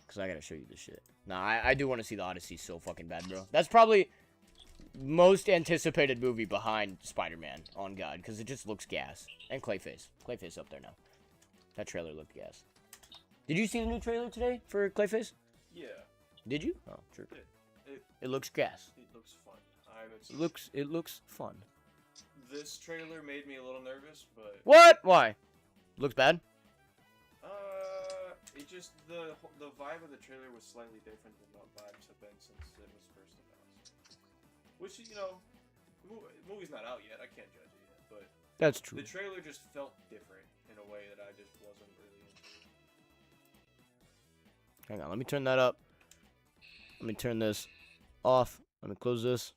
B: Because I gotta show you this shit. Nah, I do want to see the Odyssey so fucking bad, bro. That's probably most anticipated movie behind Spider-Man, on God. Because it just looks gas. And Clayface. Clayface up there now. That trailer looked gas. Did you see the new trailer today for Clayface?
D: Yeah.
B: Did you? Oh, true.
D: It
B: looks gas.
D: looks fun. I haven't seen
B: It looks fun.
D: This trailer made me a little nervous, but
B: What? Why? Looks bad?
D: it just the vibe of the trailer was slightly different than what vibes have been since it was first announced. Which, you know, the movie's not out yet. I can't judge it yet, but
B: That's true.
D: the trailer just felt different in a way that I just wasn't really into.
B: Hang on, let me turn that up. Let me turn this off. Let me close this.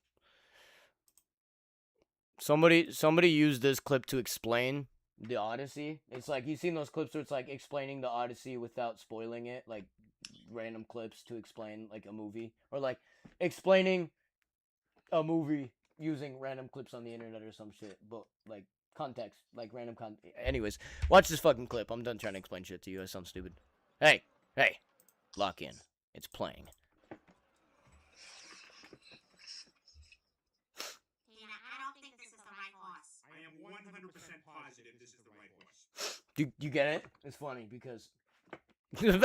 B: Somebody used this clip to explain the Odyssey. It's like, you've seen those clips where it's like explaining the Odyssey without spoiling it, like random clips to explain like a movie, or like explaining a movie using random clips on the internet or some shit, but like Context, like random Anyways, watch this fucking clip. I'm done trying to explain shit to you. That sounds stupid. Hey, lock in. It's playing.
F: I don't think this is the right horse. I am 100% positive this is the right horse.
B: You get it? It's funny because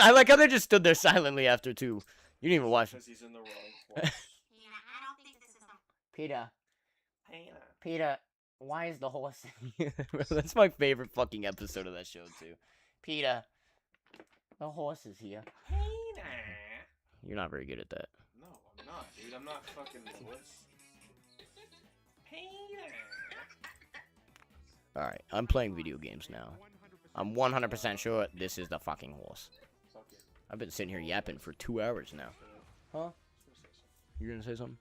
B: I like how they just stood there silently after 2. You didn't even watch it.
D: Because he's in the wrong horse.
F: I don't think this is the...
B: Peter, why is the horse in here? That's my favorite fucking episode of that show, too. Peter, the horse is here. You're not very good at that.
D: No, I'm not, dude. I'm not fucking Lewis.
B: Alright, I'm playing video games now. I'm 100% sure this is the fucking horse. I've been sitting here yapping for 2 hours now. Huh? You're gonna say something?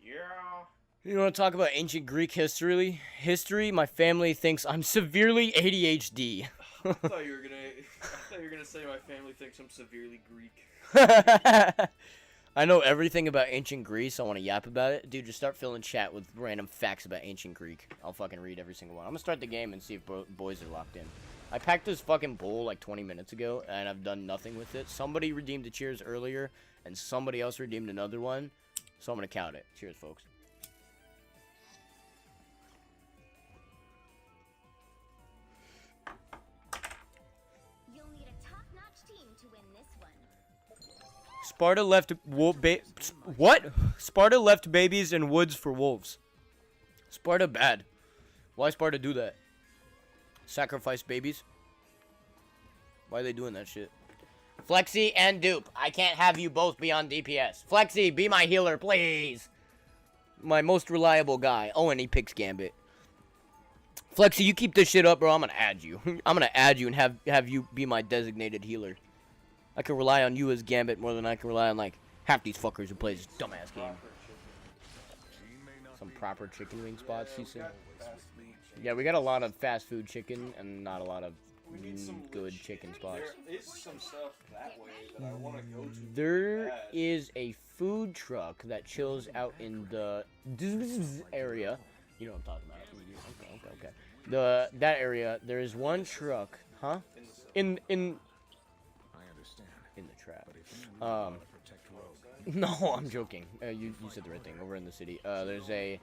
D: Yeah.
B: You want to talk about ancient Greek history? My family thinks I'm severely ADHD.
D: I thought you were gonna say my family thinks I'm severely Greek.
B: I know everything about ancient Greece. I want to yap about it. Dude, just start filling chat with random facts about ancient Greek. I'll fucking read every single one. I'm gonna start the game and see if boys are locked in. I packed this fucking bowl like 20 minutes ago, and I've done nothing with it. Somebody redeemed the cheers earlier, and somebody else redeemed another one. So I'm gonna count it. Cheers, folks.
G: You'll need a top-notch team to win this one.
B: Sparta left what? Sparta left babies in woods for wolves. Sparta bad. Why Sparta do that? Sacrifice babies? Why are they doing that shit? Flexi and Dupe, I can't have you both be on DPS. Flexi, be my healer, please. My most reliable guy. Oh, and he picks Gambit. Flexi, you keep this shit up, bro. I'm gonna add you. I'm gonna add you and have you be my designated healer. I can rely on you as Gambit more than I can rely on, like, half these fuckers who play this dumbass game. Some proper chicken wing spots, he said. Yeah, we got a lot of fast food chicken and not a lot of good chicken spots.
D: There is some stuff that way that I want to go to.
B: There is a food truck that chills out in the area. You know what I'm talking about. Okay. That area, there is one truck, huh? In the trap. No, I'm joking. You said the right thing. Over in the city, there's a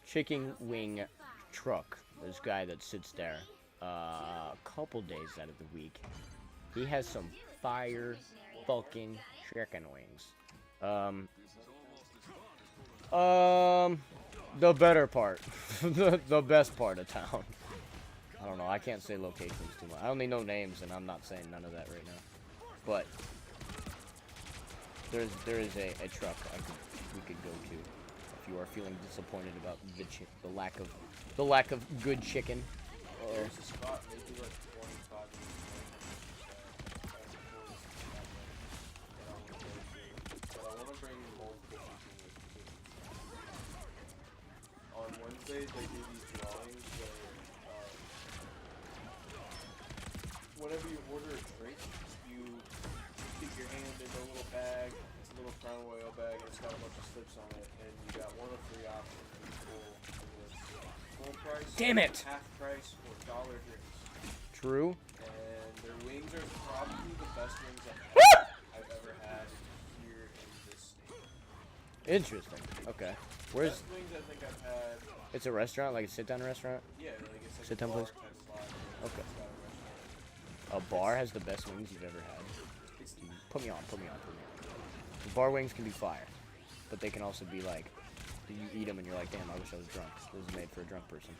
B: chicken wing truck. This guy that sits there a couple days out of the week. He has some fire fucking chicken wings. The better part. the best part of town. I don't know. I can't say locations too much. I only know names, and I'm not saying none of that right now. But there is a truck we could go to if you are feeling disappointed about the lack of good chicken.
D: There's a spot, maybe like 25 but I want to bring multiple people with. On Wednesdays, they do these drawings where, whenever you order a drink, you stick your hand in a little bag. It's a little Crown Royal bag, and it's got a bunch of slips on it, and you got one of 3 options. Full price,
B: damn it!
D: half price, or dollar drinks.
B: True.
D: And their wings are probably the best wings I've ever had here in this state.
B: Interesting. Okay. Where's?
D: Best wings I think I've had.
B: It's a restaurant, like a sit-down restaurant.
D: Yeah, like it's like
B: Sit down,
D: a bar
B: please.
D: type of vibe.
B: Okay.
D: It's got a restaurant.
B: A bar has the best wings you've ever had. Put me on. The bar wings can be fire, but they can also be like, you eat them and you're like, damn, I wish I was drunk. This is made for a drunk person.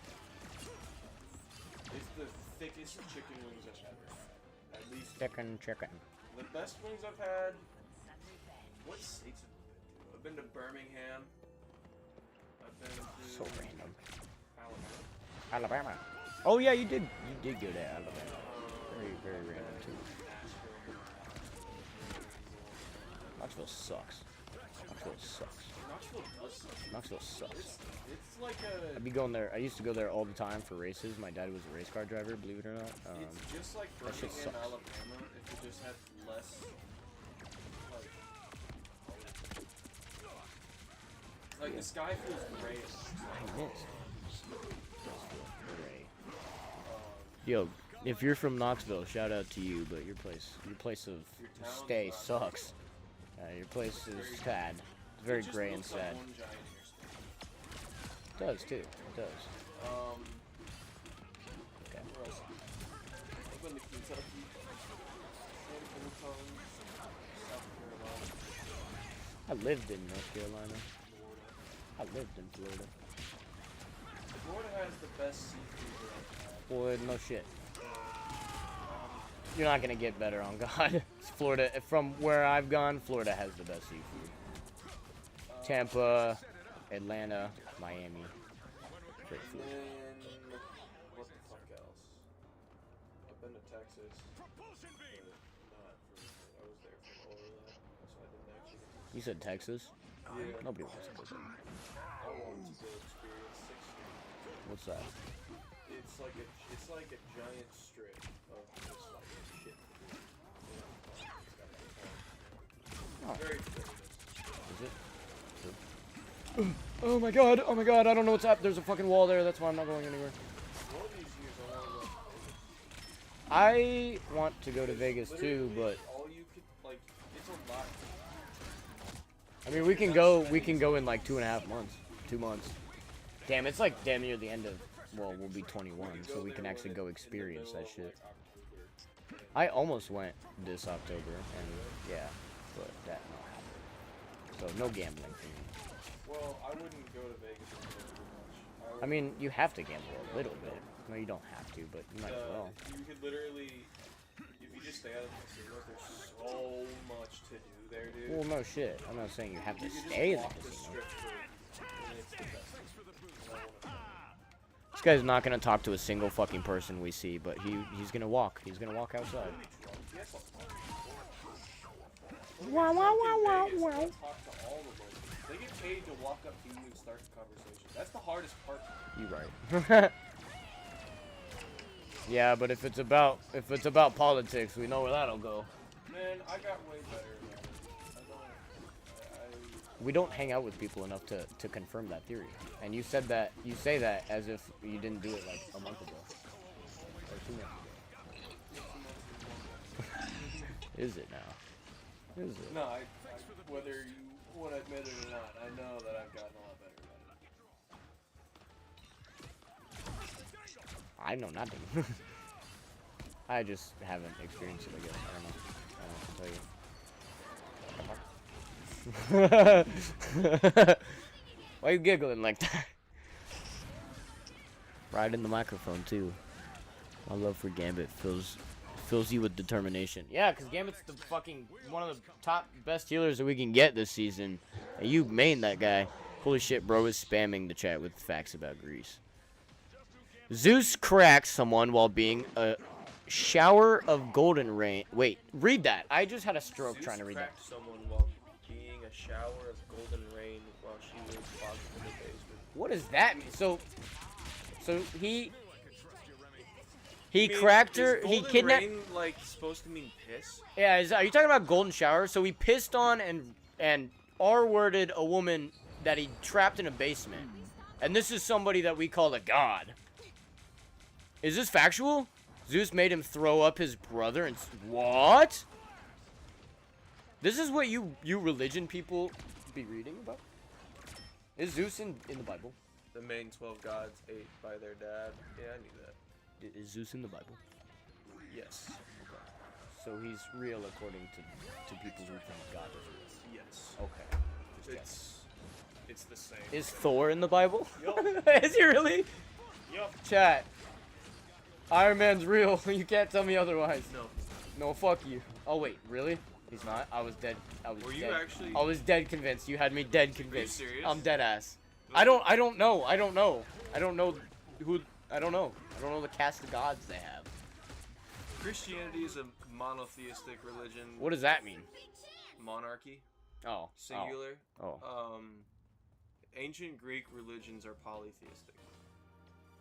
D: It's the thickest chicken wings I've ever had. At least.
B: Chicken.
D: The best wings I've had. What states have I been to? I've been to Birmingham. I've been to.
B: So random.
D: Alabama.
B: Alabama. Oh yeah, you did go to Alabama. Very random too. Knoxville sucks. Knoxville sucks.
D: It's like a.
B: I'd be going there. I used to go there all the time for races. My dad was a race car driver, believe it or not.
D: It's just like
B: that shit
D: Birmingham,
B: sucks.
D: Alabama, if it just had less. Like the sky feels gray.
B: I missed. Gray. Yo, if you're from Knoxville, shout out to you, but your place of
D: town's
B: stay
D: not
B: sucks. Your place is sad. It's very
D: It just
B: gray and
D: looks like
B: sad.
D: one giant interstate.
B: It does too. It does. Okay.
D: Where else? I've been to Kentucky, San Antonio, South Carolina,
B: I lived in North Carolina.
D: Florida.
B: I lived in Florida.
D: Florida has the best seafood that I've had.
B: Boy, no shit. You're not gonna get better on God. Florida, from where I've gone, Florida has the best seafood. Tampa, Atlanta, Miami. Great
D: And
B: food.
D: then, what the fuck else? I've been to Texas, but not for, I was there for Orla, so I didn't actually get to
B: You said Texas?
D: Yeah.
B: Nobody wants to go there.
D: I wanted to go experience 6th
B: What's that?
D: It's like a giant strip of just like shit.
B: Oh.
D: Very famous.
B: Is it? Oh my god, I don't know what's up. There's a fucking wall there, that's why I'm not going anywhere.
D: One of these years
B: I want to go to Vegas too, but
D: all you could like, it's a lot.
B: I mean we can go in like 2.5 months. 2 months. Damn, it's like damn near the end of, well, we'll be 21, so we can actually go experience that shit. I almost went this October, and yeah, but that not happened. So no gambling for me.
D: Well, I wouldn't go to Vegas too much.
B: I mean, you have to gamble a little bit. No, you don't have to, but you might as well.
D: You could literally, if you just stay out of the casinos, there's so much to do there, dude.
B: Well, no shit. I'm not saying you have to
D: You could just
B: stay in the
D: walk the
B: casino.
D: strip for, and it's the best thing. And I wanna-
B: This guy's not gonna talk to a single fucking person we see, but he's gonna walk. He's gonna walk outside.
D: Yes, I'll talk.
B: Wow, wow, wow, wow,
D: Vegas,
B: wow.
D: I'll talk to all the locals. They get paid to walk up to you and start the conversation. That's the hardest part.
B: You right. Yeah, but if it's about politics, we know where that'll go.
D: Man, I got way better at it.
B: We don't hang out with people enough to confirm that theory. And you say that as if you didn't do it like a month ago. Or 2 months ago. Is it now? Is it?
D: No, whether you want to admit it or not, I know that I've gotten a lot better at it.
B: I know nothing. I just haven't experienced it, I guess. I don't know what to tell you. Why are you giggling like that? Right in the microphone, too. My love for Gambit fills you with determination. Yeah, because Gambit's the fucking one of the top best healers that we can get this season. And you main that guy. Holy shit, bro is spamming the chat with facts about Greece. Zeus cracks someone while being a shower of golden rain. Wait, read that. I just had a stroke
D: Zeus
B: trying to read that.
D: cracked someone while being a shower of golden rain while she was locked in the basement.
B: What does that mean? So he
D: I mean,
B: cracked her.
D: is
B: He
D: golden
B: kidnapped.
D: rain, like, supposed to mean piss?
B: Yeah, are you talking about golden shower? So he pissed on and R-worded a woman that he trapped in a basement. And this is somebody that we call a god. Is this factual? Zeus made him throw up his brother and what? This is what you religion people be reading about? Is Zeus in the Bible?
D: The main 12 gods ate by their dad. Yeah, I knew that.
B: Is Zeus in the Bible?
D: Yes.
B: So he's real according to people who think God is real.
D: Yes.
B: Okay. Just
D: It's the same.
B: Is Thor in the Bible?
D: Yup.
B: Is he really?
D: Yup.
B: Chat. Iron Man's real. You can't tell me otherwise.
D: No.
B: No, fuck you. Oh wait, really? He's not. I was dead.
D: Were you
B: dead.
D: actually-
B: I was dead convinced. You had me dead convinced.
D: serious?
B: I'm dead ass. I don't know. I don't know who. I don't know the cast of gods they have.
D: Christianity is a monotheistic religion.
B: What does that mean?
D: Monarchy.
B: Oh.
D: Singular.
B: Oh.
D: Ancient Greek religions are polytheistic,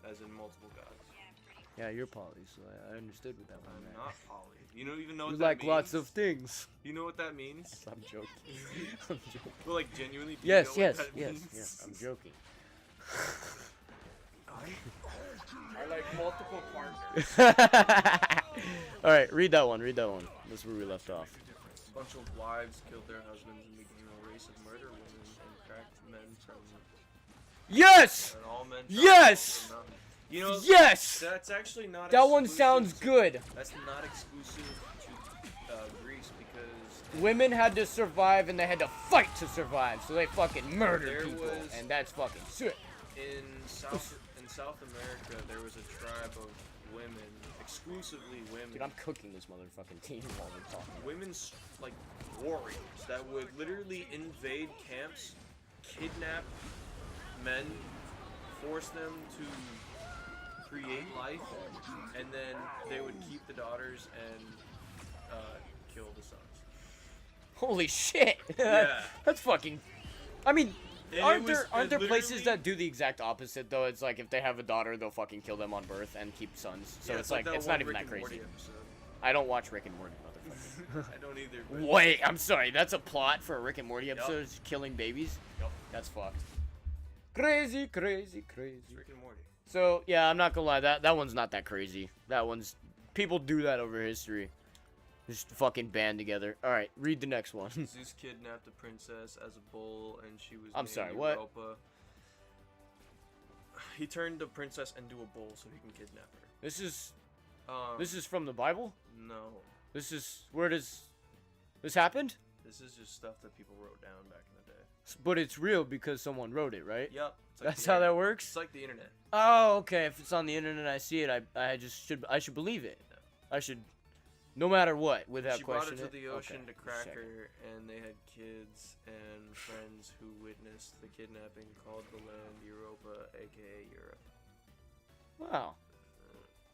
D: as in multiple gods.
B: Yeah, you're poly, so I understood what that one
D: I'm
B: meant.
D: not poly. You don't even know what
B: You
D: that
B: like
D: means?
B: lots of things.
D: You know what that means?
B: I'm joking. I'm joking.
D: Well, like, genuinely, do
B: Yes,
D: you know
B: yes,
D: what that
B: yes,
D: means?
B: yes. I'm joking.
D: I I like multiple partners.
B: Alright, read that one. That's where we left off.
D: A bunch of wives killed their husbands and became a race of murder women and cracked men from
B: Yes!
D: and all men.
B: Yes!
D: You know,
B: Yes!
D: that's actually not.
B: That one
D: exclusive
B: sounds
D: to-
B: good.
D: That's not exclusive to Greece because
B: Women had to survive and they had to fight to survive, so they fucking murdered
D: There
B: people,
D: was-
B: and that's fucking sick.
D: in South America there was a tribe of women, exclusively women.
B: Dude, I'm cooking this motherfucking team while we're talking.
D: Women's like warriors that would literally invade camps, kidnap men, force them to create life, and then they would keep the daughters and kill the sons.
B: Holy shit!
D: Yeah.
B: That's fucking. I mean,
D: And
B: aren't
D: it was-
B: there
D: it
B: places
D: literally-
B: that do the exact opposite though? It's like if they have a daughter, they'll fucking kill them on birth and keep sons. So
D: Yeah,
B: it's like
D: that
B: it's
D: one
B: not even
D: Rick
B: that
D: and Morty
B: crazy.
D: episode.
B: I don't watch Rick and Morty, motherfucker.
D: I don't either. But
B: Wait, I'm sorry. That's a plot for a Rick and Morty
D: Yup.
B: episode? Is killing babies?
D: Yup.
B: That's fucked. Crazy, crazy, crazy.
D: It's Rick and Morty.
B: So yeah, I'm not gonna lie. That one's not that crazy. That one's people do that over history. Just fucking band together. All right, read the next one.
D: Zeus kidnapped a princess as a bull, and she was.
B: I'm
D: named
B: sorry, what?
D: Europa. He turned the princess into a bull so he can kidnap her.
B: This is from the Bible.
D: No.
B: This is where does this happened?
D: This is just stuff that people wrote down back in the day.
B: But it's real because someone wrote it, right?
D: Yep. It's like
B: That's
D: the
B: how that
D: internet.
B: works.
D: It's like the internet.
B: Oh, okay. If it's on the internet, I see it. I should believe it. I should, no matter what, without
D: She brought her
B: question.
D: to the ocean
B: Okay,
D: to crack
B: check it.
D: her, and they had kids and friends who witnessed the kidnapping, called the land Europa, aka Europe.
B: Wow,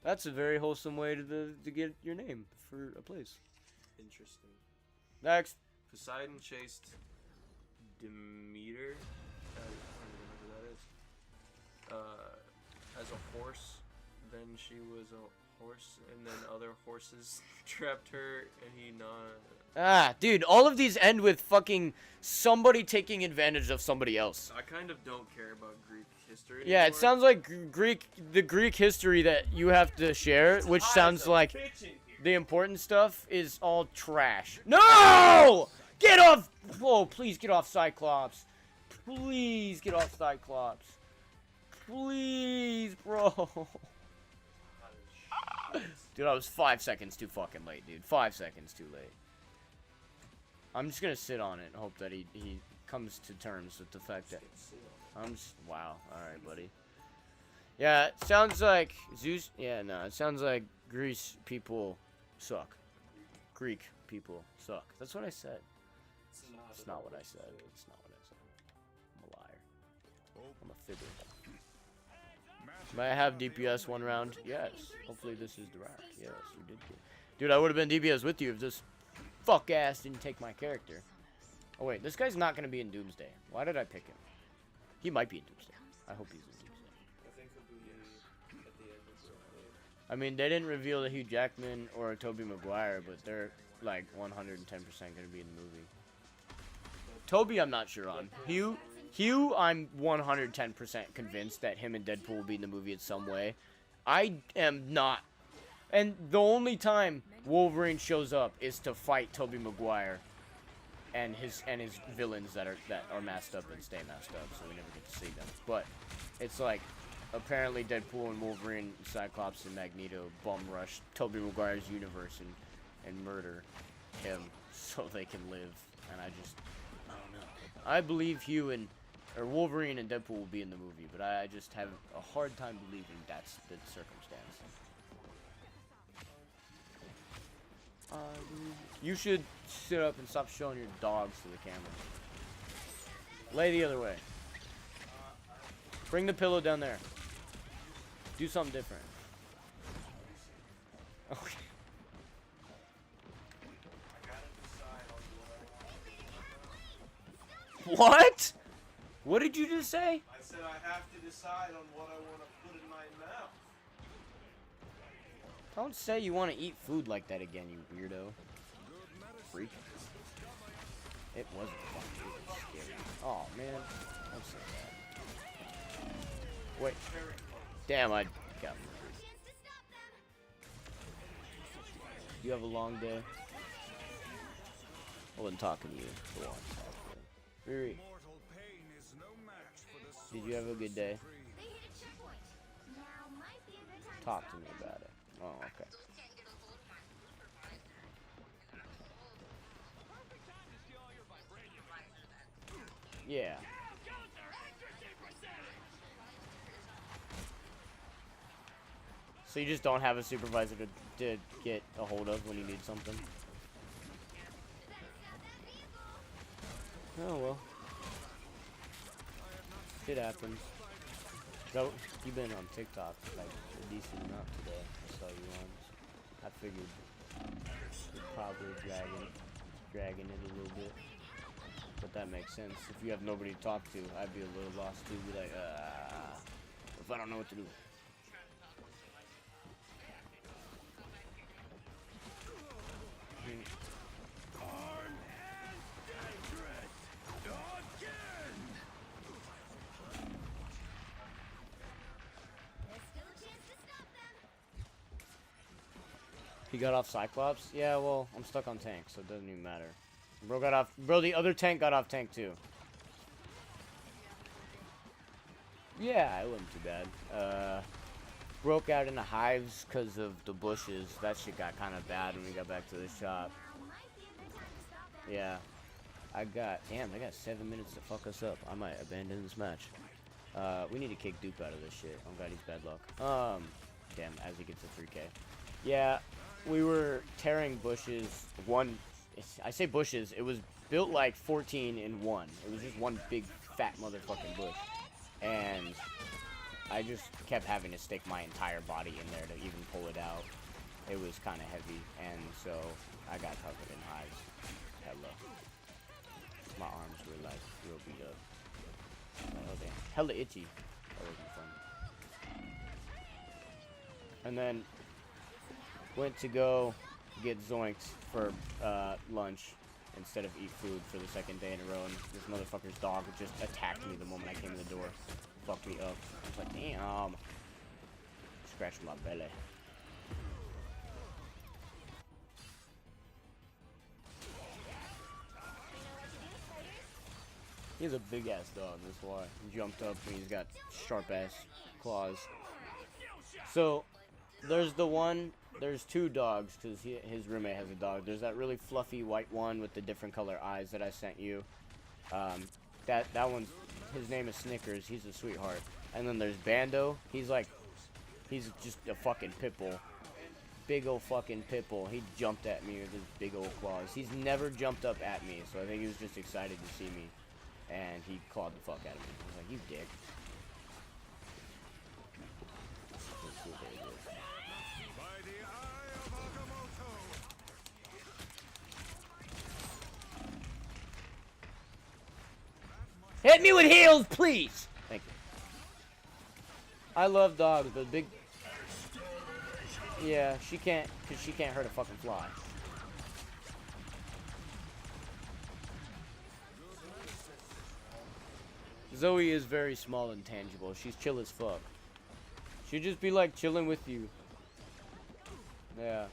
B: that's a very wholesome way to get your name for a place.
D: Interesting.
B: Next.
D: Poseidon chased Demeter. I don't even know who that is. As a horse. Then she was a horse, and then other horses trapped her, and he not.
B: Ah, dude, all of these end with fucking somebody taking advantage of somebody else.
D: I kind of don't care about Greek history.
B: Yeah, it
D: anymore.
B: sounds like the Greek history that you have to share, which sounds like the important stuff is all trash. No! Get off! Whoa, please get off Cyclops. Please get off Cyclops. Please, bro. Dude, I was 5 seconds too fucking late, dude. 5 seconds too late. I'm just gonna sit on it and hope that he comes to terms with the fact that wow. Alright, buddy. Yeah, it sounds like Zeus. Yeah, no, it sounds like Greece people suck. Greek people suck. That's what I said. It's not what I said. It's not what I said. I'm a liar. I'm a fibber. May I have DPS one round? Yes. Hopefully this is the rack. Yes, you did good. Dude, I would have been DPS with you if this fuck ass didn't take my character. Oh wait, this guy's not gonna be in Doomsday. Why did I pick him? He might be in Doomsday. I hope he's in Doomsday.
D: I think he'll be at the end of the game.
B: I mean, they didn't reveal the Hugh Jackman or Tobey Maguire, but they're like 110% gonna be in the movie. Toby, I'm not sure on. Hugh, I'm 110% convinced that him and Deadpool will be in the movie in some way. I am not. And the only time Wolverine shows up is to fight Tobey Maguire and his villains that are masked up and stay masked up, so we never get to see them. But it's like apparently Deadpool and Wolverine, Cyclops and Magneto bum rush Tobey Maguire's universe and murder him so they can live. And I don't know. I believe Wolverine and Deadpool will be in the movie, but I just have a hard time believing that's the circumstance. You should sit up and stop showing your dogs to the camera. Lay the other way. Bring the pillow down there. Do something different. Okay. What? What did you just say?
D: I said I have to decide on what I want to put in my mouth.
B: Don't say you want to eat food like that again, you weirdo. Freak. It wasn't fun. It was scary. Oh, man. I'm so bad. Wait. Damn, I got.
G: Chance to stop them.
B: You have a long day. I wasn't talking to you. Go on. Riri, did you have a good day?
G: They hit a checkpoint. Now might be a good time
B: Talk
G: to
B: to
G: stop
B: me
G: them.
B: about it. Oh, okay. Yeah. So you just don't have a supervisor to get a hold of when you need something? Oh well. Shit happens. So, you've been on TikTok like a decent amount today. I saw you once. I figured you're probably dragging it a little bit. But that makes sense. If you have nobody to talk to, I'd be a little lost too. Be like, if I don't know what to do.
G: There's still a chance to stop them.
B: He got off Cyclops? Yeah, well, I'm stuck on tank, so it doesn't even matter. Bro got off. Bro, the other tank got off tank too. Yeah, it wasn't too bad. Broke out into hives because of the bushes. That shit got kind of bad when we got back to the shop.
G: Now might be a good time to stop them.
B: Yeah. Damn, they got 7 minutes to fuck us up. I might abandon this match. We need to kick Duke out of this shit. Oh god, he's bad luck. Damn, as he gets a 3K. Yeah, we were tearing bushes. I say bushes, it was built like 14 in one. It was just one big fat motherfucking bush. And I just kept having to stick my entire body in there to even pull it out. It was kind of heavy, and so I got covered in hives. Hella. My arms were like real beat up. Oh damn. Hella itchy. That wasn't fun. And then went to go get zoinked for lunch instead of eat food for the second day in a row, and this motherfucker's dog just attacked me the moment I came in the door. Fucked me up. I was like, damn. Scratched my belly. He's a big ass dog, that's why. He jumped up and he's got sharp ass claws. So, there's two dogs, because his roommate has a dog. There's that really fluffy white one with the different color eyes that I sent you. That one's, his name is Snickers. He's a sweetheart. And then there's Bando. He's just a fucking pit bull. Big ol' fucking pit bull. He jumped at me with his big old claws. He's never jumped up at me, so I think he was just excited to see me. And he clawed the fuck out of me. I was like, you dick. Hit me with heels, please! Thank you. I love dogs, but big... Yeah, she can't hurt a fucking fly. Zoe is very small and tangible. She's chill as fuck. She'd just be like chilling with you. Yeah.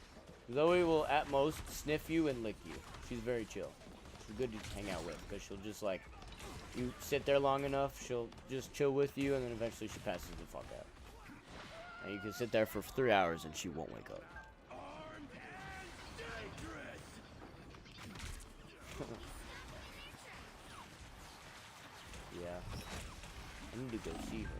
B: Zoe will at most sniff you and lick you. She's very chill. She's good to hang out with, because she'll just like... You sit there long enough, she'll just chill with you, and then eventually she passes the fuck out. And you can sit there for 3 hours and she won't wake up. Yeah. I need to go see her.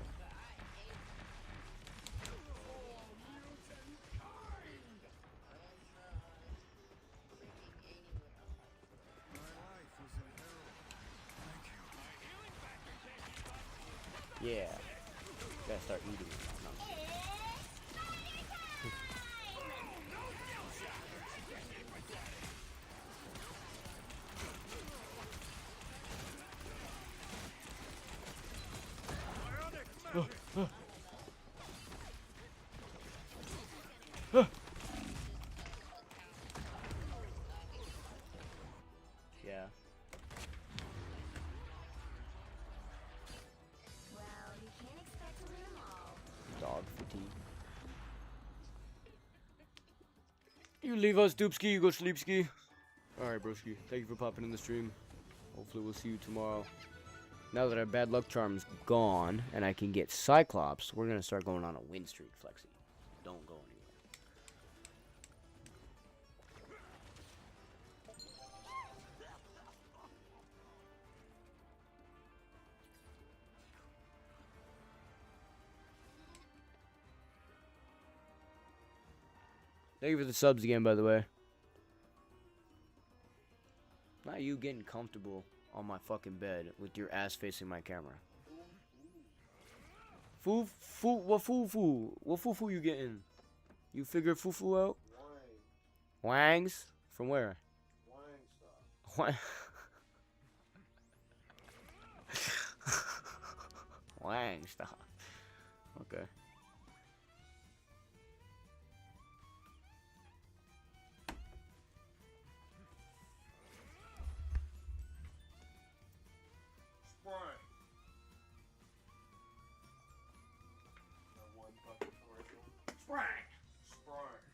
B: Yeah. Gotta start eating. No, I'm kidding. Yeah.
G: Well, you can't expect to win them all.
B: You leave us, Doopski. You go sleepski. Alright, broski. Thank you for popping in the stream. Hopefully we'll see you tomorrow. Now that our bad luck charm's gone and I can get Cyclops, we're gonna start going on a win streak, Flexi. Don't go anywhere. Thank you for the subs again, by the way. Not you getting comfortable on my fucking bed with your ass facing my camera. What foo you getting? You figure foo out? Wangs? From where? Wang. Wang stop. Okay.
D: Sprite.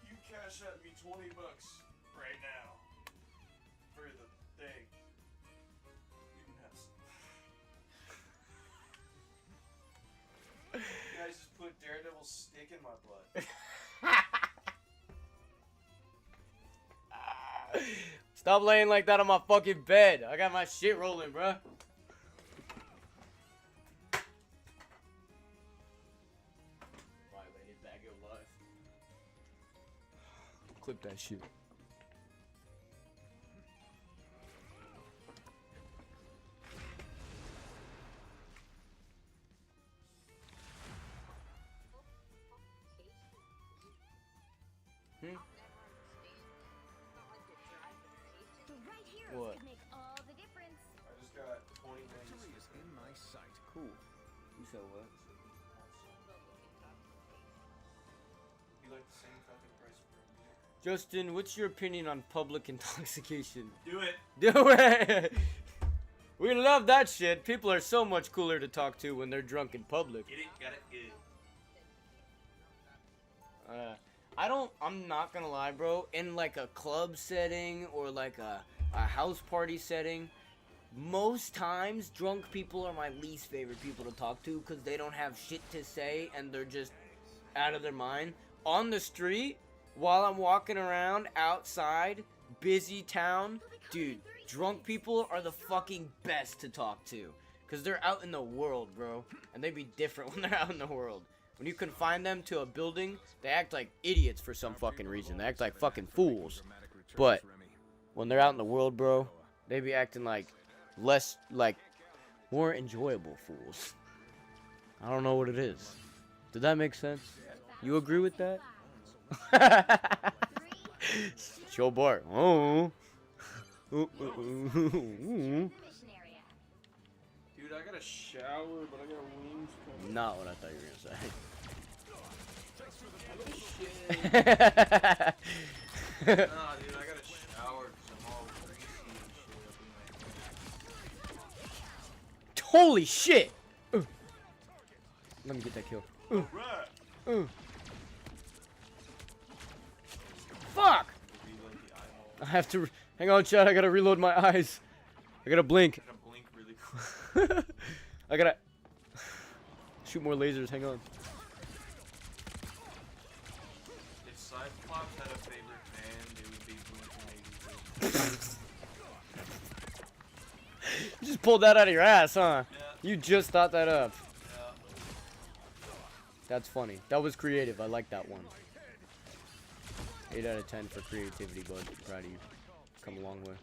D: If you cash at me $20 right now for the thing, you can have some. You guys just put Daredevil's stick in my blood.
B: Stop laying like that on my fucking bed. I got my shit rolling, bruh. Clip that shit. What?
G: Make all the difference.
D: I just got 20 things.
E: in my sight.
B: Cool. You said what?
D: You like the same fucking price for a beer?
B: Justin, what's your opinion on public intoxication?
D: Do it.
B: Do it! We love that shit. People are so much cooler to talk to when they're drunk in public.
D: Get it, got it, good.
B: I'm not gonna lie, bro. In like a club setting or like a house party setting, most times drunk people are my least favorite people to talk to because they don't have shit to say and they're just out of their mind. On the street, while I'm walking around outside, busy town, dude, drunk people are the fucking best to talk to because they're out in the world, bro, and they be different when they're out in the world. When you confine them to a building, they act like idiots for some fucking reason. They act like fucking fools. But when they're out in the world, bro, they be acting like more enjoyable fools. I don't know what it is. Did that make sense? You agree with that? Show Bart. Oh.
D: Dude, I got a shower, but I got wings coming.
B: Not what I thought you were gonna say.
D: Nah, dude, I got a shower because I'm all greasy and shit.
B: Holy shit! Let me get that kill.
D: Right.
B: Fuck! I have to. Hang on, chat. I gotta reload my eyes. I gotta blink.
D: I'm gonna blink really quick.
B: I gotta shoot more lasers. Hang on.
D: If Cyclops had a favorite band, it would be Blink-182.
B: You just pulled that out of your ass, huh?
D: Yeah.
B: You just thought that up.
D: Yeah.
B: That's funny. That was creative. I like that one. 8 out of 10 for creativity, bud. I'm proud of you. Come a long way.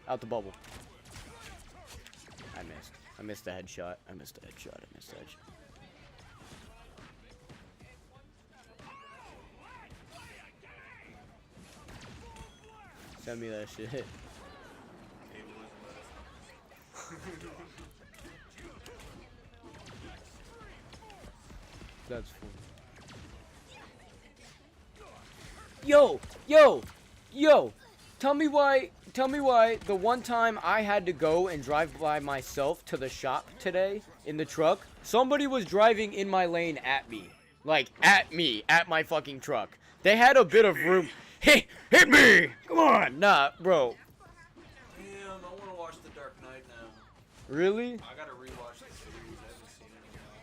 B: Out the bubble. I missed. I missed the headshot. I missed the headshot. I missed the headshot. Send me that shit. That's funny. Yo! Tell me why the one time I had to go and drive by myself to the shop today in the truck, somebody was driving in my lane at me. Like, at me, at my fucking truck. They had a bit of room. Hey, hit me! Come on! Nah, bro.
D: Damn, I want to watch The Dark Knight now.
B: Really?
D: I gotta rewatch the series. I haven't seen it in a while.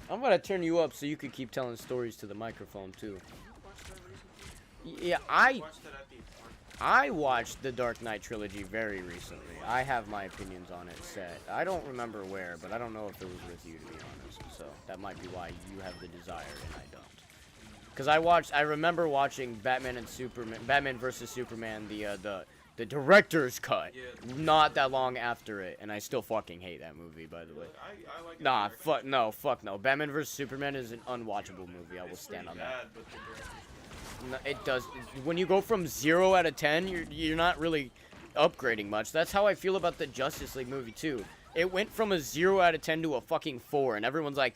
B: I'm gonna turn you up so you could keep telling stories to the microphone, too. Yeah, I watched the Dark Knight trilogy very recently. I have my opinions on it set. I don't remember where, but I don't know if it was with you, to be honest. So that might be why you have the desire and I don't. Because I remember watching Batman vs Superman, the director's cut, not that long after it, and I still fucking hate that movie, by the way.
D: I like it.
B: Nah, fuck no. Batman vs Superman is an unwatchable movie. I will stand on that.
D: Bad, but the director's
B: No, it does. When you go from 0 out of 10, you're not really upgrading much. That's how I feel about the Justice League movie too. It went from a 0 out of 10 to a fucking 4, and everyone's like,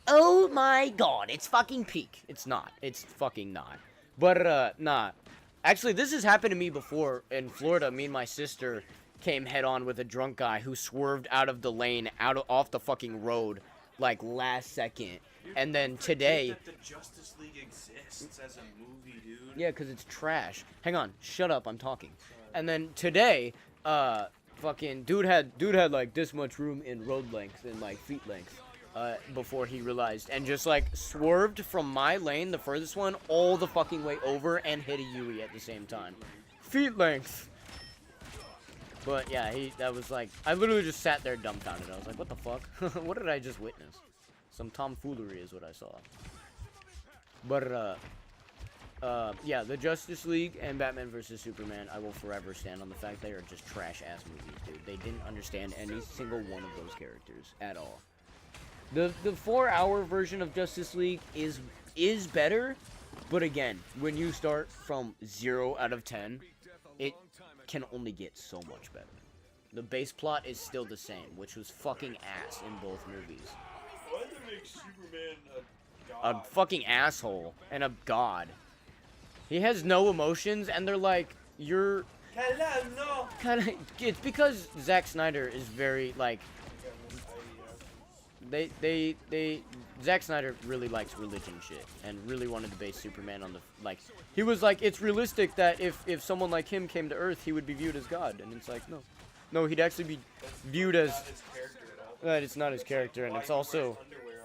B: "Oh my god, it's fucking peak." It's not. It's fucking not. But nah. Actually, this has happened to me before in Florida. Me and my sister came head on with a drunk guy who swerved out of the lane, off the fucking road, like last second. And then today,
D: that the Justice League exists as a movie, dude.
B: yeah, because it's trash. Hang on, shut up, I'm talking. And then today, fucking dude had like this much room in road length and like feet length, before he realized, and just like swerved from my lane, the furthest one, all the fucking way over and hit a Yui at the same time. Feet length. But yeah, that was like, I literally just sat there dumbfounded. I was like, what the fuck? What did I just witness? Some tomfoolery is what I saw. But, yeah, the Justice League and Batman vs. Superman, I will forever stand on the fact they are just trash-ass movies, dude. They didn't understand any single one of those characters at all. The 4-hour version of Justice League is better, but again, when you start from 0 out of 10, it can only get so much better. The base plot is still the same, which was fucking ass in both movies.
D: Why did they make Superman a
B: A
D: god?
B: fucking asshole and a god. He has no emotions, and they're like, you're
D: No.
B: kind of. It's because Zack Snyder is very like. Zack Snyder really likes religion shit and really wanted to base Superman on the like. He was like, it's realistic that if someone like him came to Earth, he would be viewed as God, and it's like, no, he'd actually be viewed as. That it's not his character, and it's also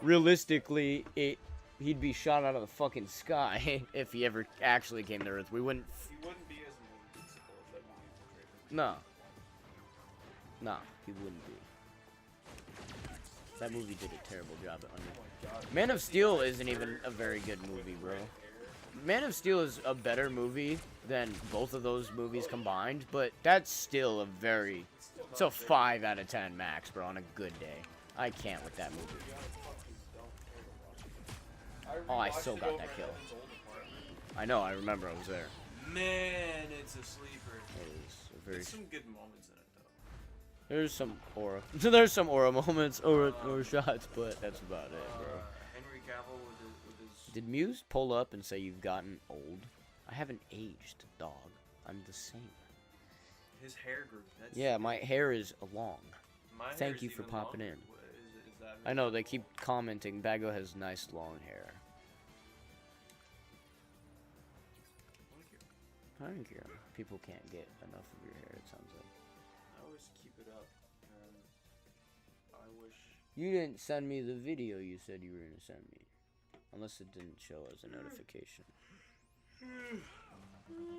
B: realistically he'd be shot out of the fucking sky if he ever actually came to Earth. We wouldn't.
D: He wouldn't be as invincible if that movie portrayed him.
B: No, he wouldn't be. That movie did a terrible job at Man of Steel isn't even a very good movie, bro. Man of Steel is a better movie than both of those movies combined, but that's still it's a 5 out of 10 max, bro, on a good day. I can't with that movie. Oh, I still got that kill. I know, I remember I was there.
D: Man, it's a sleeper.
B: There's
D: some good moments in it, though.
B: There's some aura. There's some aura moments, aura shots, but that's about it, bro.
D: Henry Cavill with his...
B: Did Muse pull up and say you've gotten old? I haven't aged, dog. I'm the same.
D: His hair grew.
B: Yeah, my hair is long.
D: My
B: Thank
D: hair's
B: you for
D: even
B: popping
D: longer.
B: in.
D: Is that
B: I know, they keep commenting, Bago has nice long hair. Thank you. People can't get enough of your hair, it sounds like.
D: I always keep it up, and I wish...
B: You didn't send me the video you said you were going to send me. Unless it didn't show as a notification.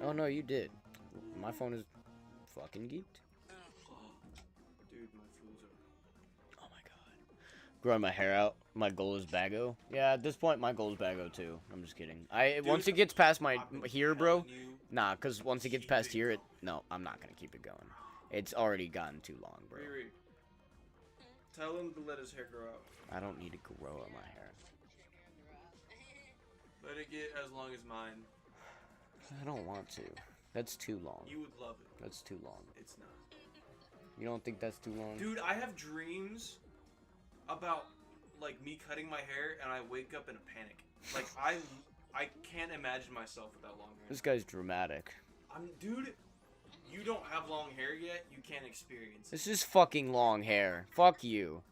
B: Oh no, you did. My phone is fucking geeked.
D: Dude, my flu's are...
B: Oh my god. Growing my hair out. My goal is Bago. Yeah, at this point, my goal is Bago too. I'm just kidding. Once it gets past my here, bro. Nah, cause once it gets past here, no, I'm not gonna keep it going. It's already gotten too long, bro.
D: Riri, tell him to let his hair grow out.
B: I don't need to grow out my hair.
D: Let it get as long as mine.
B: I don't want to. That's too long.
D: You would love it.
B: That's too long.
D: It's not.
B: You don't think that's too long?
D: Dude, I have dreams about, like, me cutting my hair, and I wake up in a panic. Like I can't imagine myself with that long hair.
B: This guy's dramatic.
D: Dude, you don't have long hair yet. You can't experience it.
B: This is fucking long hair. Fuck you.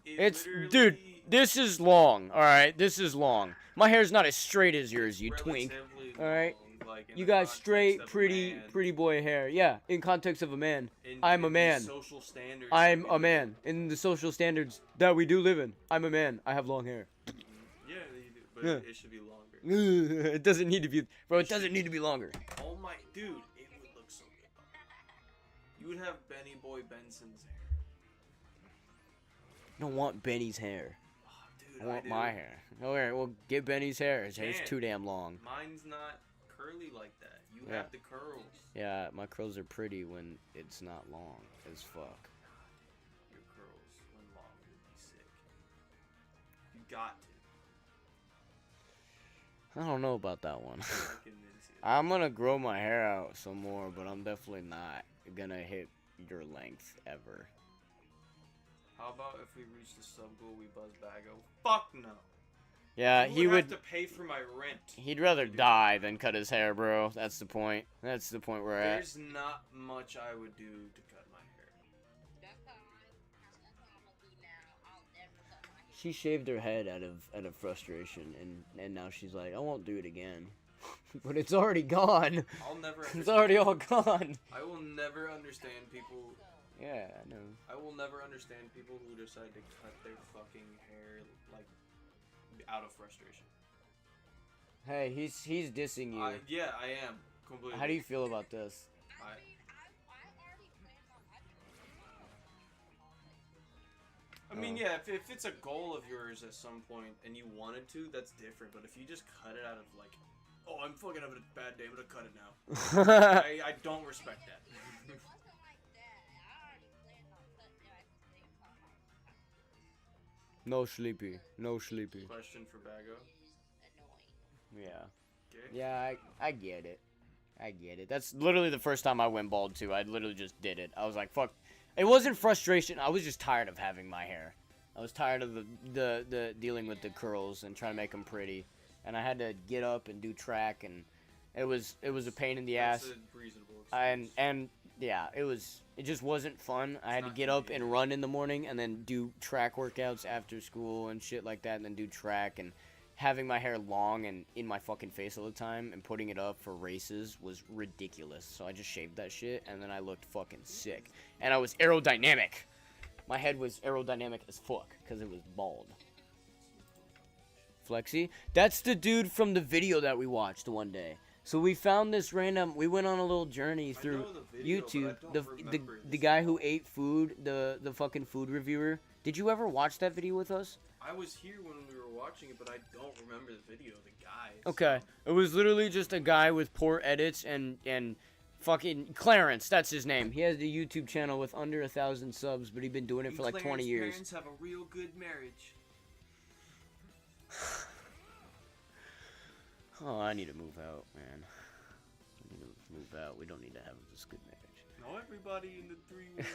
B: It's
D: literally-
B: dude. This is long. All right, this is long. My hair's not as straight as yours, you twink.
D: relatively
B: All right.
D: long, like, in
B: You
D: the
B: got
D: context
B: straight,
D: of a
B: pretty,
D: man,
B: pretty boy hair. Yeah, in context of a man. I'm a
D: in
B: man.
D: Social standards.
B: I'm
D: that
B: a
D: we
B: man. In the social standards that we do live in, I'm a man. I have long hair.
D: live in. Yeah, you do, but
B: Yeah.
D: it should be longer.
B: It doesn't need to be, bro. It doesn't need to be longer.
D: Oh my, dude, it would look so good. You would have Benny Boy Benson's hair.
B: I don't want Benny's hair.
D: Oh, dude,
B: I want
D: do.
B: my hair. Alright, well, get Benny's hair. His hair's
D: Can't.
B: too damn long.
D: Mine's not curly like that. You
B: Yeah.
D: have the curls.
B: Yeah, my curls are pretty when it's not long as fuck.
D: Your curls, when long, would be sick. You got to.
B: I don't know about that one.
D: I convince you.
B: I'm gonna grow my hair out some more, but I'm definitely not gonna hit your length ever.
D: How about if we reach the sub goal, we buzz Bago? Fuck no.
B: Yeah,
D: You
B: he would.
D: have to pay for my rent.
B: He'd rather die than cut his hair, bro. That's the point. That's the point we're at.
D: There's not much I would do to cut my hair.
B: She shaved her head out of frustration, and now she's like, I won't do it again. But it's already gone.
D: I'll never.
B: It's already all gone.
D: I will never understand people.
B: Yeah, I know.
D: I will never understand people who decide to cut their fucking hair like out of frustration.
B: Hey, he's dissing you.
D: Yeah, I am completely.
B: How do you feel about this?
D: I mean, yeah, if it's a goal of yours at some point and you wanted to, that's different. But if you just cut it out of like, oh, I'm fucking having a bad day, I'm gonna cut it now. I don't respect that.
B: No sleepy. No sleepy.
D: Question for Bago.
B: Yeah.
D: Okay.
B: Yeah, I get it. I get it. That's literally the first time I went bald too. I literally just did it. I was like, fuck. It wasn't frustration. I was just tired of having my hair. I was tired of the dealing with the curls and trying to make them pretty. And I had to get up and do track, and it was a pain in the ass.
D: That's a reasonable excuse.
B: And yeah, it just wasn't fun. I had to
D: not
B: get up and
D: convenient.
B: run in the morning and then do track workouts after school and shit like that, and then do track, and having my hair long and in my fucking face all the time and putting it up for races was ridiculous. So I just shaved that shit, and then I looked fucking sick. And I was aerodynamic. My head was aerodynamic as fuck because it was bald. Flexi? That's the dude from the video that we watched one day. So we found this random. We went on a little journey through
D: know the video,
B: YouTube.
D: but I
B: The
D: don't remember
B: the
D: his
B: guy who ate food, the fucking food reviewer. Did you ever watch that video with us?
D: I was here when we were watching it, but I don't remember the video. The guy.
B: Okay, it was literally just a guy with poor edits and fucking Clarence. That's his name. He has the YouTube channel with under 1,000 subs, but he's been doing it for like 20 years.
D: Parents have a real good marriage.
B: Oh, I need to move out, man. I need to move out. We don't need to have this good marriage.
D: No, everybody in the 313.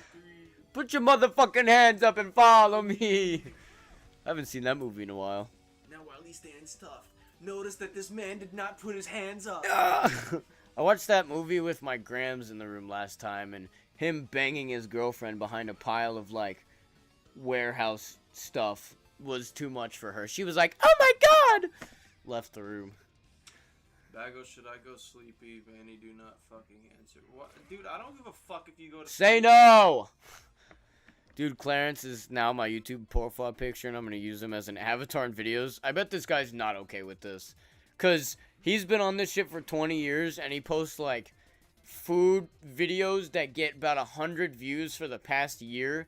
B: Put your motherfucking hands up and follow me. I haven't seen that movie in a while.
D: Now while he stands tough, notice that this man did not put his hands up.
B: I watched that movie with my grams in the room last time, and him banging his girlfriend behind a pile of like warehouse stuff was too much for her. She was like, "Oh my god!" Left the room.
D: Bago, should I go sleepy? Vanny, do not fucking answer. What? Dude, I don't give a fuck if you go to
B: Say no! Dude, Clarence is now my YouTube profile picture, and I'm gonna use him as an avatar in videos. I bet this guy's not okay with this. Because he's been on this shit for 20 years, and he posts, like, food videos that get about 100 views for the past year.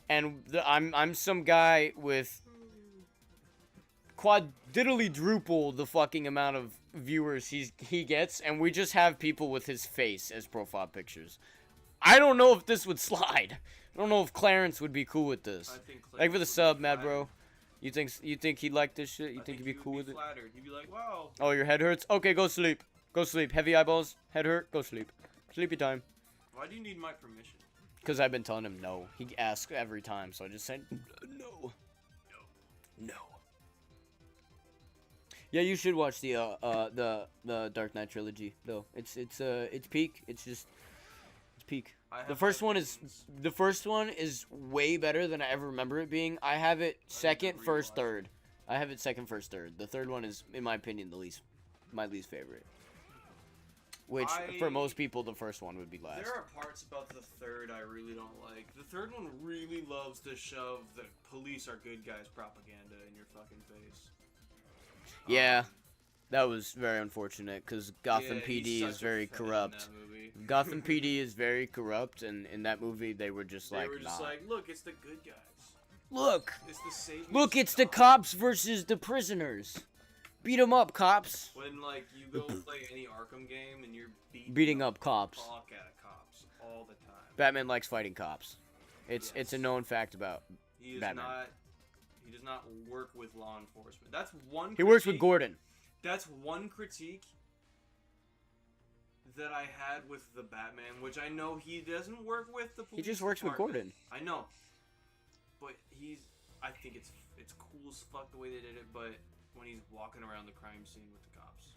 B: And I'm some guy with quadruple the fucking amount of viewers he gets, and we just have people with his face as profile pictures. I don't know if this would slide. I don't know if Clarence would be cool with this.
D: I think
B: Like for the
D: Clarence
B: sub,
D: would be
B: Mad
D: flattered.
B: Bro. You think he'd like this shit? You
D: I
B: think he'd be
D: he
B: cool
D: would
B: with it?
D: Flattered. He'd be like, wow.
B: Oh, your head hurts? Okay, go sleep. Go sleep. Heavy eyeballs. Head hurt. Go sleep. Sleepy time.
D: Why do you need my permission?
B: Because I've been telling him no. He asks every time, so I just said no. No. Yeah, you should watch the Dark Knight trilogy though. It's peak. It's peak. The first one is way better than I ever remember it being. I have it second, first, third. I have it second, first, third. The third one is, in my opinion, my least favorite. Which, for most people, the first one would be last.
D: There are parts about the third I really don't like. The third one really loves to shove the police are good guys propaganda in your fucking face.
B: Yeah, that was very unfortunate because Gotham PD is very corrupt. Gotham PD is very corrupt, and in that movie they were just like,
D: look, it's the good guys.
B: Look,
D: it's the saviors.
B: Look, it's the cops versus the prisoners. Beat 'em up, cops.
D: When like you go play any Arkham game and you're
B: beating up cops.
D: Fuck out of cops all the time.
B: Batman likes fighting cops. It's a known fact about Batman.
D: He does not work with law enforcement. That's one.
B: He works with Gordon.
D: That's one critique that I had with the Batman, which I know he doesn't work with the police.
B: He just works with Gordon.
D: I know, but I think it's cool as fuck the way they did it. But when he's walking around the crime scene with the cops,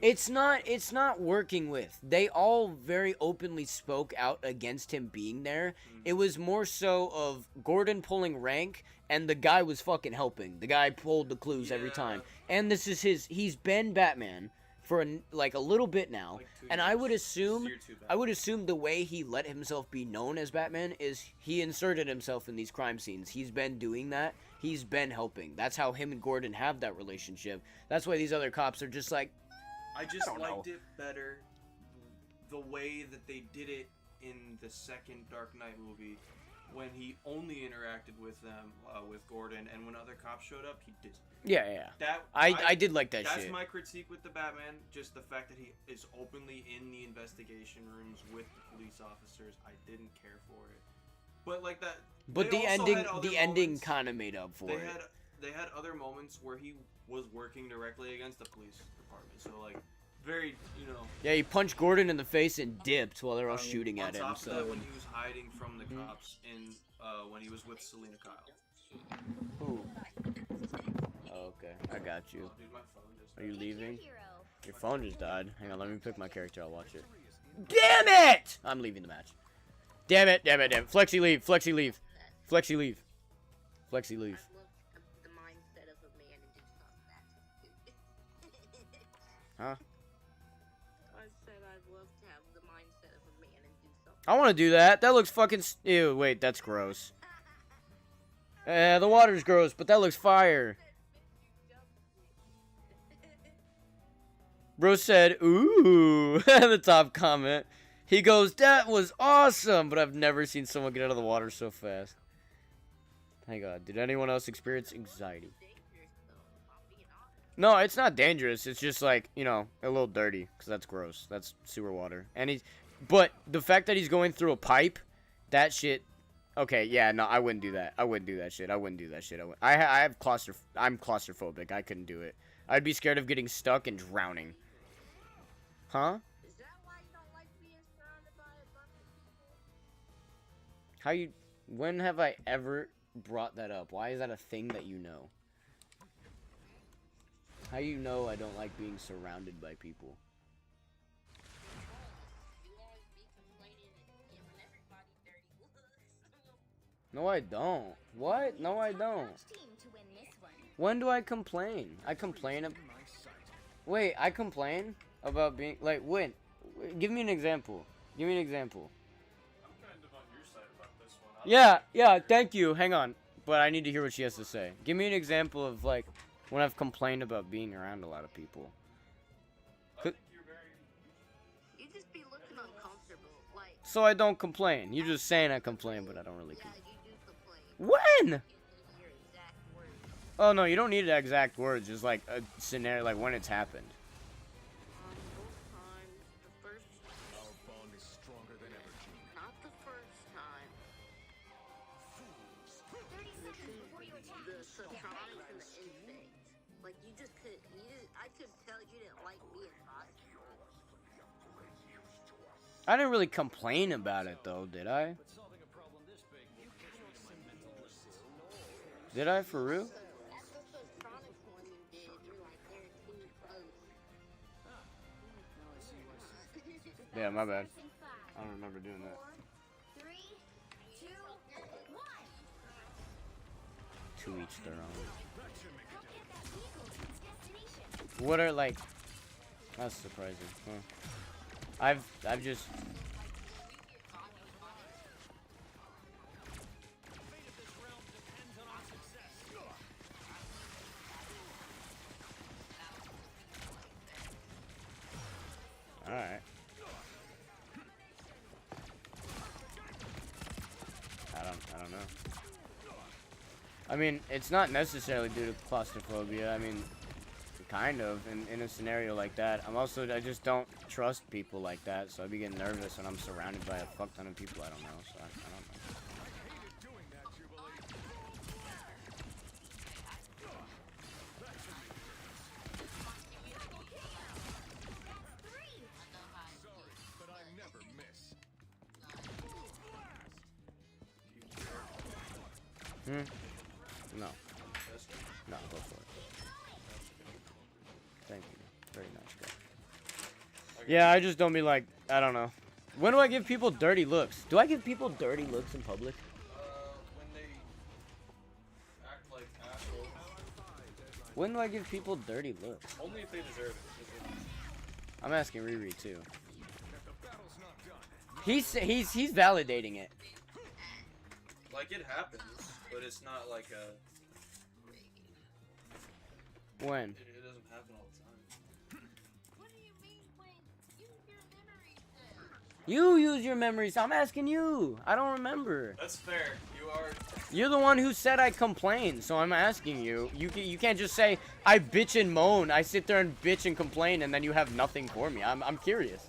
B: it's not working with. They all very openly spoke out against him being there. Mm-hmm. It was more so of Gordon pulling rank, and the guy was fucking helping. The guy pulled the clues every time. And this is he's been Batman for a little bit now. And I would assume the way he let himself be known as Batman is he inserted himself in these crime scenes. He's been doing that. He's been helping. That's how him and Gordon have that relationship. That's why these other cops are just like,
D: I just liked it better the way that they did it in the second Dark Knight movie, when he only interacted with them, with Gordon, and when other cops showed up, he disappeared.
B: Yeah. I did like that shit.
D: That's my critique with the Batman, just the fact that he is openly in the investigation rooms with the police officers. I didn't care for it. But like that.
B: But the ending kind of made up for it.
D: They had other moments where he was working directly against the police department. So like, very,
B: Yeah, he punched Gordon in the face and dipped while they're all shooting at him.
D: On top of that, when he was hiding from the cops when he was with Selena Kyle.
B: Ooh. Oh, okay, I got you.
D: Oh, dude, my phone just
B: Are you leaving? Your phone just died. Hang on, let me pick my character. I'll watch it. Damn it! I'm leaving the match. Damn it. Flexi leave. Flexi leave. Flexi leave. Flexi leave. Huh?
C: I said I'd love to have the mindset of a man and do something.
B: I want to do that. That looks fucking... Ew, wait, that's gross. The water's gross, but that looks fire. Bro said, ooh, the top comment. He goes, that was awesome, but I've never seen someone get out of the water so fast. Hang on, did anyone else experience anxiety? No, it's not dangerous. It's just like, a little dirty, because that's gross. That's sewer water. But the fact that he's going through a pipe, that shit. Okay, yeah, no, I wouldn't do that. I wouldn't do that shit. I'm claustrophobic. I couldn't do it. I'd be scared of getting stuck and drowning. Huh?
C: Is that why you don't like being surrounded by a bunch of people?
B: When have I ever brought that up? Why is that a thing that you know? How you know I don't like being surrounded by people?
C: You always be complaining and giving everybody dirty looks.
B: No, I don't. What? No, I don't. When do I complain? I complain. Wait, I complain about being like when? Give me an example. Give me an example.
D: I'm kind of on your side about this one.
B: Yeah. Thank you. Hang on, but I need to hear what she has to say. Give me an example of like when I've complained about being around a lot of people.
D: I think you're very...
C: You just be looking uncomfortable, like.
B: So I don't complain. You're just saying I complain, but I don't really complain.
C: Yeah, you do complain.
B: When?
C: Your exact words.
B: Oh no, you don't need exact words. Just like a scenario, like when it's happened.
C: Both times, the first.
H: Our bond is stronger than ever, Gene.
C: Not the first time.
G: 30 seconds before you attack.
C: The surprise and the instinct. Like you just could. I could tell you didn't like being hot.
B: I didn't really complain about it though, did I? Did I for real?
C: At the Sonic one you did, you're like,
B: Yeah, my bad. I don't remember doing that.
G: 4, 3, 2, 1.
B: To each their own.
G: Help get that vehicle to its destination.
B: What are like? That's surprising. Huh. I've just. All right. I don't know. I mean, it's not necessarily due to claustrophobia. I mean, kind of in a scenario like that. I just don't trust people like that, so I be getting nervous when I'm surrounded by a fuck ton of people I don't know. So I don't know.
H: But I never miss.
B: No. No, go for it. Thank you. Very nice guy. Yeah, I just don't be like, I don't know. When do I give people dirty looks? Do I give people dirty looks in public?
D: When they act like assholes.
B: When do I give people dirty looks?
D: Only if they deserve it.
B: I'm asking Riri too. He's validating it.
D: Like, it happens, but it's not like a...
B: When?
D: It doesn't happen all the time.
C: What do you mean when use your memory then?
B: You use your memories. I'm asking you. I don't remember.
D: That's fair. You are...
B: You're the one who said I complained, so I'm asking you. You can't just say I bitch and moan. I sit there and bitch and complain, and then you have nothing for me. I'm curious.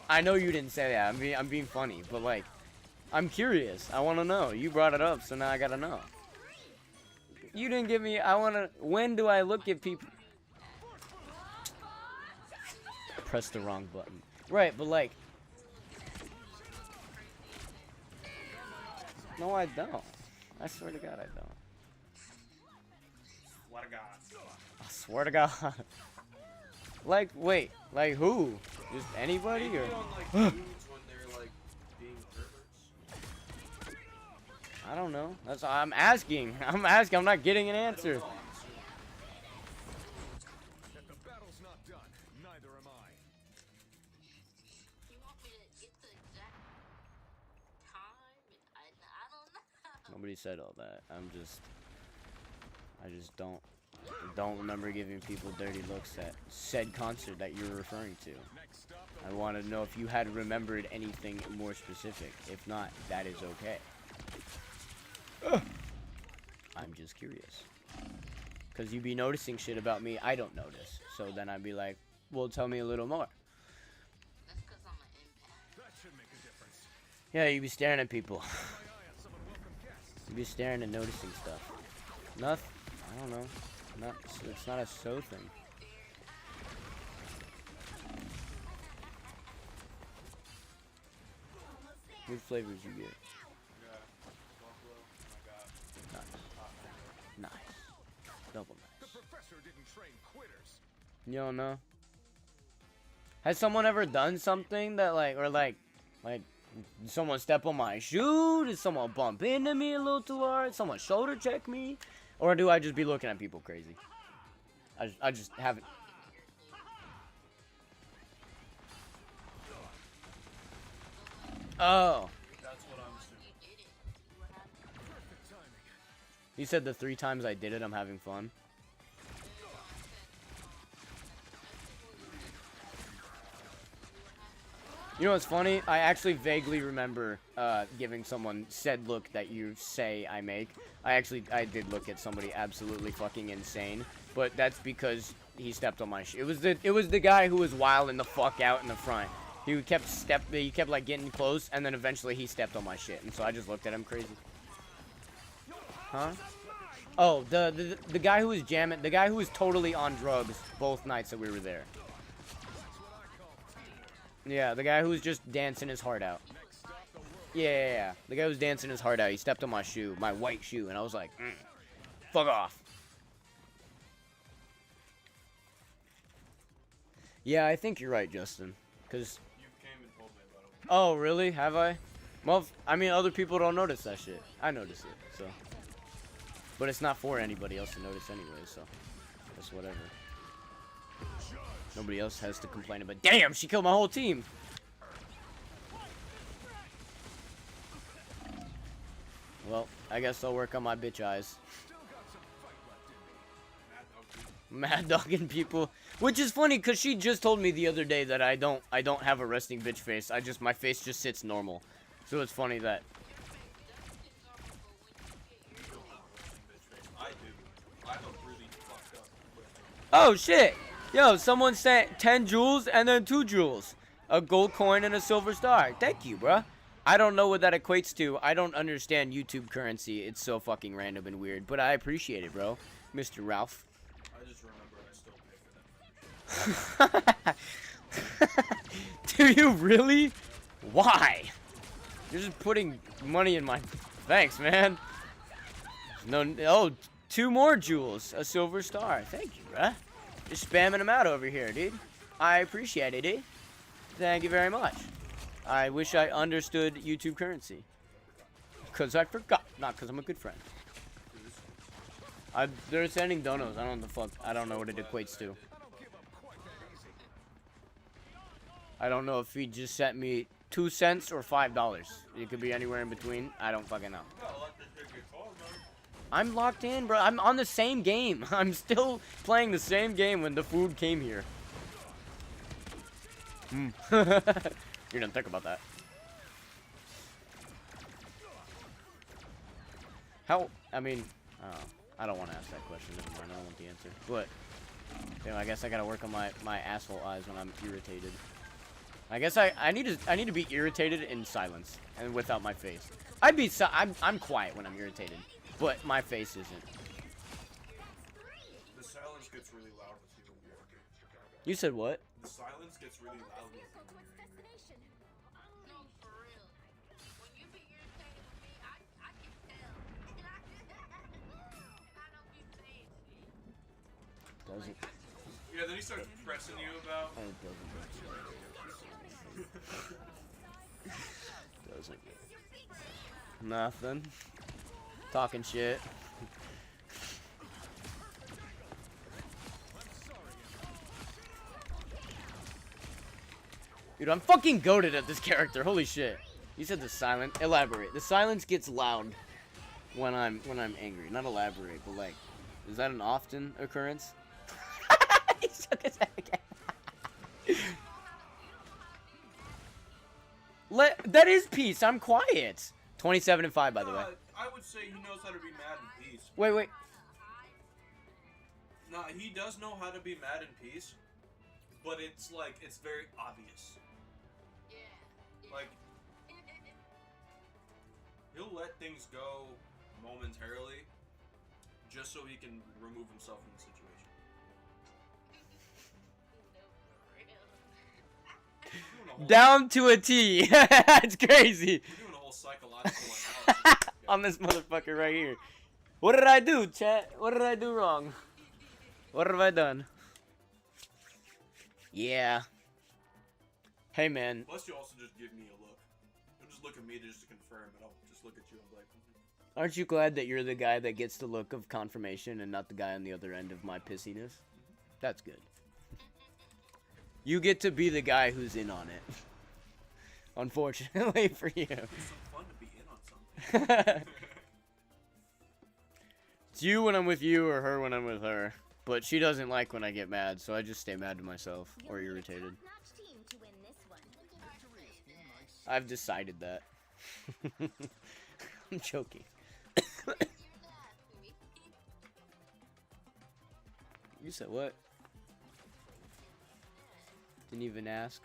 B: I know you didn't say that. I'm being funny, but like, I'm curious. I want to know. You brought it up, so now I gotta know. You didn't give me. I wanna. When do I look at people? Press the wrong button. Right, but like. No, I don't. I swear to God, I don't.
E: What a god.
B: I swear to God. Like, wait, like who? Just anybody
D: Maybe
B: or?
D: on, like, dudes when they're, like, being perverts.
B: I don't know. That's I'm asking. I'm asking. I'm not getting an answer.
D: I don't know, I'm assuming.
H: If the battle's not done, neither am I.
C: You want me to get the exact time? I don't know.
B: Nobody said all that. I just don't remember giving people dirty looks at said concert that you're referring to.
H: Next stop,
B: I wanted to know if you had remembered anything more specific. If not, that is okay. Ugh. I'm just curious. Because you be noticing shit about me I don't notice. So then I'd be like, well, tell me a little more.
C: That's because I'm an empath.
H: that should make a difference.
B: Yeah, you be staring at people.
H: My eye on some unwelcome guests.
B: You be staring and noticing stuff. Nothing. I don't know. It's not a so thing. What flavors you get?
D: Yeah. Buffalo, and I got...
B: Nice. Double
H: The
B: nice.
H: professor didn't train quitters.
B: You don't know? Has someone ever done something that like did someone step on my shoe? Did someone bump into me a little too hard? Someone shoulder check me? Or do I just be looking at people crazy? I just haven't. Oh.
D: That's what I'm assuming.
H: Perfect timing.
B: You said the 3 times I did it, I'm having fun. You know what's funny? I actually vaguely remember giving someone said look that you say I make. I did look at somebody absolutely fucking insane, but that's because he stepped on my shit. It was the guy who was wilding the fuck out in the front. He kept like getting close, and then eventually he stepped on my shit, and so I just looked at him crazy. Huh? Oh, the guy who was jamming, the guy who was totally on drugs both nights that we were there. Yeah, the guy who was just dancing his heart out. Yeah. The guy who was dancing his heart out. He stepped on my shoe, my white shoe, and I was like, fuck off. Yeah, I think you're right, Justin. Because Oh, really? Have I? Well, I mean, other people don't notice that shit. I notice it, so. But it's not for anybody else to notice anyway, so. That's whatever. Nobody else has to complain about. Damn, she killed my whole team. Well, I guess I'll work on my bitch eyes. Mad dogging people, which is funny because she just told me the other day that I don't have a resting bitch face. My face just sits normal. So it's funny that.
D: I do. I have a really fucked up.
B: Oh shit! Yo, someone sent 10 jewels and then 2 jewels, a gold coin and a silver star. Thank you, bruh. I don't know what that equates to. I don't understand YouTube currency. It's so fucking random and weird, but I appreciate it, bro. Mr. Ralph.
D: I just remember I still pay for that.
B: Do you really? Why? You're just putting money in my... Thanks, man. No, oh, 2 more jewels. A silver star. Thank you, bruh. Just spamming them out over here, dude. I appreciate it, dude. Thank you very much. I wish I understood YouTube currency. Because I forgot. Not because I'm a good friend. They're sending donos. I don't know the fuck. I don't know what it equates to. I don't know if he just sent me 2 cents or $5. It could be anywhere in between. I don't fucking know. I'm locked in, bro. I'm on the same game. I'm still playing the same game when the food came here. You didn't think about that. How? I mean, I don't want to ask that question. Never mind. I don't want the answer. But, you know, I guess I gotta work on my asshole eyes when I'm irritated. I guess I need to be irritated in silence and without my face. I'm quiet when I'm irritated, but my face isn't.
D: The silence gets really loud with you when you're angry.
B: You said what?
D: The silence gets really loud with you when you're angry.
C: No, for real. When you be irritated with me, I can tell. And I don't be saying shit.
B: Doesn't.
D: Yeah, then he starts pressing you about.
B: Oh, it doesn't. Doesn't. Nothing. Talking shit. Dude, I'm fucking goated at this character. Holy shit. You said the silent. Elaborate. The silence gets loud when I'm angry. Not elaborate, but like, is that an often occurrence? He shook his head again. That is peace. I'm quiet. 27 and 5, by the way.
D: I would say he knows how to be mad in peace.
B: Wait.
D: Nah, he does know how to be mad in peace, but it's like, it's very obvious. Like, he'll let things go momentarily just so he can remove himself from the situation.
B: Down to a T. It's crazy.
D: We're doing a whole psychological analysis.
B: On this motherfucker right here. What did I do, chat? What did I do wrong? What have I done? Yeah. Hey, man.
D: Plus, you also just give me a look. You'll just look at me just to confirm, and I'll just look at you and be like,
B: Aren't you glad that you're the guy that gets the look of confirmation and not the guy on the other end of my pissiness? That's good. You get to be the guy who's in on it. Unfortunately for you.
D: It's so fun to be in on something.
B: It's you when I'm with you or her when I'm with her. But she doesn't like when I get mad, so I just stay mad to myself or irritated.
G: Top-notch team to win this one.
B: I've decided that. I'm joking. You said what? Didn't even ask.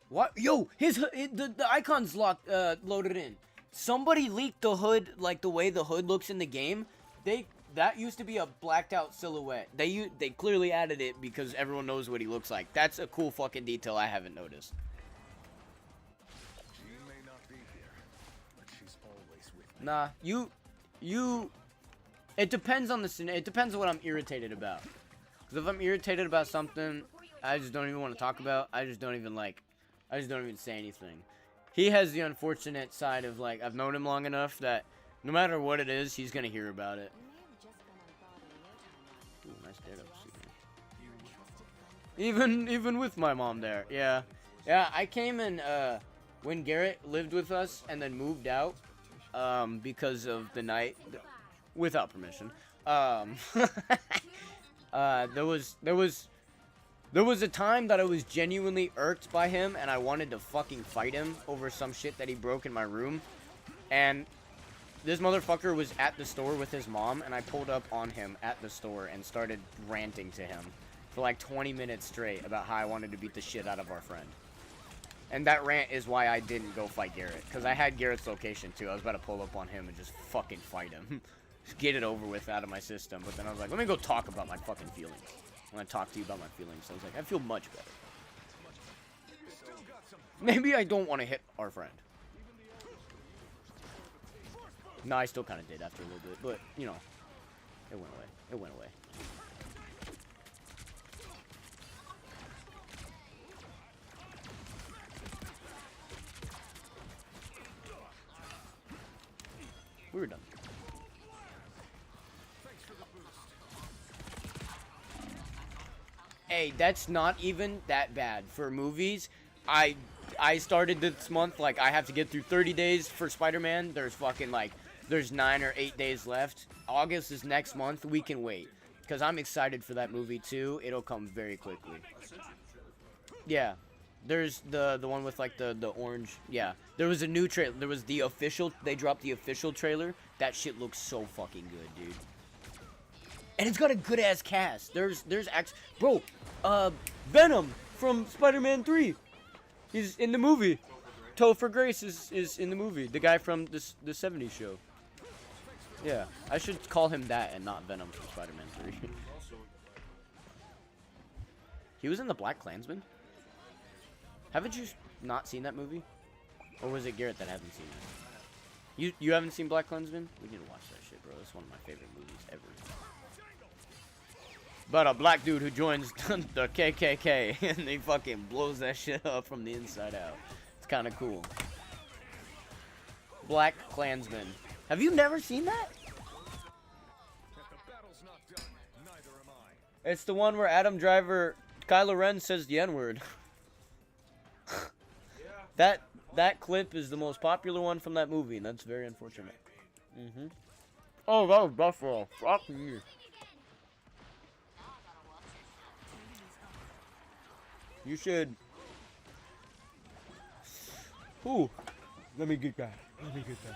B: What? Yo, the icon's locked, loaded in. Somebody leaked the hood, like the way the hood looks in the game. That used to be a blacked out silhouette. They clearly added it because everyone knows what he looks like. That's a cool fucking detail I haven't noticed.
H: She may not be here, but she's always with me.
B: Nah, you. It depends on the scenario. It depends on what I'm irritated about. Because if I'm irritated about something, I just don't even want to talk about. I just don't even like I just don't even say anything. He has the unfortunate side of, like, I've known him long enough that no matter what it is, he's gonna hear about it. Ooh, nice Daredevil suit, man. Even with my mom there, yeah. Yeah, I came in, when Garrett lived with us and then moved out, because of the night, without permission. There was a time that I was genuinely irked by him and I wanted to fucking fight him over some shit that he broke in my room. And this motherfucker was at the store with his mom and I pulled up on him at the store and started ranting to him for like 20 minutes straight about how I wanted to beat the shit out of our friend. And that rant is why I didn't go fight Garrett, because I had Garrett's location too. I was about to pull up on him and just fucking fight him. Just get it over with out of my system. But then I was like, let me go talk about my fucking feelings. When I talk to you about my feelings, I was like, I feel much better. Maybe I don't want to hit our friend. No, I still kind of did after a little bit, but, you know, it went away. It went away. We were done. Hey, that's not even that bad for movies. I started this month, like, I have to get through 30 days for Spider-Man. There's fucking, like, there's 9 or 8 days left. August is next month. We can wait. Because I'm excited for that movie, too. It'll come very quickly. Yeah. There's the one with, like, the orange. Yeah. There was a new trailer. There was the official. They dropped the official trailer. That shit looks so fucking good, dude. And it's got a good-ass cast. There's bro, Venom from Spider-Man 3. He's in the movie. Topher Grace is in the movie. The guy from the 70s show. Yeah, I should call him that and not Venom from Spider-Man 3. He was in the Black Klansman? Haven't you not seen that movie? Or was it Garrett that hasn't seen it? You haven't seen Black Klansman? We need to watch that shit, bro. It's one of my favorite movies ever. About a black dude who joins the KKK and he fucking blows that shit up from the inside out. It's kind of cool. Black Klansman. Have you never seen that? It's the one where Adam Driver, Kylo Ren says the N-word. That clip is the most popular one from that movie, and that's very unfortunate. Oh, that was Buffalo. Fuck me. You should. Ooh. Let me get that. Let me get that.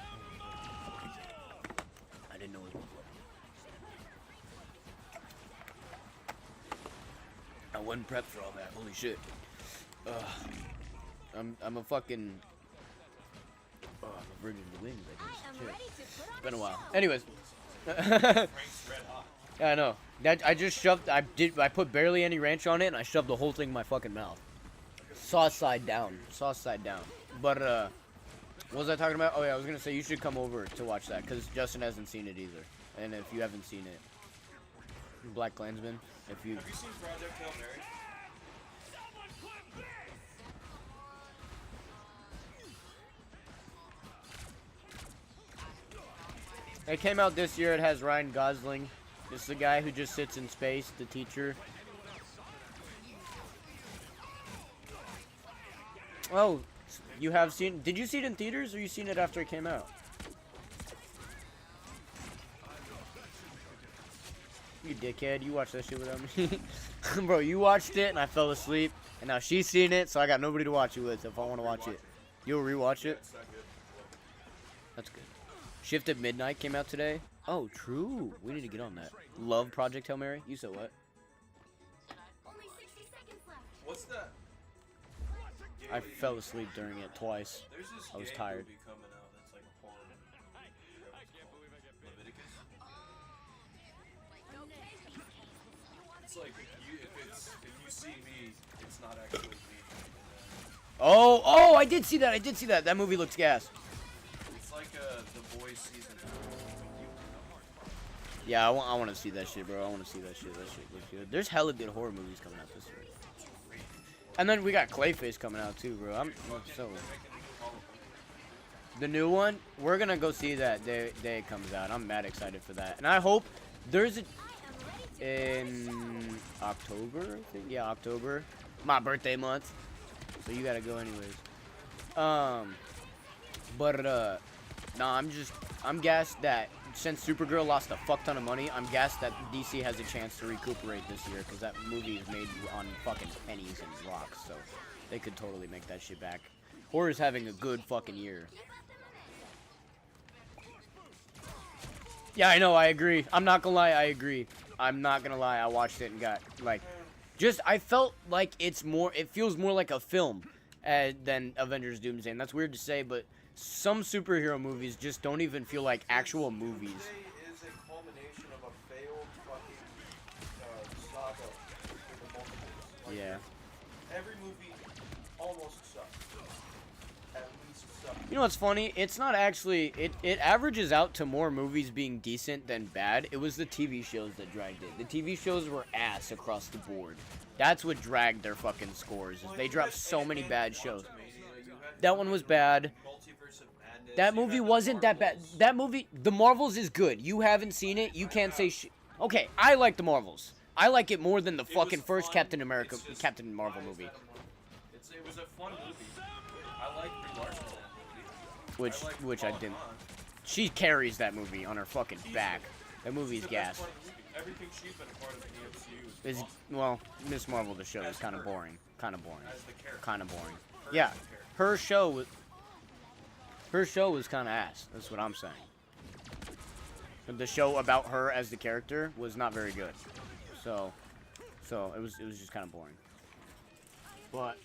B: I didn't know it was. I wasn't prepped for all that. Holy shit. I'm a fucking. I'm a virgin to the wings, I guess. Shit. It's been a while. Anyways. Yeah, I know. That I just shoved. I put barely any ranch on it, and I shoved the whole thing in my fucking mouth. Sauce side down. Sauce side down. But what was I talking about? Oh yeah, I was gonna say you should come over to watch that because Justin hasn't seen it either. And if you haven't seen it, Black Klansman. If you. Have you seen Project Hail Mary? It came out this year. It has Ryan Gosling. It's the guy who just sits in space, the teacher. Oh, you have seen... Did you see it in theaters or you seen it after it came out? You dickhead, you watched that shit without me. Bro, you watched it and I fell asleep. And now she's seen it, so I got nobody to watch it with if I want to watch it. You'll rewatch it? That's good. Shift at Midnight came out today. Oh, true. We need to get on that. Love Project Hail Mary? You said what?
G: Only 60 seconds left.
D: What's that?
B: I fell asleep during it twice. I was tired.
D: Movie coming out that's like a horror movie. Leviticus. It's like if you see me, it's not actually me.
B: Oh, I did see that. I did see that. That movie looks gas.
D: It's like The Boys season 2.
B: Yeah, I want to see that shit, bro. I want to see that shit. That shit looks good. There's hella good horror movies coming out this year. And then we got Clayface coming out too, bro. I'm so. The new one, we're gonna go see that day it comes out. I'm mad excited for that, and I hope there's a in October. I think, yeah, October, my birthday month. So you gotta go anyways. Nah, I'm gassed that since Supergirl lost a fuck ton of money, I'm gassed that DC has a chance to recuperate this year because that movie is made on fucking pennies and rocks, so they could totally make that shit back. Horror's having a good fucking year. Yeah, I know, I agree. I'm not gonna lie, I agree. I'm not gonna lie, I watched it and got, like, I felt like it feels more like a film than Avengers Doomsday, and that's weird to say, but some superhero movies just don't even feel like actual movies.
D: Doomsday is a culmination of a failed fucking saga with the multiverse. Like,
B: Yeah.
D: every movie almost sucked. At least sucked.
B: You know what's funny? It's not actually, it averages out to more movies being decent than bad. It was the TV shows that dragged it. The TV shows were ass across the board. That's what dragged their fucking scores. Is they dropped so many bad shows. That one was bad. That movie wasn't that bad. That movie, The Marvels is good. You haven't seen it. You can't say shit. Okay, I like The Marvels. I like it more than the fucking first Captain Marvel movie.
D: It was a fun movie. I like Brie Larson in that movie.
B: Which I didn't. She carries that movie on her fucking back. That movie's gas.
D: Everything she's been a part of the MCU is
B: Well, Miss Marvel the show is kind of boring. Kind of boring.
D: as the character.
B: Kind of boring. Yeah, her show was kind of ass. That's what I'm saying. The show about her as the character was not very good. So it was just kind of boring. But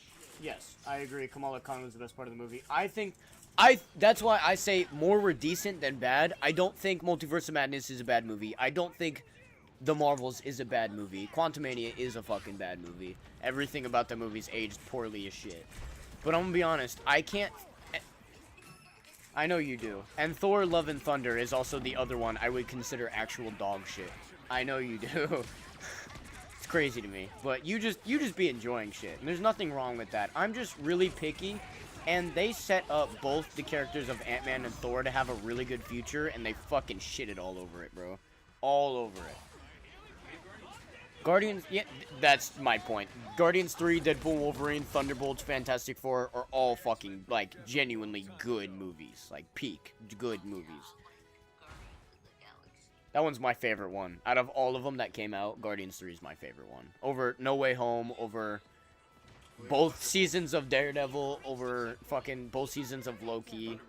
B: yes, I agree. Kamala Khan was the best part of the movie. That's why I say more were decent than bad. I don't think Multiverse of Madness is a bad movie. I don't think The Marvels is a bad movie. Quantumania is a fucking bad movie. Everything about the movie's aged poorly as shit. But I'm gonna be honest, I know you do. And Thor Love and Thunder is also the other one I would consider actual dog shit. I know you do. It's crazy to me. But you just be enjoying shit. And there's nothing wrong with that. I'm just really picky. And they set up both the characters of Ant-Man and Thor to have a really good future. And they fucking shitted all over it, bro. All over it. Guardians, yeah, that's my point. Guardians 3, Deadpool, Wolverine, Thunderbolts, Fantastic Four are all fucking, like, genuinely good movies. Like, peak good movies. That one's my favorite one. Out of all of them that came out, Guardians 3 is my favorite one. Over No Way Home, over both seasons of Daredevil, over fucking both seasons of Loki.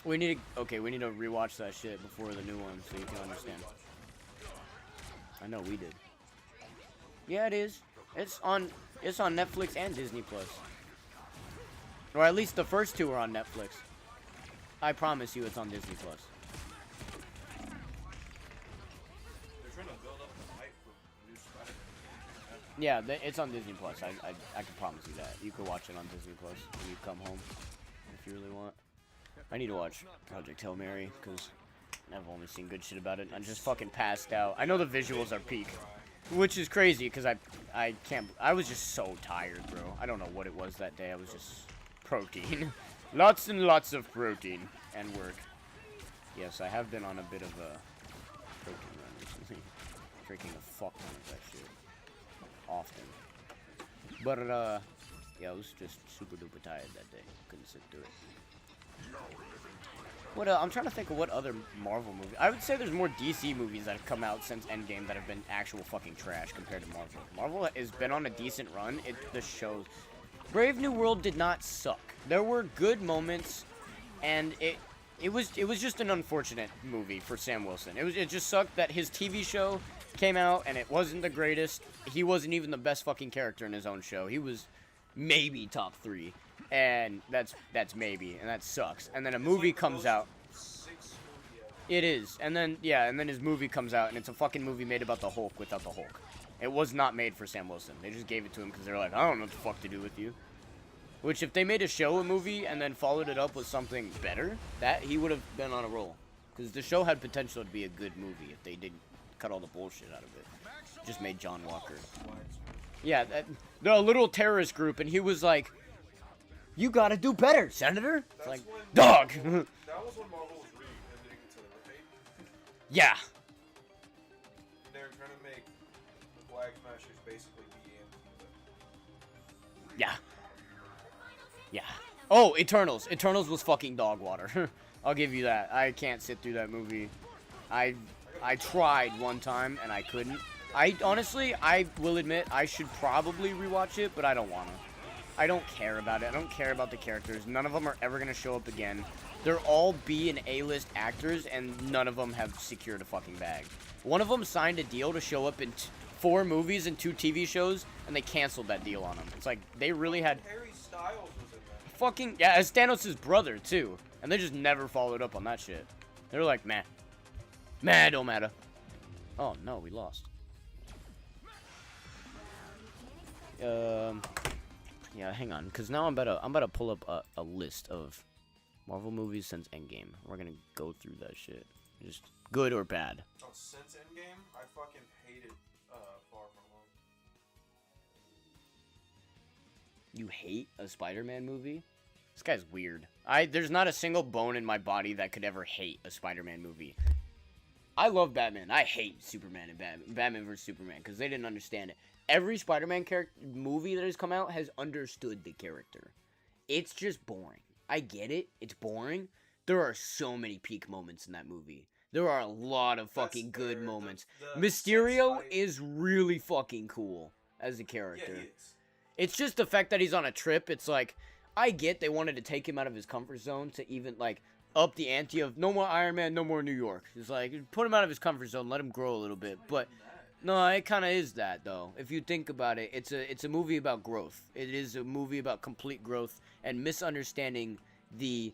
B: We need to rewatch that shit before the new one so you can understand. I know we did. Yeah, it is. It's on Netflix and Disney Plus. Or at least the first two are on Netflix. I promise you it's on Disney Plus.
D: They're trying to build up the hype for new Spider-Man.
B: Yeah, it's on Disney Plus. I can promise you that. You could watch it on Disney Plus when you come home if you really want. I need to watch Project Hail Mary, because I've only seen good shit about it. I'm just fucking passed out. I know the visuals are peak, which is crazy, because I was just so tired, bro. I don't know what it was that day. I was just protein. Lots and lots of protein and work. Yes, I have been on a bit of a protein run recently. Drinking a fuck ton of that shit. Often. But, yeah, I was just super duper tired that day. Couldn't sit through it. What I'm trying to think of what other Marvel movie. I would say there's more DC movies that have come out since Endgame that have been actual fucking trash compared to Marvel. Marvel has been on a decent run. The shows. Brave New World did not suck. There were good moments, and it was just an unfortunate movie for Sam Wilson. It just sucked that his TV show came out and it wasn't the greatest. He wasn't even the best fucking character in his own show. He was maybe top 3. And that's maybe, and that sucks. And then a movie comes out. It is. And then his movie comes out, and it's a fucking movie made about the Hulk without the Hulk. It was not made for Sam Wilson. They just gave it to him because they're like, I don't know what the fuck to do with you. Which, if they made a movie, and then followed it up with something better, that he would have been on a roll. Because the show had potential to be a good movie if they didn't cut all the bullshit out of it. Just made John Walker. Yeah, they're a little terrorist group, and he was like, "You gotta do better, Senator." It's like, dog.
D: That was when Marvel was re-ending to right?
B: Yeah.
D: They were trying to make the Flag Smashers basically be anti.
B: Yeah. Yeah. Oh, Eternals. Eternals was fucking dog water. I'll give you that. I can't sit through that movie. I tried one time and I couldn't. I honestly, I will admit, I should probably rewatch it, but I don't want to. I don't care about it. I don't care about the characters. None of them are ever going to show up again. They're all B and A-list actors, and none of them have secured a fucking bag. One of them signed a deal to show up in 4 movies and 2 TV shows, and they canceled that deal on him. It's like, they really had...
D: Harry Styles was in that.
B: Fucking... Yeah, as Thanos' brother, too. And they just never followed up on that shit. They were like, meh. Meh, don't matter. Oh, no, we lost. Yeah, hang on, because now I'm about to pull up a list of Marvel movies since Endgame. We're gonna go through that shit. Just good or bad.
D: Oh, since Endgame, I fucking hated Far From Home.
B: You hate a Spider-Man movie? This guy's weird. There's not a single bone in my body that could ever hate a Spider-Man movie. I love Batman. I hate Superman and Batman vs. Superman, because they didn't understand it. Every Spider-Man movie that has come out has understood the character. It's just boring. I get it. It's boring. There are so many peak moments in that movie. There are a lot of fucking good moments. Mysterio is really fucking cool as a character.
D: Yeah, he is.
B: It's just the fact that he's on a trip. It's like, I get they wanted to take him out of his comfort zone to even, like, up the ante of no more Iron Man, no more New York. It's like, put him out of his comfort zone, let him grow a little bit. But no, it kind of is that, though. If you think about it, it's a movie about growth. It is a movie about complete growth and misunderstanding the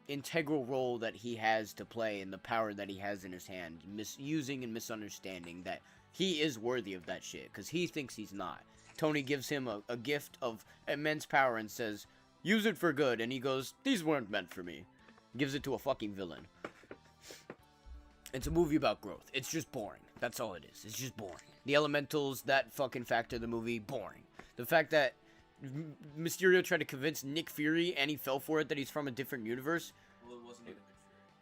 B: integral role that he has to play and the power that he has in his hand. Misusing and misunderstanding that he is worthy of that shit, because he thinks he's not. Tony gives him a gift of immense power and says, use it for good, and he goes, these weren't meant for me. Gives it to a fucking villain. It's a movie about growth. It's just boring. That's all it is. It's just boring. The elementals, that fucking factor of the movie, boring. The fact that Mysterio tried to convince Nick Fury, and he fell for it, that he's from a different universe.
D: Well, it wasn't even Nick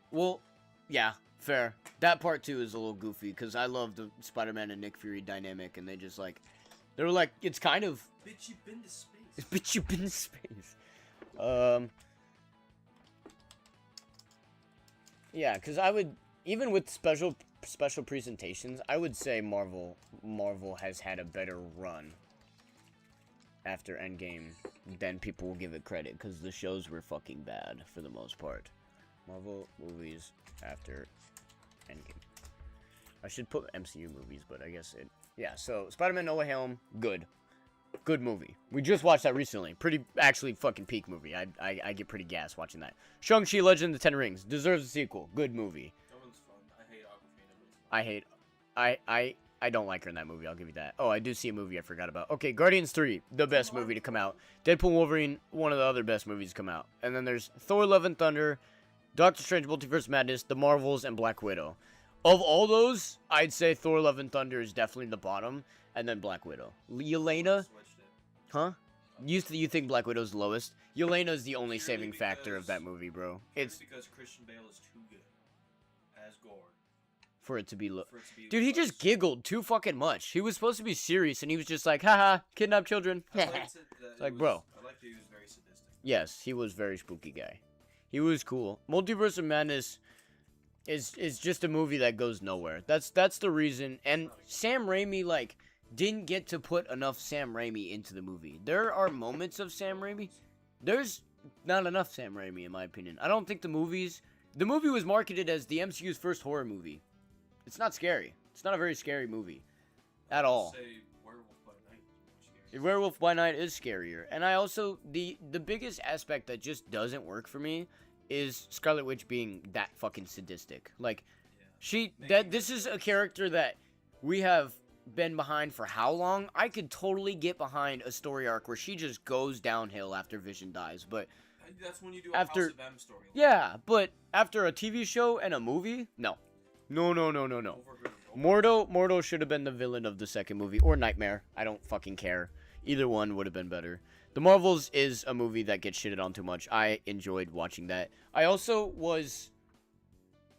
D: Fury.
B: Well, yeah, fair. That part, too, is a little goofy, because I love the Spider-Man and Nick Fury dynamic, and they just, like... They were like, it's kind of...
D: Bitch, you've been to space.
B: Bitch, you've been to space. Yeah, because I would... Even with special presentations, I would say Marvel has had a better run after Endgame than people will give it credit, because the shows were fucking bad for the most part. Marvel movies after Endgame. I should put MCU movies, but I guess it... Yeah, so Spider-Man No Way Home, good. Good movie. We just watched that recently. Pretty, actually, fucking peak movie. I get pretty gassed watching that. Shang-Chi Legend of the Ten Rings. Deserves a sequel. Good movie.
D: That one's fun. I hate Awkwafina.
B: I don't like her in that movie, I'll give you that. Oh, I do see a movie I forgot about. Okay, Guardians 3, the best movie to come out. Deadpool Wolverine, one of the other best movies to come out. And then there's Thor Love and Thunder, Doctor Strange Multiverse Madness, The Marvels, and Black Widow. Of all those, I'd say Thor Love and Thunder is definitely the bottom, and then Black Widow. Yelena? Huh? You think Black Widow's the lowest? Yelena is the only saving factor of that movie, bro. It's
D: because Christian Bale is too good as Gore.
B: For it to be low. Dude, he just giggled too fucking much. He was supposed to be serious, and he was just like, haha, kidnap children. It's like, bro.
D: I liked that he was very sadistic.
B: Yes, he was very spooky guy. He was cool. Multiverse of Madness is just a movie that goes nowhere. That's the reason. And Sam Raimi, like, didn't get to put enough Sam Raimi into the movie. There are moments of Sam Raimi. There's not enough Sam Raimi, in my opinion. I don't think the movie was marketed as the MCU's first horror movie. It's not scary. It's not a very scary movie. At all.
D: Say Werewolf by Night is more scary.
B: Werewolf by Night is scarier. And I also, the biggest aspect that just doesn't work for me is Scarlet Witch being that fucking sadistic. Like, this is a character that we have been behind for how long? I could totally get behind a story arc where she just goes downhill after Vision dies, but
D: that's when you do a House of M story.
B: Yeah, but after a TV show and a movie, no. No. Mordo should have been the villain of the second movie, or Nightmare. I don't fucking care. Either one would have been better. The Marvels is a movie that gets shitted on too much. I enjoyed watching that. I also was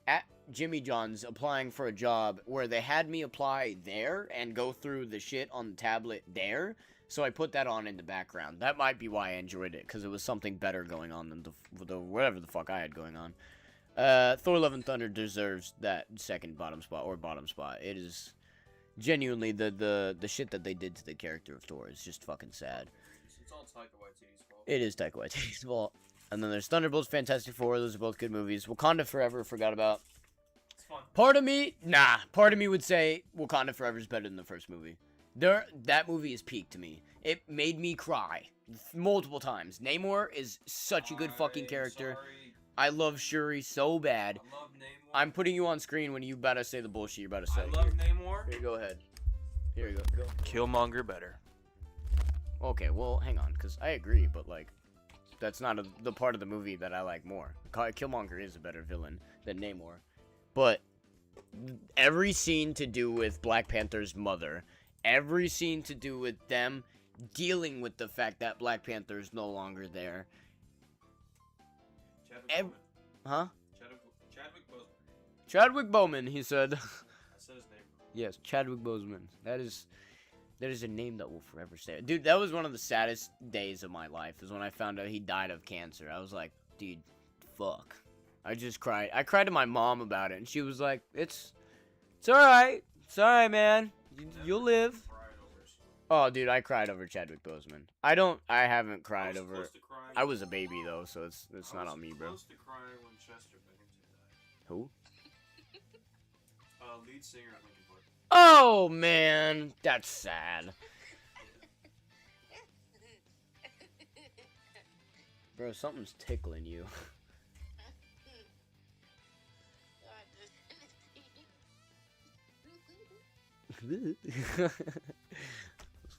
B: at Jimmy John's applying for a job where they had me apply there and go through the shit on the tablet there. So I put that on in the background. That might be why I enjoyed it, because it was something better going on than the whatever the fuck I had going on. Thor: Love and Thunder deserves that second bottom spot. It is genuinely the shit that they did to the character of Thor is just fucking sad.
D: It's all Taika Waititi's fault.
B: It is Taika Waititi's fault. And then there's Thunderbolts, Fantastic Four. Those are both good movies. Wakanda Forever, forgot about.
D: It's fun.
B: Part of me would say Wakanda Forever is better than the first movie. That movie is peak to me. It made me cry multiple times. Namor is such a good fucking character.
D: Sorry.
B: I love Shuri so bad.
D: I love Namor.
B: I'm putting you on screen when you about to say the bullshit you're about to say.
D: I love Namor.
B: Here, go ahead. Here you go.
D: Killmonger better.
B: Okay, well, hang on, because I agree, but, like, that's not the part of the movie that I like more. Killmonger is a better villain than Namor. But every scene to do with Black Panther's mother, every scene to do with them dealing with the fact that Black Panther is no longer there. Huh?
D: Chadwick Boseman.
B: Chadwick Boseman, he said.
D: I said his name wrong.
B: Yes, Chadwick Boseman. That is a name that will forever stay. Dude, that was one of the saddest days of my life, is when I found out he died of cancer. I was like, dude, fuck. I just cried. I cried to my mom about it, and she was like, it's alright. It's alright, man. You'll live. Oh, dude, I cried over Chadwick Boseman. I haven't cried over... I was a baby, though, so it's not on me, bro.
D: I was close to crying when Chester Bennington died.
B: Who?
D: Lead singer of Linkin Park.
B: Oh, man. That's sad. Bro, something's tickling you. It's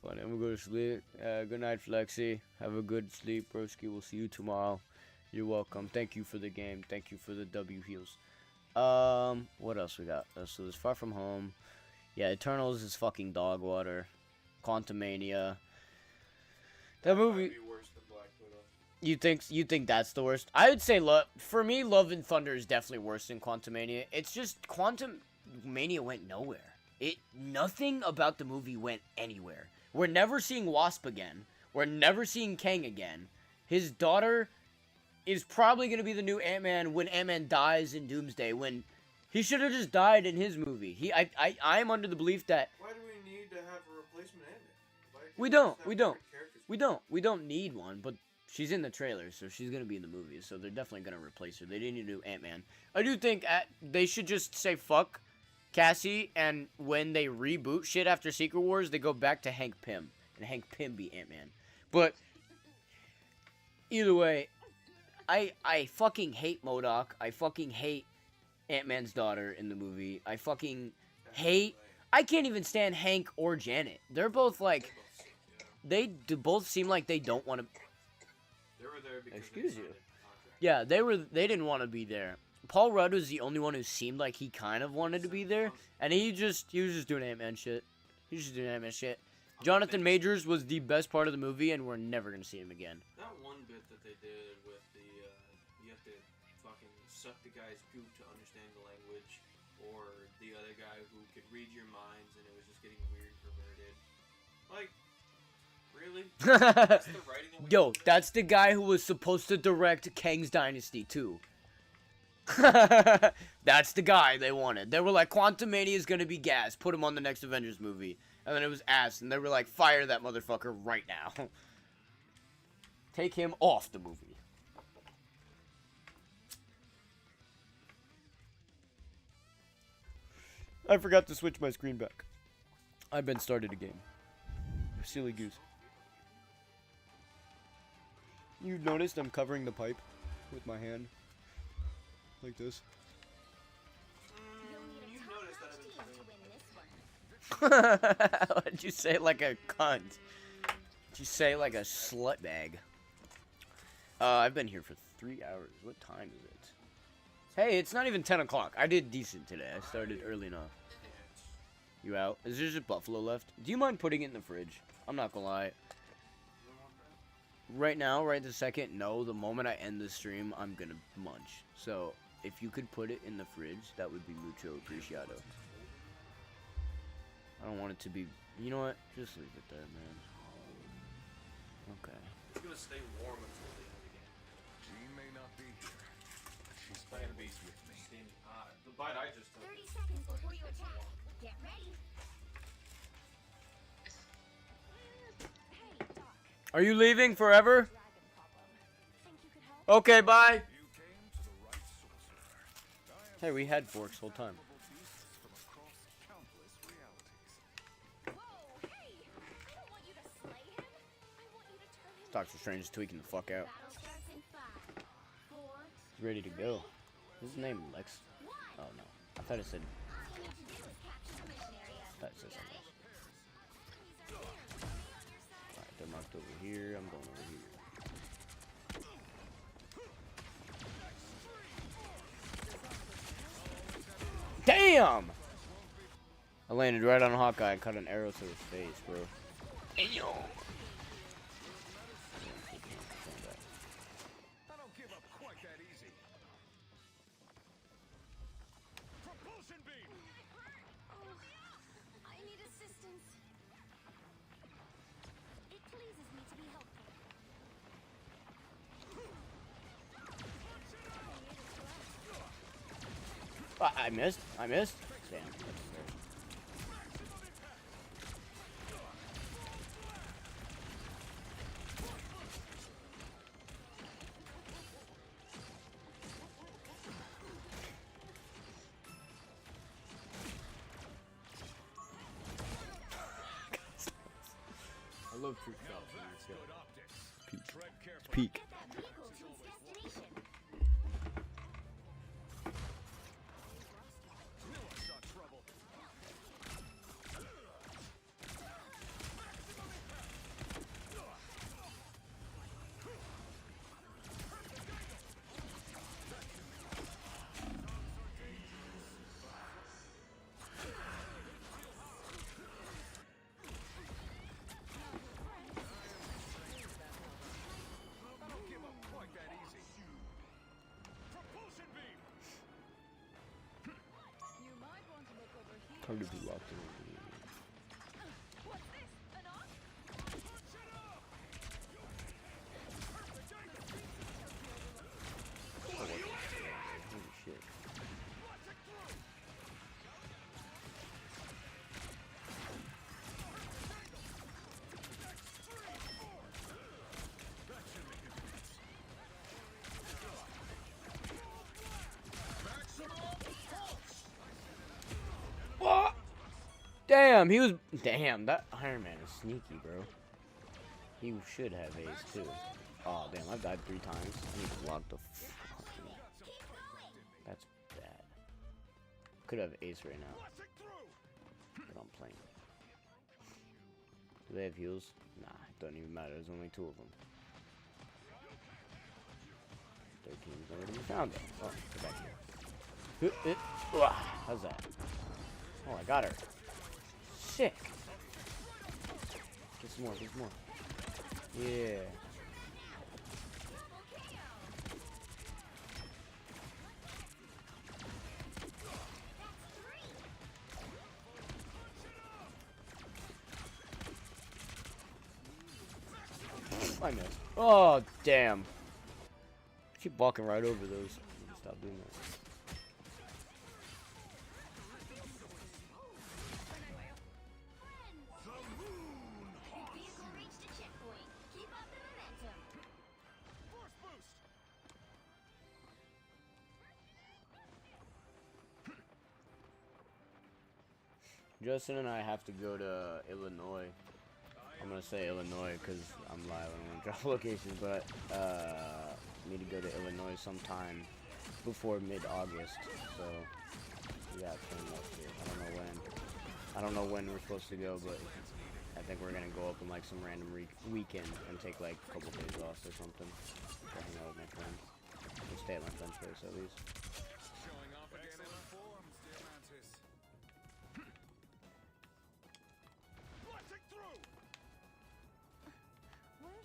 B: funny. I'm gonna go to sleep. Good night, Flexi. Have a good sleep, broski. We'll see you tomorrow. You're welcome. Thank you for the game. Thank you for the W heals. What else we got? So there's Far From Home. Yeah, Eternals is fucking dog water. Quantumania. That movie.
D: Might be worse than Black Widow.
B: You think that's the worst? I would say for me, Love and Thunder is definitely worse than Quantumania. It's just Quantumania went nowhere. Nothing about the movie went anywhere. We're never seeing Wasp again. We're never seeing Kang again. His daughter is probably going to be the new Ant-Man when Ant-Man dies in Doomsday, when he should have just died in his movie. I'm under the belief that...
D: Why do we need to have a replacement Ant-Man?
B: We don't need one, but she's in the trailer, so she's going to be in the movie, so they're definitely going to replace her. They didn't need to do Ant-Man. I do think they should just say fuck Cassie, and when they reboot shit after Secret Wars, they go back to Hank Pym, and Hank Pym be Ant-Man. But either way, I fucking hate MODOK. I fucking hate Ant-Man's daughter in the movie. I fucking hate... I can't even stand Hank or Janet. They're both like... They both seem like they don't want to...
D: They were there because
B: Excuse you. Yeah, they didn't want to be there. Paul Rudd was the only one who seemed like he kind of wanted to be there, and he was just doing Ant-Man shit. He was just doing Ant-Man shit. Jonathan Majors was the best part of the movie, and we're never gonna see him again.
D: That one bit that they did with the, you have to fucking suck the guy's goop to understand the language, or the other guy who could read your minds, and it was just getting weird, perverted. Like, really? That's the writing that we
B: Yo, that's the guy who was supposed to direct Kang's Dynasty too. That's the guy they wanted. They were like, Quantumania is gonna be gas. Put him on the next Avengers movie. And then it was ass. And they were like, fire that motherfucker right now. Take him off the movie. I forgot to switch my screen back. I've been started a game. Silly goose. You noticed I'm covering the pipe with my hand. Like this.
G: You'll need a
D: noticed that
G: top-notch
D: I've
G: team
D: been
G: to win this one.
B: What'd you say like a cunt? Did you say like a slut bag? I've been here for 3 hours. What time is it? Hey, it's not even 10 o'clock. I did decent today. I started early enough. You out? Is there just buffalo left? Do you mind putting it in the fridge? I'm not gonna lie. Right now, right this second, no. The moment I end the stream, I'm gonna munch. So, if you could put it in the fridge, that would be mucho apreciado. I don't want it to be... You know what? Just leave it there, man. Okay.
D: It's gonna stay warm until the end of the game.
H: She may not be here, but she's
D: It's not gonna be
H: always with me.
D: steaming hot. The bite I just took.
G: 30 seconds before you attack. Get ready. Hey, Doc.
B: Are you leaving forever?
G: Dragon problem. Think you could help?
B: Okay, bye.
H: You came to the right sorcerer. I have
B: Hey, we had forks the whole time.
H: beasts from across countless realities.
G: Whoa, hey! I don't want you to slay him. I want you to turn him.
B: Doctor Strange is tweaking the fuck out.
G: Battle starts in 5, 4.
B: He's ready to go. What's his name? Lex? Oh, no. I thought it said...
G: All you need to do is capture the mission area.
B: I thought it said something else.
G: Enemies are here. Enemy on your side.
B: Alright, they're marked over here. I'm going over here. Damn! I landed right on Hawkeye and cut an arrow to his face, bro. Ayo!
H: I don't give up quite that easy. Propulsion beam.
G: Oh, I need assistance. It pleases me to be helpful.
B: I missed. I missed. Damn. That's embarrassing. I love truth shots.
H: That's good optics.
B: Peak.
H: Tread carefully.
B: Peak.
G: Get that vehicle to its destination.
H: Knew I saw trouble. I don't give up quite that easy. Propulsion beam.
C: You might want to look over here.
B: Hard to be locked in.
C: What's this? An ox?
B: Holy shit. What? Damn, he was. Damn, that Iron Man is sneaky, bro. He should have ace too. Oh, damn, I've died 3 times. I need to lock the fuck in. That's bad. Could have ace right now. But I'm playing. Do they have heals? Nah, it doesn't even matter. There's only 2 of them. 13's already found them. Oh, get back here. How's that? Oh, I got her. Sick. Get some more, get some more. Yeah. I missed. Oh, damn. Keep walking right over those. Stop doing that.
G: Vehicle reached a checkpoint. Keep up the momentum.
H: Force boost.
B: Justin and I have to go to Illinois. I'm gonna say Illinois because I'm live. I don't want to drop locations, but need to go to Illinois sometime before mid-August. So we got planned up here. I don't know when we're supposed to go, but I think we're gonna go up on like some random weekend and take like a couple days off or something. Go hang out with my friends. We'll stay at my friend's place at least.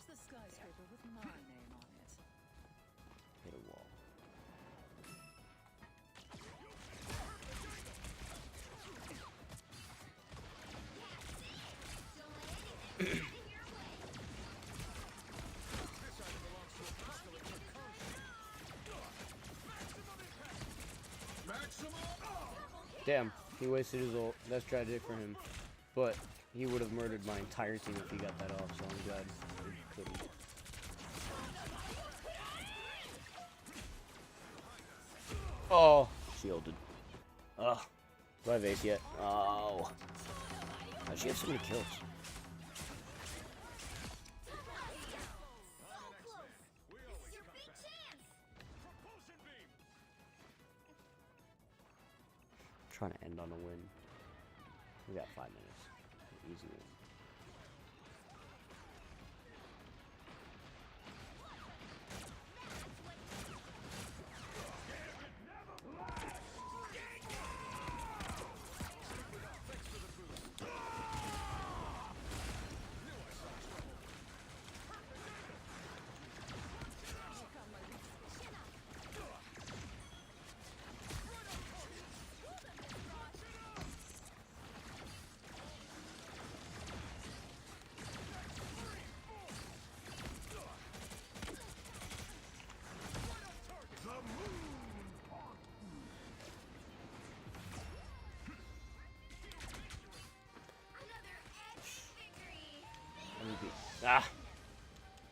I: the skyscraper with my name on it.
B: Hit a wall. Damn, he wasted his ult. That's tragic for him. But he would have murdered my entire team if he got that off, so I'm glad he couldn't. Oh, shielded. Ugh. Do I have ace yet? Oh. How does she have so many kills? Trying to end on a win. We got 5 minutes. Easy win. MVP. Ah!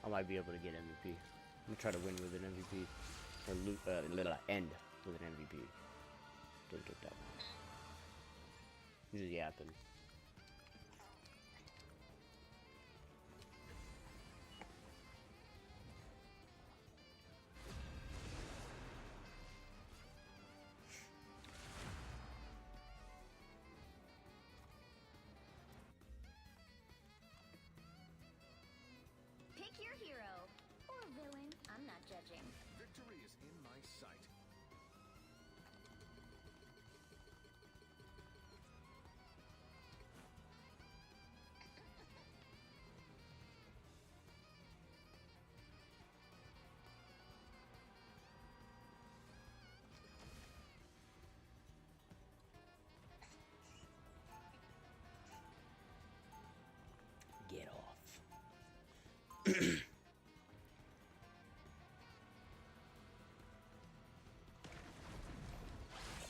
B: I might be able to get MVP. I'm gonna try to win with an MVP. Or end with an MVP. Didn't get that one. Just yapping.
G: Pick your hero. Or villain. I'm not judging.
H: Victory is in my sight.
B: Get off.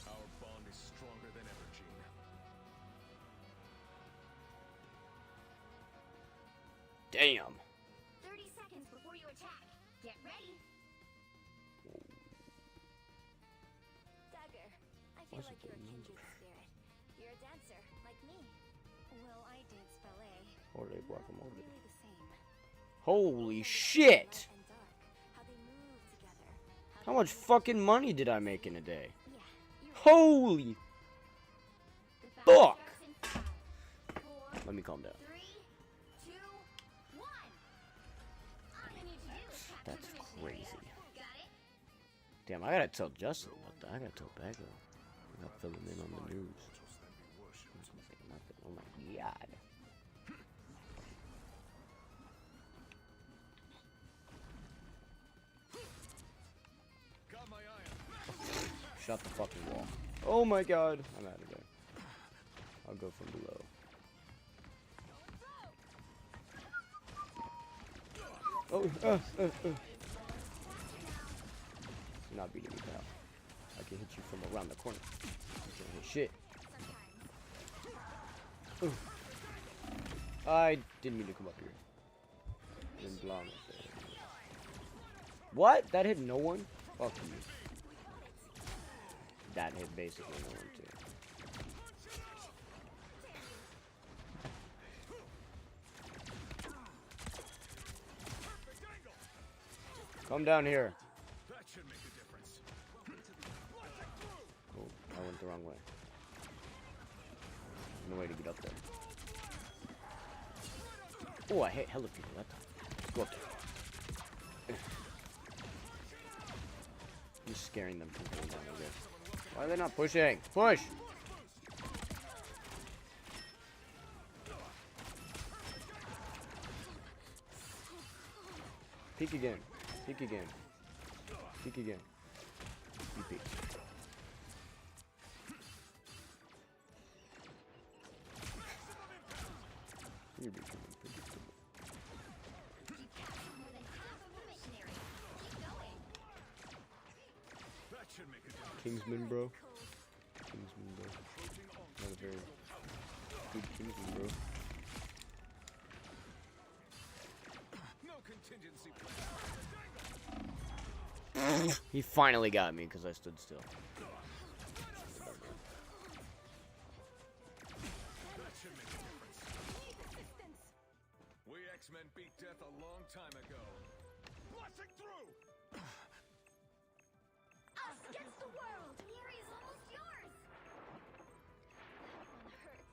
H: Our bond is stronger than ever, Gene.
B: Damn.
G: 30 seconds before you attack. Get ready. Dagger, I feel
B: What's
G: like
B: the
G: you're a
B: number?
G: kindred spirit. You're a dancer, like me. Well, I dance ballet.
B: Or they
G: Not
B: guacamole.
G: really the same.
B: Holy
G: Light
B: shit!
G: and dark, how they move together,
B: How
G: they
B: much
G: move
B: fucking
G: together.
B: money did I make in a day?
G: Yeah, you're right.
B: Holy
G: The battle
B: fuck!
G: starts in 5, 4,
B: Let me calm down.
G: 3, 2, 1. All you need to do is capture
B: That's
G: the mission
B: crazy.
G: area. Got it?
B: Damn, I gotta tell Justin about that. I gotta tell Baggo. I gotta fill him in on the news. Oh my god.
H: Got my eye on.
B: Shut the fucking wall. Oh my god. I'm out of there. I'll go from below. Oh, You're not beating me, pal. I can hit you from around the corner. You can't hit shit. Ooh. I didn't mean to come up here. Didn't belong up there. What? That hit no one? Fuck you. That hit basically no one too. Come down here.
H: That should make a difference.
B: Oh, I went the wrong way. No way to get up there. Oh, I hit hella people that time. Go up there. I'm just scaring them from going down there. Why are they not pushing? Push! Peek again. Peek again. Peek again. You peek. You're becoming predictable.
H: That should make a difference.
B: Kingsman, bro. Kingsman, bro. Not a very good Kingsman, bro.
H: No contingency plan.
B: He finally got me because I stood still.
H: That should make a difference. We X-Men beat death a long time ago. Blasting through!
G: Us against the world! The area is almost yours! That one hurts.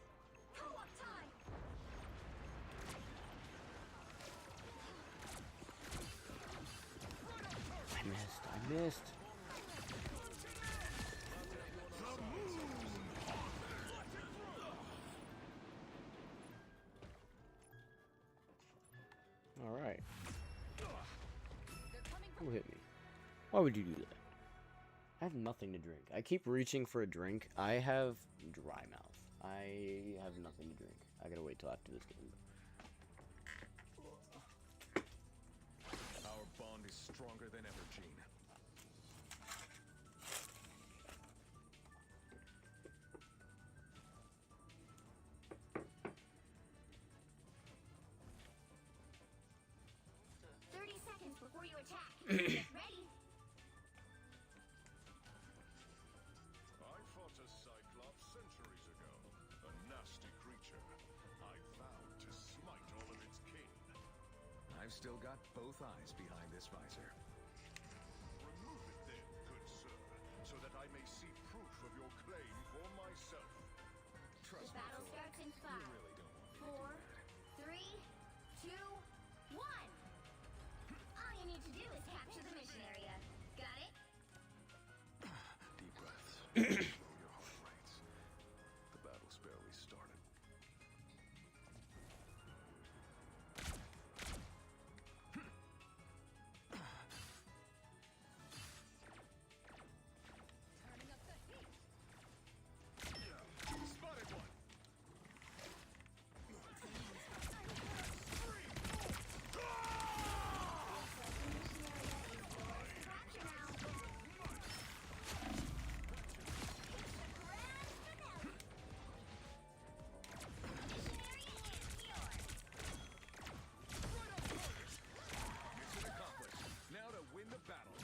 G: Co-op time!
B: I missed. I missed. All right. Who hit me? Why would you do that? I have nothing to drink. I keep reaching for a drink. I have dry mouth. I have nothing to drink. I gotta wait till after this game.
H: Our bond is stronger than ever, Gene.
G: Before you attack. Get ready.
H: I fought a Cyclops centuries ago. A nasty creature. I vowed to smite all of its kin.
J: I've still got both eyes behind this visor.
H: Remove it then, good sir, so that I may see proof of your claim for myself.
J: Trust
G: The battle
J: me,
G: starts in
J: you
G: 5,
J: really don't want me to do
G: 4, 3, 2, 1. All you need to do is capture the mission area. Got it?
J: that. Deep breaths. Slow your heart rates. The battle's barely started.
H: Spotted one!
G: Capture now.
J: Mission accomplished. Now to win the battle.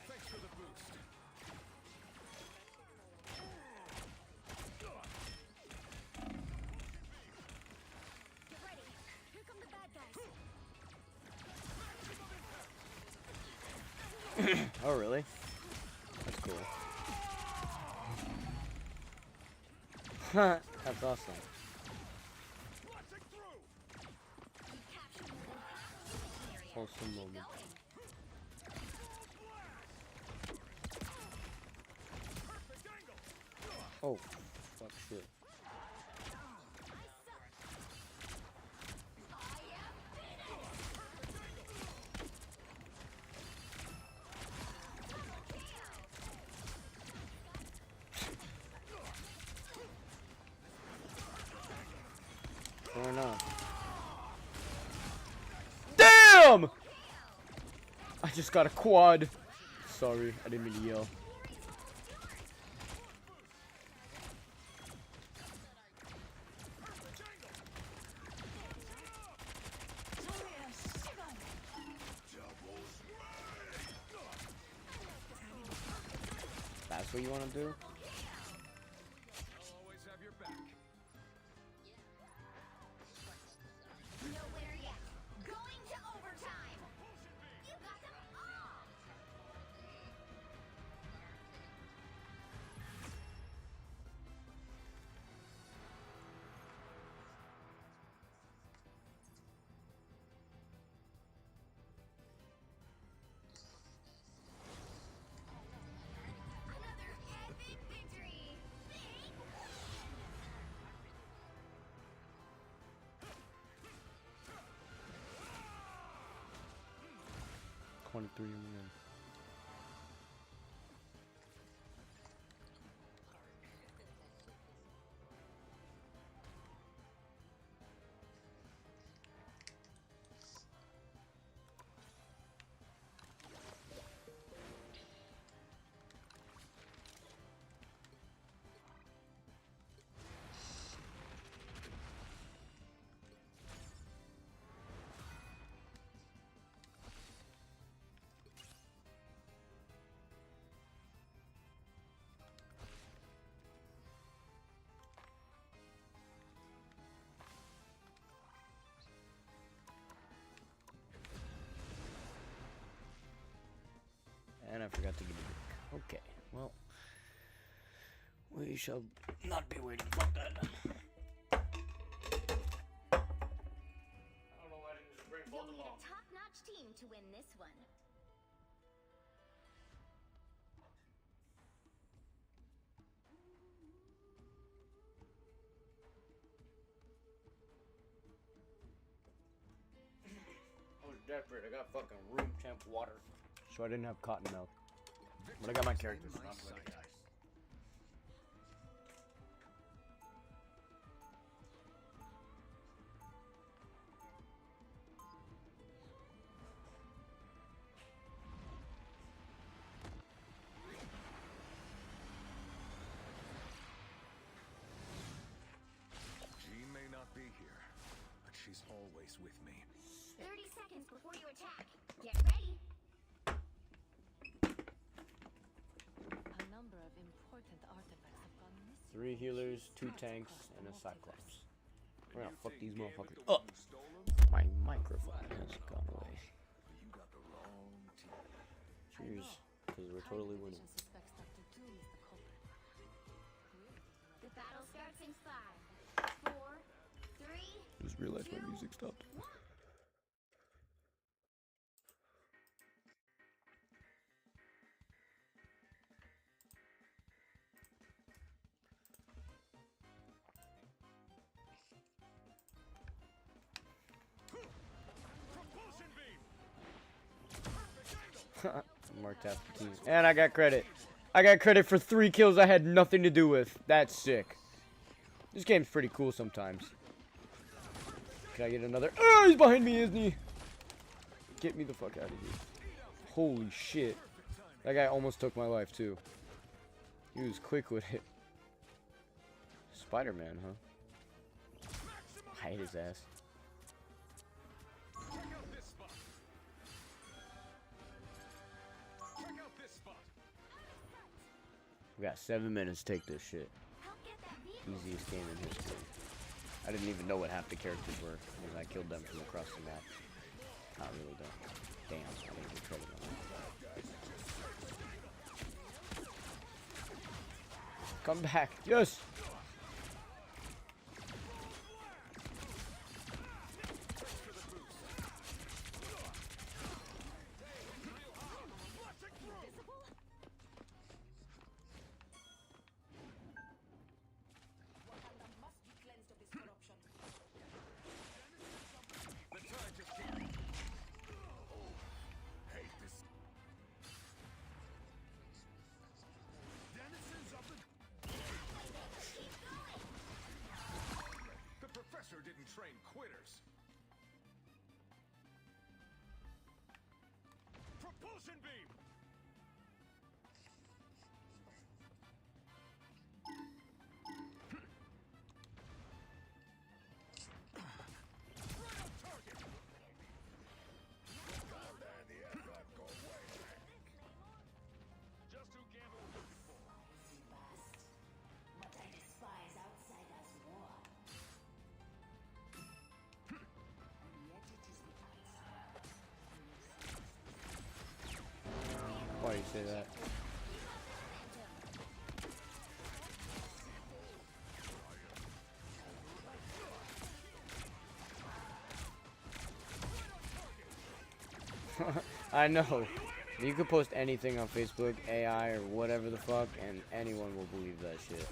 J: Thanks for the boost.
G: Get ready. Here come the bad guys.
B: Oh, really? That's cool. That's awesome.
H: Blasting through!
G: You captured more than half of the mission area.
B: Wholesome
G: Keep
B: moment.
G: going.
H: Perfect angle!
B: Oh, fuck shit. Fair enough. Damn! I just got a quad. Sorry, I didn't mean to yell. That's what you want to do?
J: I'll always have your back.
G: Nowhere yet. Going to overtime. You got them all.
B: 23 to win. And I forgot to give it a okay, well, we shall not be waiting for that.
D: I don't know why I didn't just bring both
G: You'll
D: of
G: need
D: them.
G: a top-notch team to win this one.
B: I was desperate. I got fucking room temp water. So I didn't have cotton milk. But I got my characters. So I'm ready.
J: She may not be here, but she's always with me.
G: 30 seconds before you attack. Get ready.
I: A number of important artifacts have gone missing.
B: 3 healers, 2 tanks, and a cyclops. We're gonna fuck these
J: Take care
B: motherfuckers
J: that the
B: up.
J: one stolen?
B: My microphone has gone away.
J: You got the wrong team.
B: Cheers, because we're totally winning.
I: Suspects Dr. Doom is the culprit.
G: The battle starts in 5, 4, 3,
B: Just realized my music stopped.
G: 1.
B: Marked half the team. And I got credit. I got credit for 3 kills I had nothing to do with. That's sick. This game's pretty cool sometimes. Can I get another? Oh, he's behind me, isn't he? Get me the fuck out of here. Holy shit. That guy almost took my life, too. He was quick with it. Spider-Man, huh? I hate his ass.
J: Check out this spot. Check out this spot.
B: We got 7 minutes to take this shit.
G: Help get that vehicle.
B: Easiest game in history. I didn't even know what half the characters were when I killed them from across the map. Not really though. Damn, I didn't get credit on that. Come back. Yes!
J: The tide just came. Oh, hate this. Denizens of the professor didn't train quitters. Propulsion beam. Right on target. Just who Gamble was looking for.
G: But I despise outsiders more. And yet it is the
B: Why do you say that? I know. You could post anything on Facebook, AI, or whatever the fuck, and anyone will believe that shit.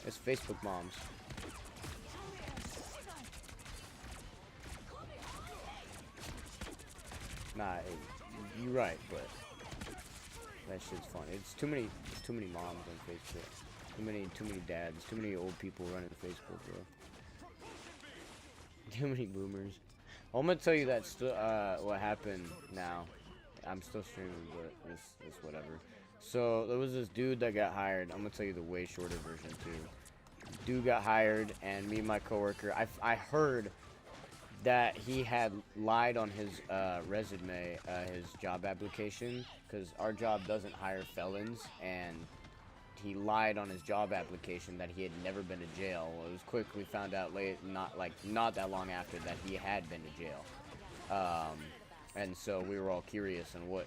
B: It's Facebook moms. Nah, you're right, but that shit's fun. It's too many moms on Facebook. Too many dads. Too many old people running Facebook, bro. Too many boomers. Well, I'm gonna tell you that what happened now. I'm still streaming, but it's whatever. So there was this dude that got hired. I'm gonna tell you the way shorter version too. Dude got hired, and me and my coworker, I heard that he had lied on his resume, his job application, because our job doesn't hire felons, and he lied on his job application that he had never been to jail. Well, it was quickly found out late, not that long after, that he had been to jail. And so we were all curious on what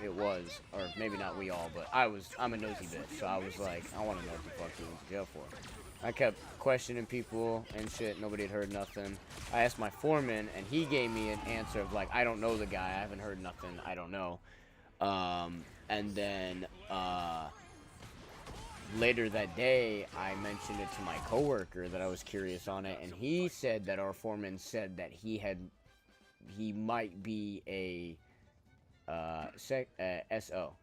B: it was, or maybe not we all, but I'm a nosy bitch, so I was like, I want to know what the fuck he went to jail for. I kept questioning people and shit. Nobody had heard nothing. I asked my foreman, and he gave me an answer of like, I don't know the guy. I haven't heard nothing. I don't know. And then later that day, I mentioned it to my coworker that I was curious on it, and he said that our foreman said that he might be a SO, an SO.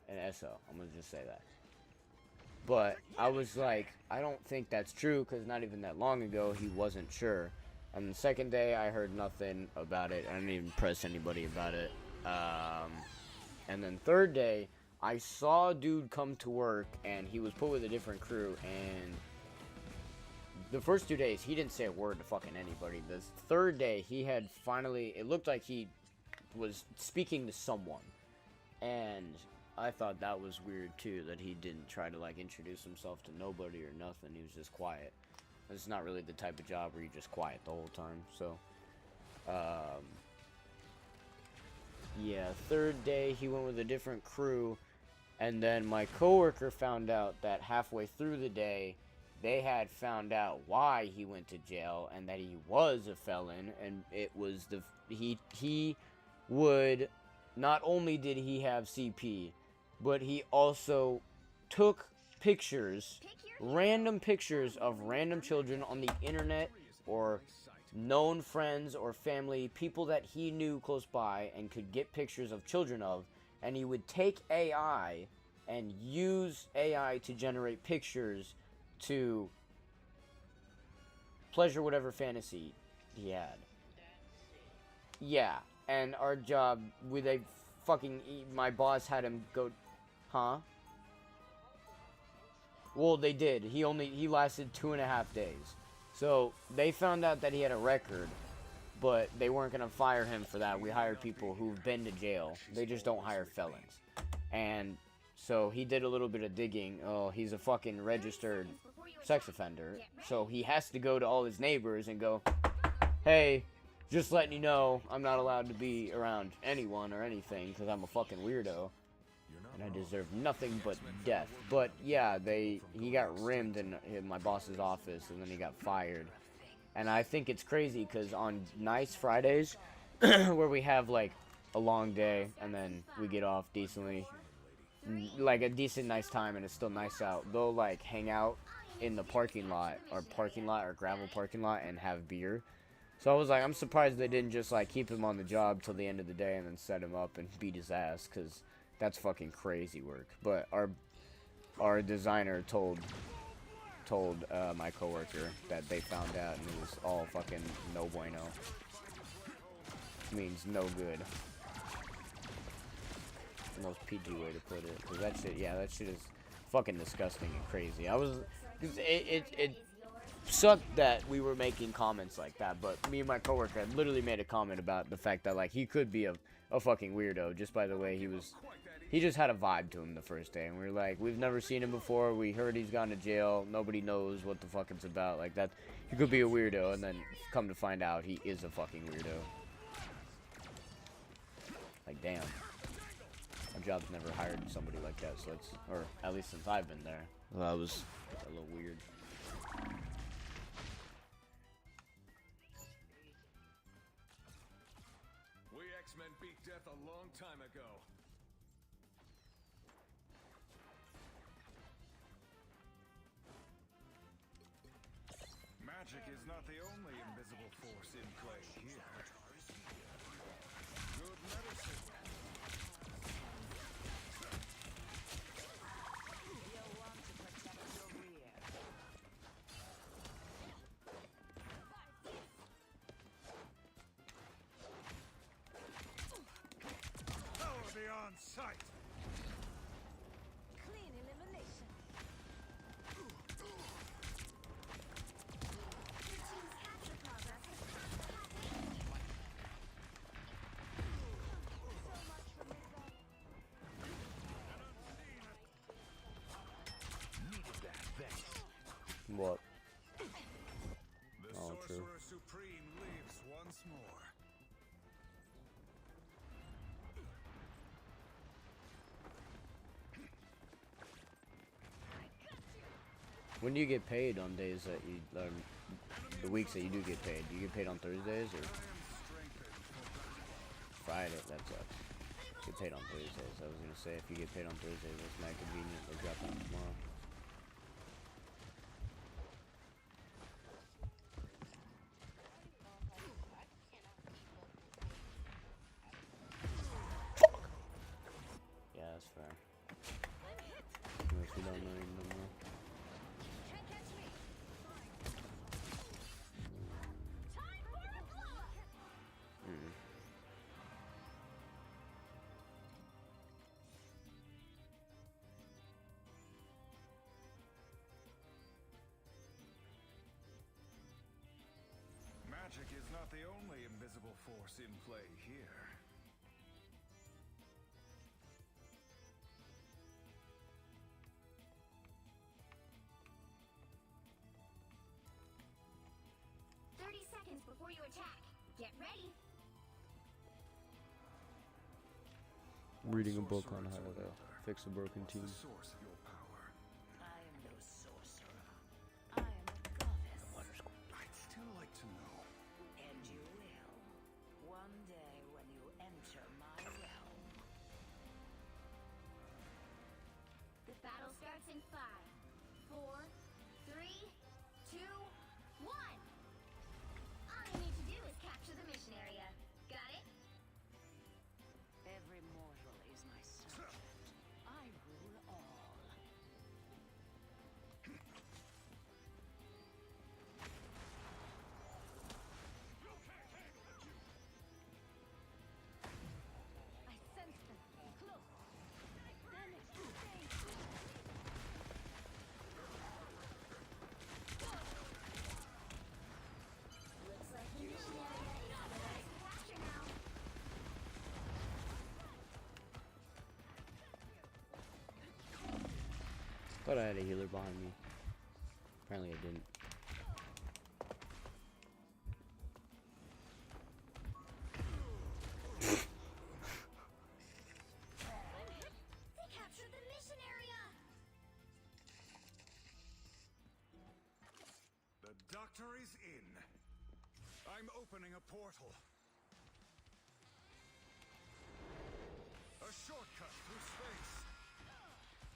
B: I'm gonna just say that. But I was like, I don't think that's true, because not even that long ago he wasn't sure. And the second day I heard nothing about it. I didn't even press anybody about it. And then third day I saw a dude come to work, and he was put with a different crew, and the first 2 days he didn't say a word to fucking anybody. The third day he had finally, it looked like he was speaking to someone, and I thought that was weird too, that he didn't try to like introduce himself to nobody or nothing. He was just quiet. It's not really the type of job where you're just quiet the whole time. So yeah, third day he went with a different crew, and then my coworker found out that halfway through the day they had found out why he went to jail, and that he was a felon, and it was he would, not only did he have CP, but he also took pictures, random pictures of random children on the internet, or known friends or family, people that he knew close by and could get pictures of children of, and he would take AI and use AI to generate pictures to pleasure whatever fantasy he had. Yeah, and our job, my boss had him go, huh? Well, they did. He lasted 2.5 days. So they found out that he had a record, but they weren't gonna fire him for that. We hired people who've been to jail. They just don't hire felons. And so he did a little bit of digging. Oh, he's a fucking registered sex offender. So he has to go to all his neighbors and go, hey, just letting you know, I'm not allowed to be around anyone or anything because I'm a fucking weirdo. And I deserve nothing but death. But yeah, he got rimmed in my boss's office, and then he got fired. And I think it's crazy because on nice Fridays, where we have like a long day and then we get off decently, like a decent nice time, and it's still nice out, they'll like hang out in the parking lot or gravel parking lot and have beer. So I was like, I'm surprised they didn't just like keep him on the job till the end of the day and then set him up and beat his ass, because that's fucking crazy work. But our designer told my coworker that they found out, and it was all fucking no bueno. Means no good. The most PG way to put it. Cause that shit is fucking disgusting and crazy. It sucked that we were making comments like that, but me and my coworker had literally made a comment about the fact that like he could be a fucking weirdo just by the way he just had a vibe to him the first day, and we were like, we've never seen him before, we heard he's gone to jail, nobody knows what the fuck it's about, like that, he could be a weirdo, and then come to find out he is a fucking weirdo. Like, damn. Our job's never hired somebody like that, so it's, or at least since I've been there. Well, that was a little weird.
J: We X-Men beat death a long time ago.
H: Magic is not the only invisible force in play here. Good medicine.
I: You'll want to protect your rear.
H: Power beyond sight.
I: Clean elimination.
G: Your team's capture progress has passed the halfway point.
I: So much for mid-range.
J: Needed that, thanks.
B: What?
H: The
B: Oh, true.
H: Sorcerer Supreme lives once more.
B: When do you get paid on days that you, the weeks that you do get paid? Do you get paid on Thursdays or Friday? That sucks. Get paid on Thursdays. I was gonna say if you get paid on Thursdays, that's not convenient. They're dropping it tomorrow. Yeah, that's fair. Unless we don't know you no more.
G: Can't catch me. Time for a blow-up.
H: Magic is not the only invisible force in play here.
G: Seconds before you attack. Get ready.
B: Reading a book on how to fix a broken team.
H: The source of your power.
I: I am no sorcerer. I am a goddess.
H: I'd still like to know.
I: And you will. One day when you enter my realm.
G: The battle starts in 5, 4, 3, 2, 1. All you need to do is capture the mission area. Got it?
I: Every mortal is my subject. I rule all. I sense them. Close. Vanexx, stay.
G: Looks like the mission area is ours to capture now.
B: Thought I had a healer behind me. Apparently I didn't.
G: They captured the mission area.
H: The doctor is in. I'm opening a portal. A shortcut through space.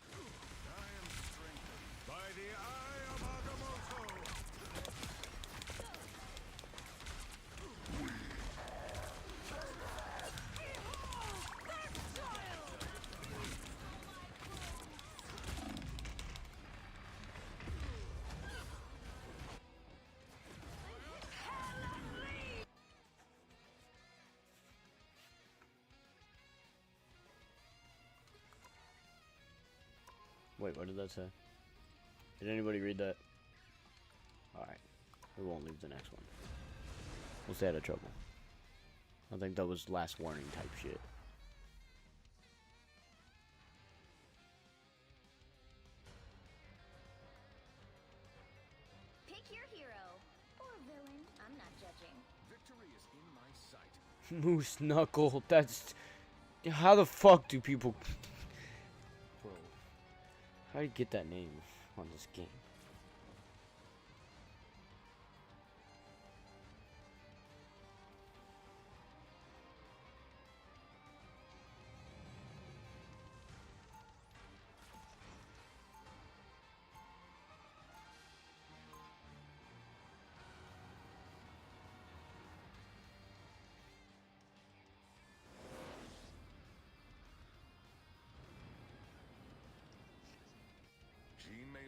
H: I am strengthened by the Eye of Agamotto.
B: Wait, what did that say? Did anybody read that? Alright. We won't leave the next one. We'll stay out of trouble. I think that was last warning type shit.
G: Pick your hero. Or villain. I'm not judging.
J: Victory is in my sight.
B: Moose Knuckle, that's... How the fuck do people... Bro. How do you get that name on this game?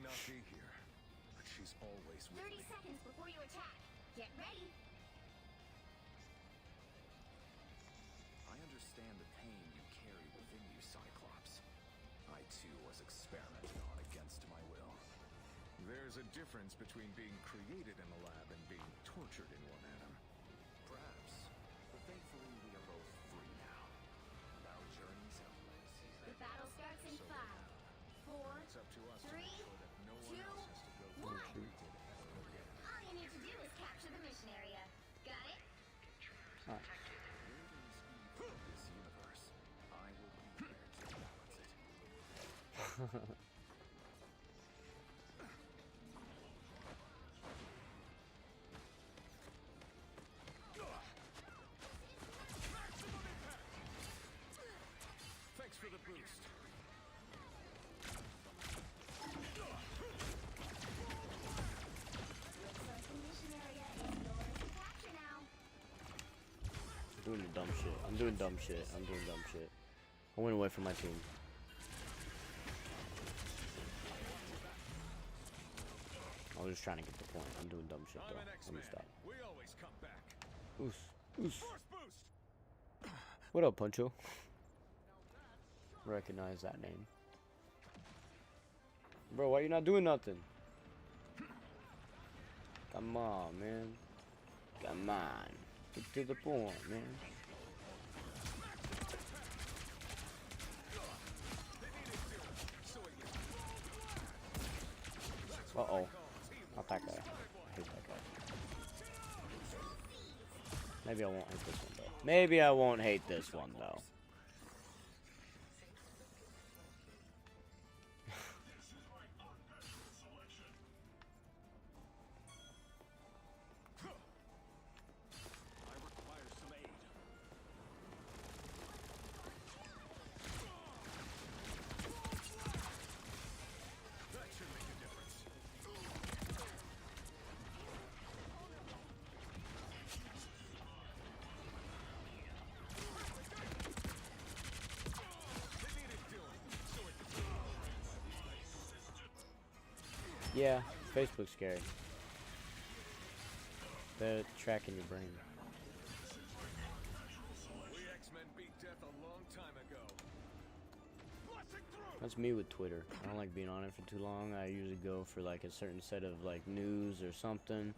J: may not be here, but she's always with
G: 30
J: me.
G: seconds before you attack. Get ready.
J: I understand the pain you carry within you, Cyclops. I too was experimented on against my will. There's a difference between being created in a lab and being tortured in one, Adam. Perhaps, but thankfully we are both free now. And our journeys have led season.
G: The battle starts in 5, 4,
J: It's up to us to
G: 3,
J: make sure that no one
G: 2,
J: else has to go through
G: 1.
J: what we did ever again.
G: All you need to do is capture the mission area. Got it?
J: Where there is evil in this universe, I will be there to balance it. Thanks for the boost.
G: Looks like the mission area is yours to capture now.
B: Doing the dumb shit. I'm doing dumb shit. I'm doing dumb shit. I went away from my team. I was just trying to get the point. I'm doing dumb shit though. Let me stop.
J: We always come back.
B: Oos. Oos.
J: Force boost.
B: What up, Puncho? Recognize that name. Bro, why you not doing nothing? Come on, man. Come on. Get to the point, man. Uh-oh. Not that guy. I hate that guy. Maybe I won't hate this one, though. Maybe I won't hate this one, though.
J: I require some aid. That should make a difference.
B: Yeah, Facebook's scary. They're tracking your brain.
J: We X-Men beat death a long time ago. Blasting through.
B: That's me with Twitter. I don't like being on it for too long. I usually go for like a certain set of like news or something.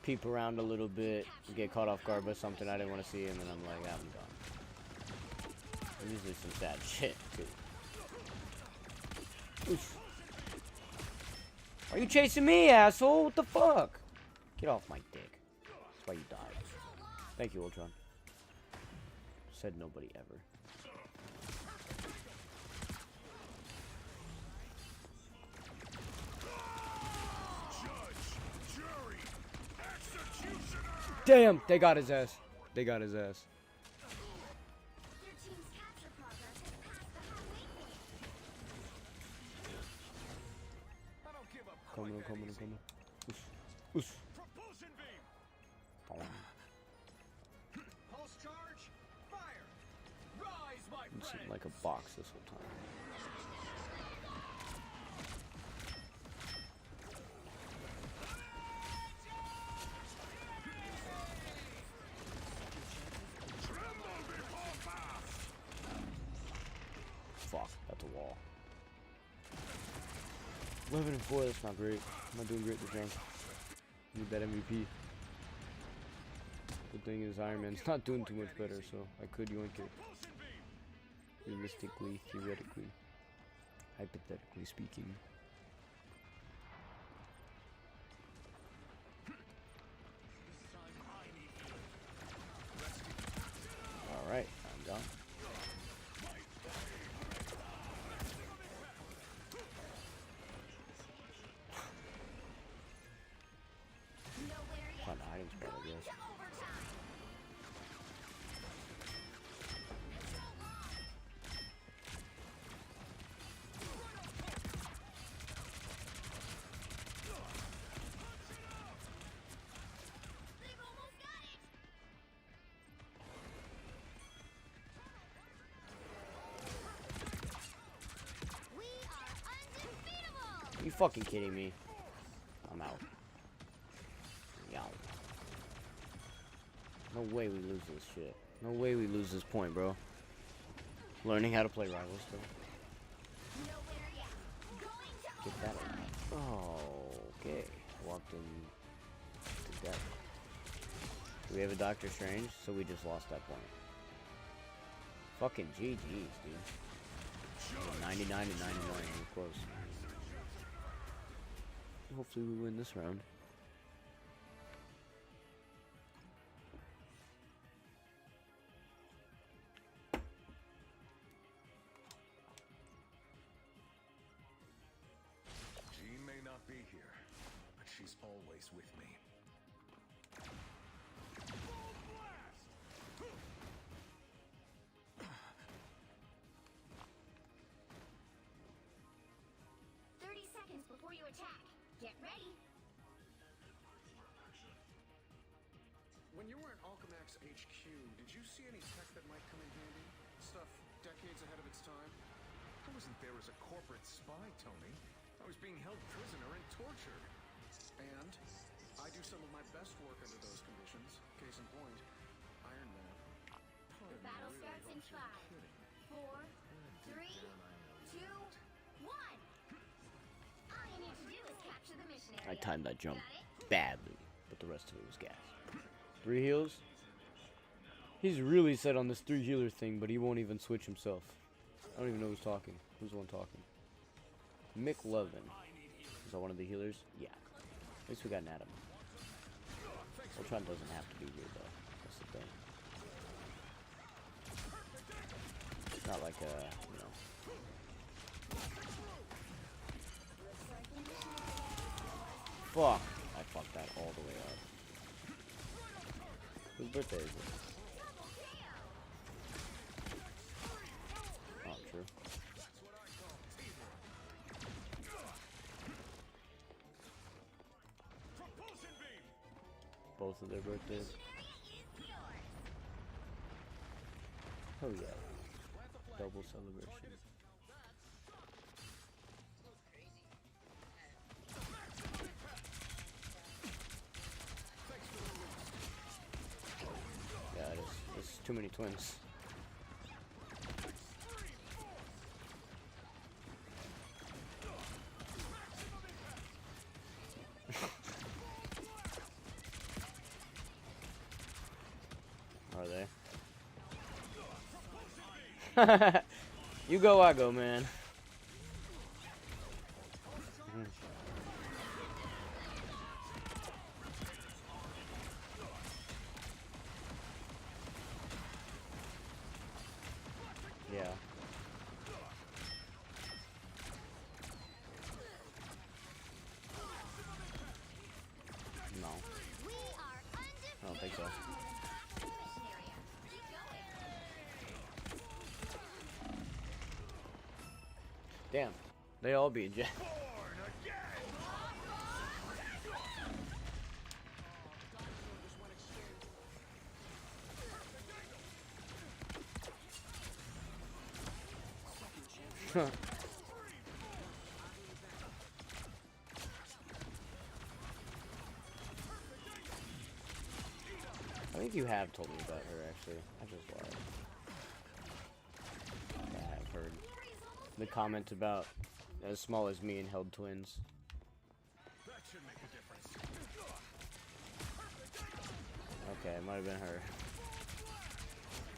B: Peep around a little bit, get caught off guard by something I didn't want to see, and then I'm like, I'm done. Usually some sad shit too. Oof. Are you chasing me, asshole? What the fuck? Get off my dick. That's why you died. Thank you, Ultron. Said nobody ever. Damn, they got his ass. They got his ass.
G: Your team's capture progress has passed the halfway point.
J: I don't give up.
B: Coming,
J: quite that
B: coming,
J: easy.
B: coming. Oof. Oof.
J: Propulsion beam.
B: Boom.
J: Pulse charge. Fire. Rise, my
B: It's
J: friend.
B: like a box this whole time. Fuck, that's a wall. 11-4, that's not great. I'm not doing great this round. Need that MVP. Good thing is Iron Man's not doing too much better, so I could yoink it. Realistically, theoretically, hypothetically speaking. Alright, I'm done. Find the items part, I guess. fucking kidding me? I'm out. Yow. No way we lose this shit. No way we lose this point, bro. Learning how to play rivals, though. Get that out. Oh, okay. Walked in to death. Do we have a Doctor Strange? So we just lost that point. Fucking GG's, dude. 99 to 99. We're close. Hopefully we win this round.
J: Jean may not be here, but she's always with me.
G: 30 seconds before you attack. Get ready.
J: When you were at Alchemax HQ, did you see any tech that might come in handy? Stuff decades ahead of its time? I wasn't there as a corporate spy, Tony. I was being held prisoner and tortured. And I do some of my best work under those conditions. Case in point, Iron Man.
G: The battle starts in 5, 4, 3, 2, 1. All you need to do is capture the mission area.
B: I timed that jump
G: Got it?
B: badly, but the rest of it was gas. 3 heals? He's really set on this 3 healer thing, but he won't even switch himself. I don't even know who's talking. Who's the one talking? Mick Levin. Is that one of the healers? Yeah. At least we got an Adam. Ultron doesn't have to be here, though. That's the thing. It's not like a, you know. Fuck! I fucked that all the way up. Whose birthday is it? Oh, true. Both of their birthdays. Oh yeah. Double celebration. Yeah, it is. It's too many twins. Are they? You go, I go, man. Yeah. No. I don't think so. Damn, they all be in jail. I think you have told me about her, actually. I just lied. Yeah, I've heard the comment about as small as me and held twins.
J: That should make a difference.
B: Okay, it might have been her.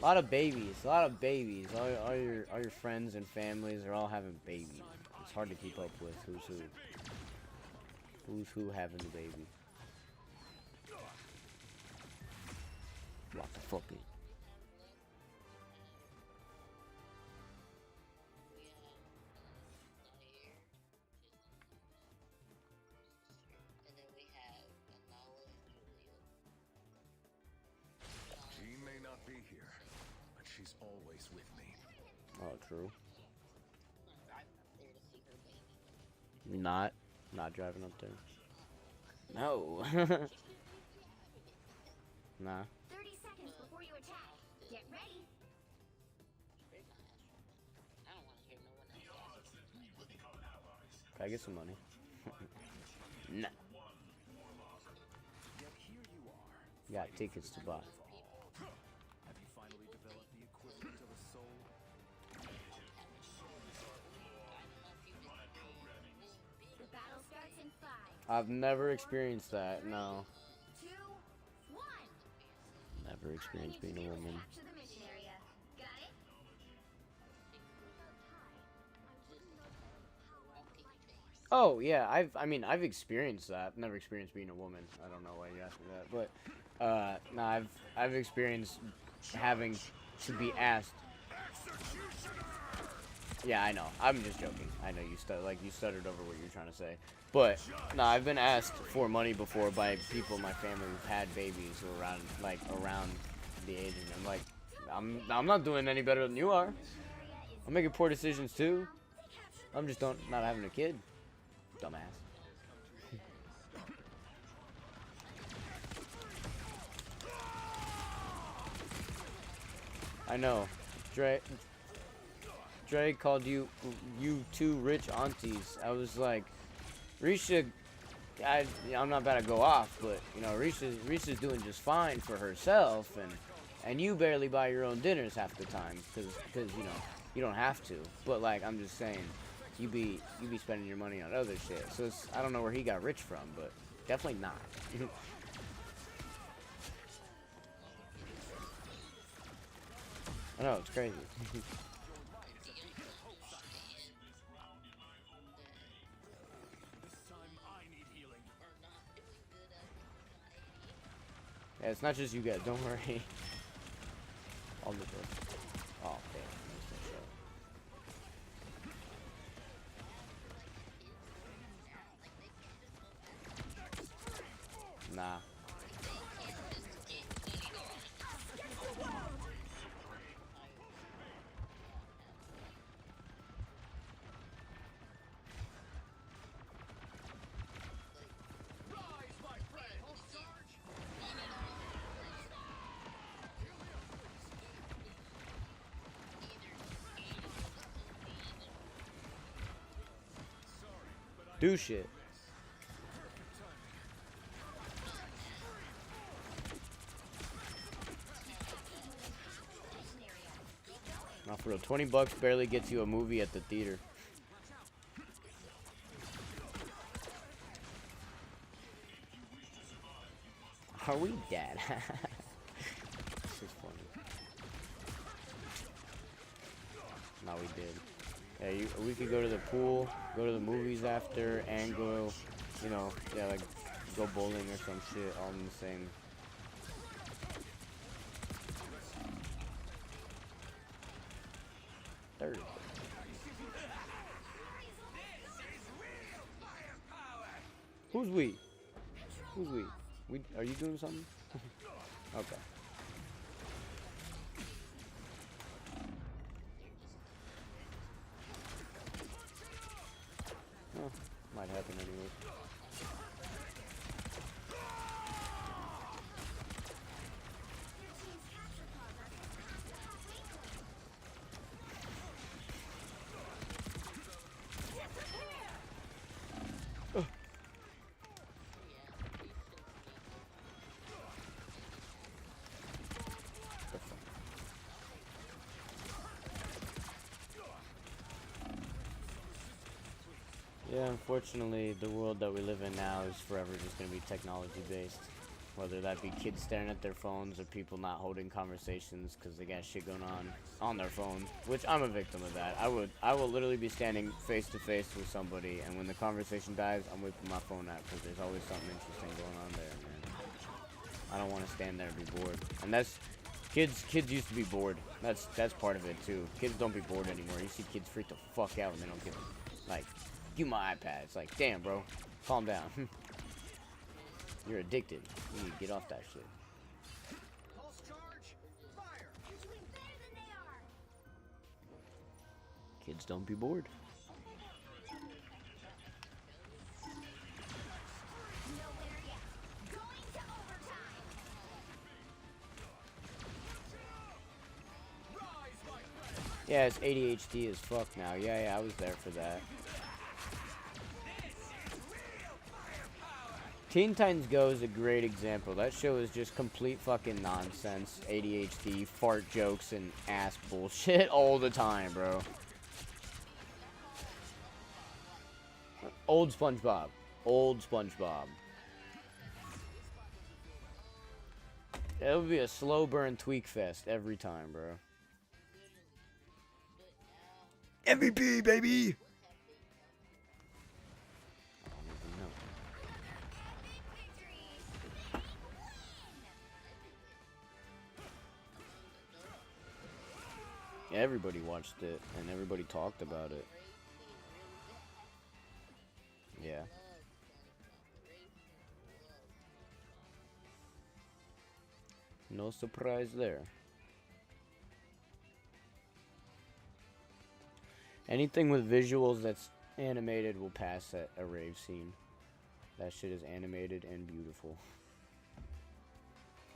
B: A lot of babies, a lot of babies. All your friends and families are all having babies. It's hard to keep up with who's who. Who's who having the baby. What the fuck is?
J: Jean may not be here, but she's always with me.
B: Oh, true. Not driving up there. No. Nah.
G: 30 seconds before you attack. Get ready.
B: Can I get some money? Nah.
J: Yet here you are.
B: Got tickets to buy.
J: Have you finally developed the equivalent of a soul?
G: The battle starts in 5,
B: I've never experienced that. No.
G: 2, 1.
B: Never experienced being a woman.
G: Capture the mission area. Got it?
B: Oh yeah, I've experienced that. Never experienced being a woman. I don't know why you asked me that, but no, I've experienced having to be asked. Yeah, I know. I'm just joking. I know you stuttered over what you're trying to say. But no, I've been asked for money before by people in my family who've had babies who are around the age, and I'm like, I'm not doing any better than you are. I'm making poor decisions too. I'm just not having a kid. Dumbass. I know. Dre called you two rich aunties. I was like, Risha, I'm not about to go off, but you know, Risha's doing just fine for herself, and you barely buy your own dinners half the time because you know you don't have to. But like, I'm just saying, you be spending your money on other shit. So I don't know where he got rich from, but definitely not. I know, it's crazy. Yeah, it's not just you guys, don't worry. All the doors. Oh, damn. Nah. Do shit. Now for real, $20 barely gets you a movie at the theater. Are we dead? This is funny. No, we did. Yeah, we could go to the pool, go to the movies after, and go, you know, yeah, like go bowling or some shit, all in the same. Third. Who's we? Who's we? Are you doing something? Okay. Oh, might happen anyway. Yeah, unfortunately, the world that we live in now is forever just going to be technology based. Whether that be kids staring at their phones or people not holding conversations because they got shit going on their phone, which I'm a victim of that. I will literally be standing face to face with somebody, and when the conversation dies, I'm whipping my phone out because there's always something interesting going on there, man. I don't want to stand there and be bored. And that's kids used to be bored. That's part of it too. Kids don't be bored anymore. You see kids freak the fuck out when they don't get like. Give my iPad. It's like, damn, bro. Calm down. You're addicted. You need to get off that shit.
A: Pulse charge, fire.
G: You're doing better than they are.
B: Kids don't be bored.
G: No winner yet. Going to overtime.
B: Yeah, it's ADHD as fuck now. Yeah, I was there for that. Teen Titans Go is a great example. That show is just complete fucking nonsense, ADHD, fart jokes, and ass bullshit all the time, bro. Old SpongeBob. Old SpongeBob. It would be a slow burn tweak fest every time, bro. MVP, baby! I don't even know. Everybody watched it, and everybody talked about it. Yeah. No surprise there. Anything with visuals that's animated will pass at a rave scene. That shit is animated and beautiful.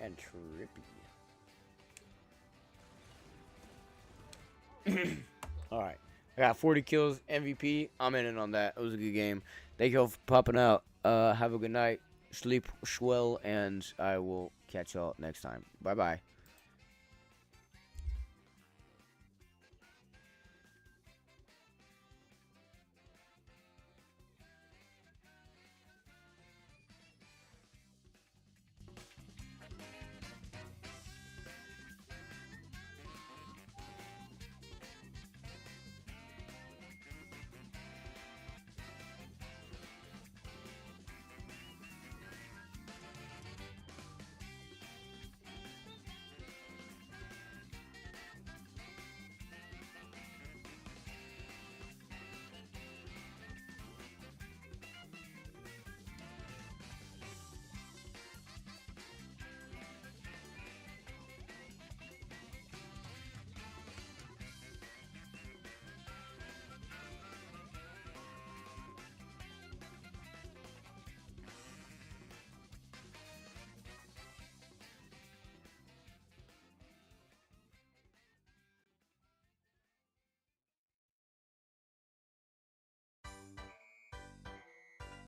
B: And trippy. Alright. I got 40 kills, MVP. I'm in on that. It was a good game. Thank you all for popping out. Have a good night. Sleep well, and I will catch y'all next time. Bye-bye.